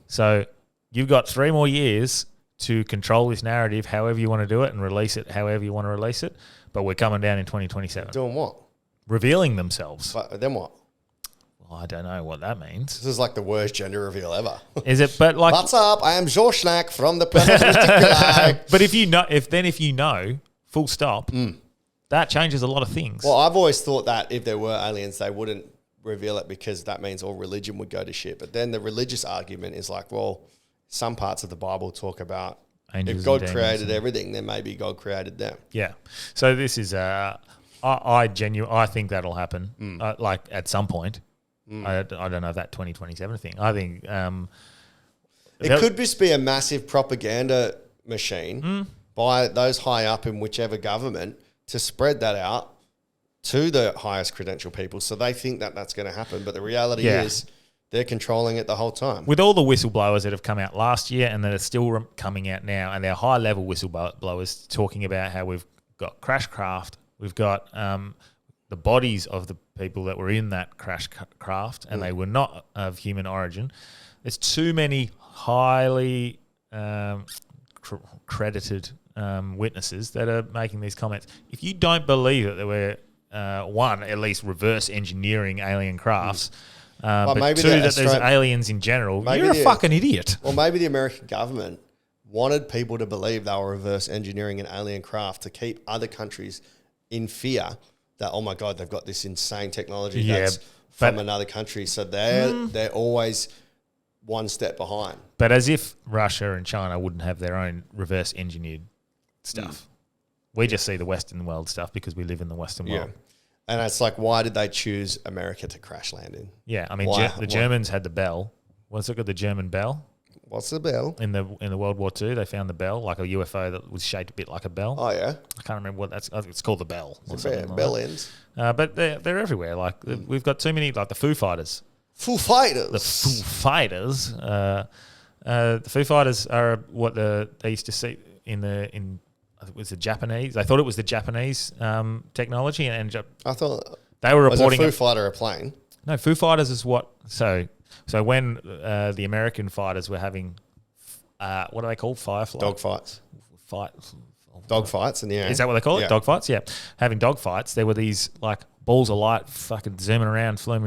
So you've got 3 more years to control this narrative however you want to do it and release it however you want to release it, but we're coming down in 2027. Doing what? Revealing themselves. But then what? I don't know what that means. This is like the worst gender reveal ever. Is it? But like, what's up? I am Zorsnak from the planet. But if you know, full stop, that changes a lot of things. Well, I've always thought that if there were aliens, they wouldn't reveal it because that means all religion would go to shit. But then the religious argument is like, well, some parts of the Bible talk about angels if God created everything, then maybe God created them. Yeah. So this is I think that'll happen. Like at some point. I don't know if that 2027 thing. I think it could just be a massive propaganda machine by those high up in whichever government to spread that out to the highest credential people. So they think that that's going to happen. But the reality is they're controlling it the whole time. With all the whistleblowers that have come out last year and that are still coming out now, and they're high-level whistleblowers talking about how we've got crash craft, we've got the bodies of the people that were in that crash craft, and they were not of human origin. There's too many highly credited witnesses that are making these comments. If you don't believe that there were at least reverse engineering alien crafts, but maybe two, that there's aliens in general, you're a fucking idiot. Well, maybe the American government wanted people to believe they were reverse engineering an alien craft to keep other countries in fear that, oh my God, they've got this insane technology that's from another country. So they're always one step behind. But as if Russia and China wouldn't have their own reverse engineered stuff. We just see the Western world stuff because we live in the Western world. And it's like, why did they choose America to crash land in? Yeah, I mean, the Germans had the bell. What's it called? The German bell? What's the bell? In the World War II, they found the bell, like a UFO that was shaped a bit like a bell. Oh, yeah? I can't remember what that's... I think it's called the bell. Bell ends. But they're everywhere. Like, we've got too many... Like, the Foo Fighters. Foo Fighters? The Foo Fighters. The Foo Fighters are what they used to see in I think it was the Japanese. I thought it was the Japanese technology, and I thought they were reporting. Was a Foo Fighter a plane? No, Foo Fighters is what. So when the American fighters were having, what are they called? Firefly dog fights. Dog fights in the air. Is that what they call it? Dog fights. Yeah, having dog fights. There were these like balls of light, fucking zooming around, through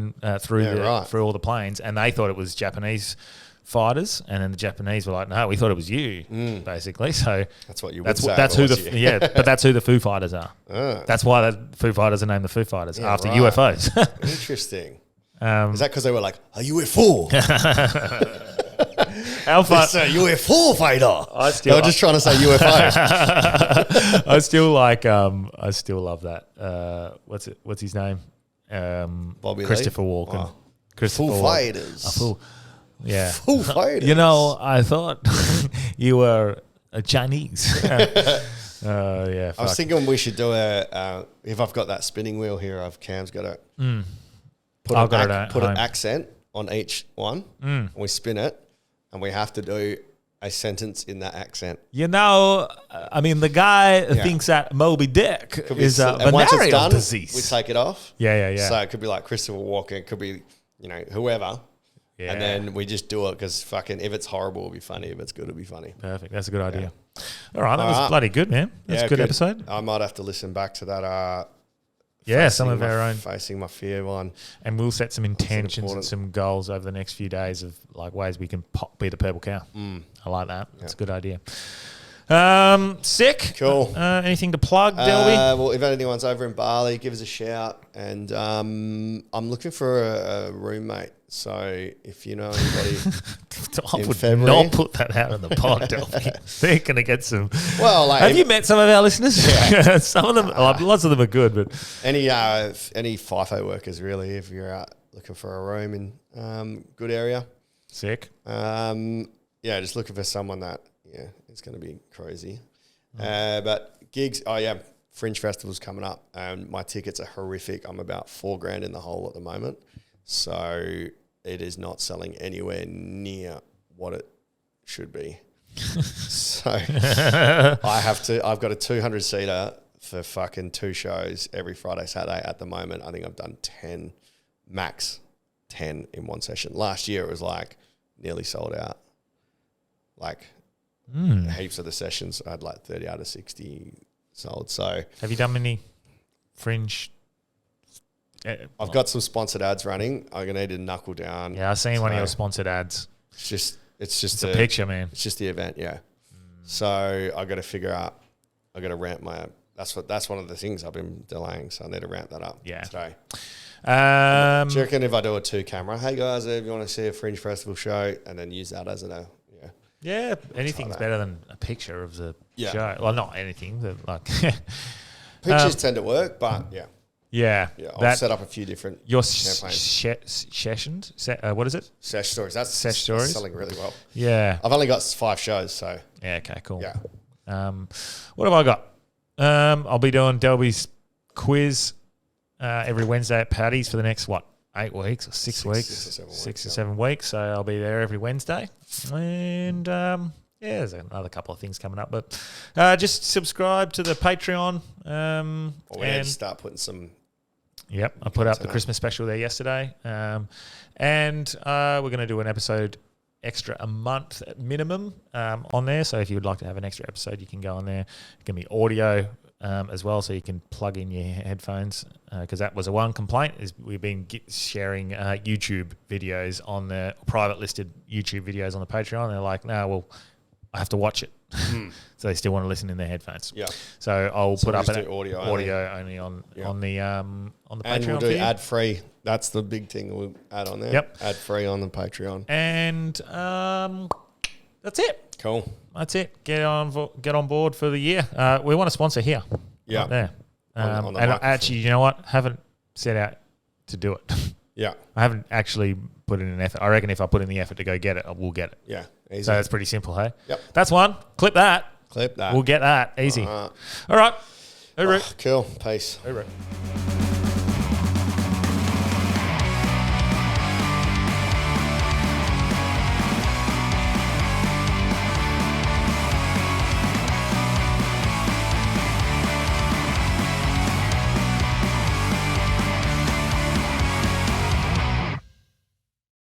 all the planes, and they thought it was Japanese fighters, and then the Japanese were like, "No, we thought it was you," basically. So that's what you would that's say. That's who but that's who the Foo Fighters are. That's why the Foo Fighters are named the Foo Fighters after UFOs. Interesting. Is that because they were like a UFO? How far? It's a UFO fighter. They were just trying to say UFO. I still love that. What's his name? Bobby Christopher Lee? Walken. Wow. Christopher Foo Fighters. Yeah. Foo Fighters. You know, I thought you were a Chinese. I was thinking we should do if I've got that spinning wheel here, Cam's got it. Put an accent on each one, and we spin it, and we have to do a sentence in that accent. You know, I mean, the guy thinks that Moby Dick is a venereal disease. We take it off. Yeah. So it could be like Christopher Walken, it could be, whoever. Yeah. And then we just do it because fucking if it's horrible, it'll be funny. If it's good, it'll be funny. Perfect. That's a good idea. All right. That was bloody good, man. That's a good episode. I might have to listen back to that. Some of our own. Facing my fear one. And we'll set some intentions and some goals over the next few days of like ways we can be the purple cow. I like that. That's a good idea. Sick. Cool. Anything to plug, Delby? Well, if anyone's over in Bali, give us a shout. And I'm looking for a roommate. So if you know anybody I would not put that out in the pod, Delby. They're going to get some... Well, have you met some of our listeners? Yeah. Some of them, lots of them are good, but... Any FIFO workers, really, if you're out looking for a room in good area. Sick. Just looking for someone that, it's going to be crazy. But gigs, Fringe Festival's coming up. My tickets are horrific. I'm about $4,000 in the hole at the moment. So it is not selling anywhere near what it should be. So I've got a 200-seater for fucking 2 shows every Friday, Saturday at the moment. I think I've done 10 in one session. Last year it was like nearly sold out. Like heaps of the sessions I had like 30 out of 60 sold. So have you done many Fringe? I've got some sponsored ads running. I'm gonna need to knuckle down. Yeah, I've seen one of your sponsored ads. It's just a picture, man. It's just the event, yeah. So I got to figure out. I got to ramp my. That's one of the things I've been delaying. So I need to ramp that up. Today. Do you reckon if I do a 2-camera? Hey guys, if you want to see a Fringe Festival show, and then use that as Yeah, anything's better than a picture of the show. Well, not anything, but like pictures tend to work, but Yeah. I'll set up a few different sessions. What is it? Sesh Stories. That's selling really well. Yeah. I've only got 5 shows, so. Yeah, okay, cool. Yeah. What have I got? I'll be doing Delby's quiz every Wednesday at Paddy's for the next, 8 weeks or 6 weeks? 6 or 7 weeks. So I'll be there every Wednesday. And there's another couple of things coming up. But just subscribe to the Patreon. We need to start putting some... Yep, I put up the Christmas special there yesterday. And we're going to do an episode extra a month at minimum on there. So if you would like to have an extra episode, you can go on there. It can be audio as well, so you can plug in your headphones, because that was one complaint, is we've been sharing YouTube videos on the private listed YouTube videos on the Patreon. They're like, no, well, I have to watch it. So they still want to listen in their headphones. Yeah. So I'll put up an audio only on the Patreon. And we'll do ad free. That's the big thing we'll add on there. Yep. Ad free on the Patreon. And that's it. Cool. That's it. Get on board for the year. We want to sponsor here. Yeah. Right there. On the and microphone. actually, you know what? Haven't set out to do it. Yeah. I haven't actually put in an effort. I reckon if I put in the effort to go get it, I will get it. Yeah. Easy. So that's pretty simple, hey? Yep. That's one. Clip that. Clip that. We'll get that. Easy. All All right. Hooroo. Cool. Peace. Hooroo.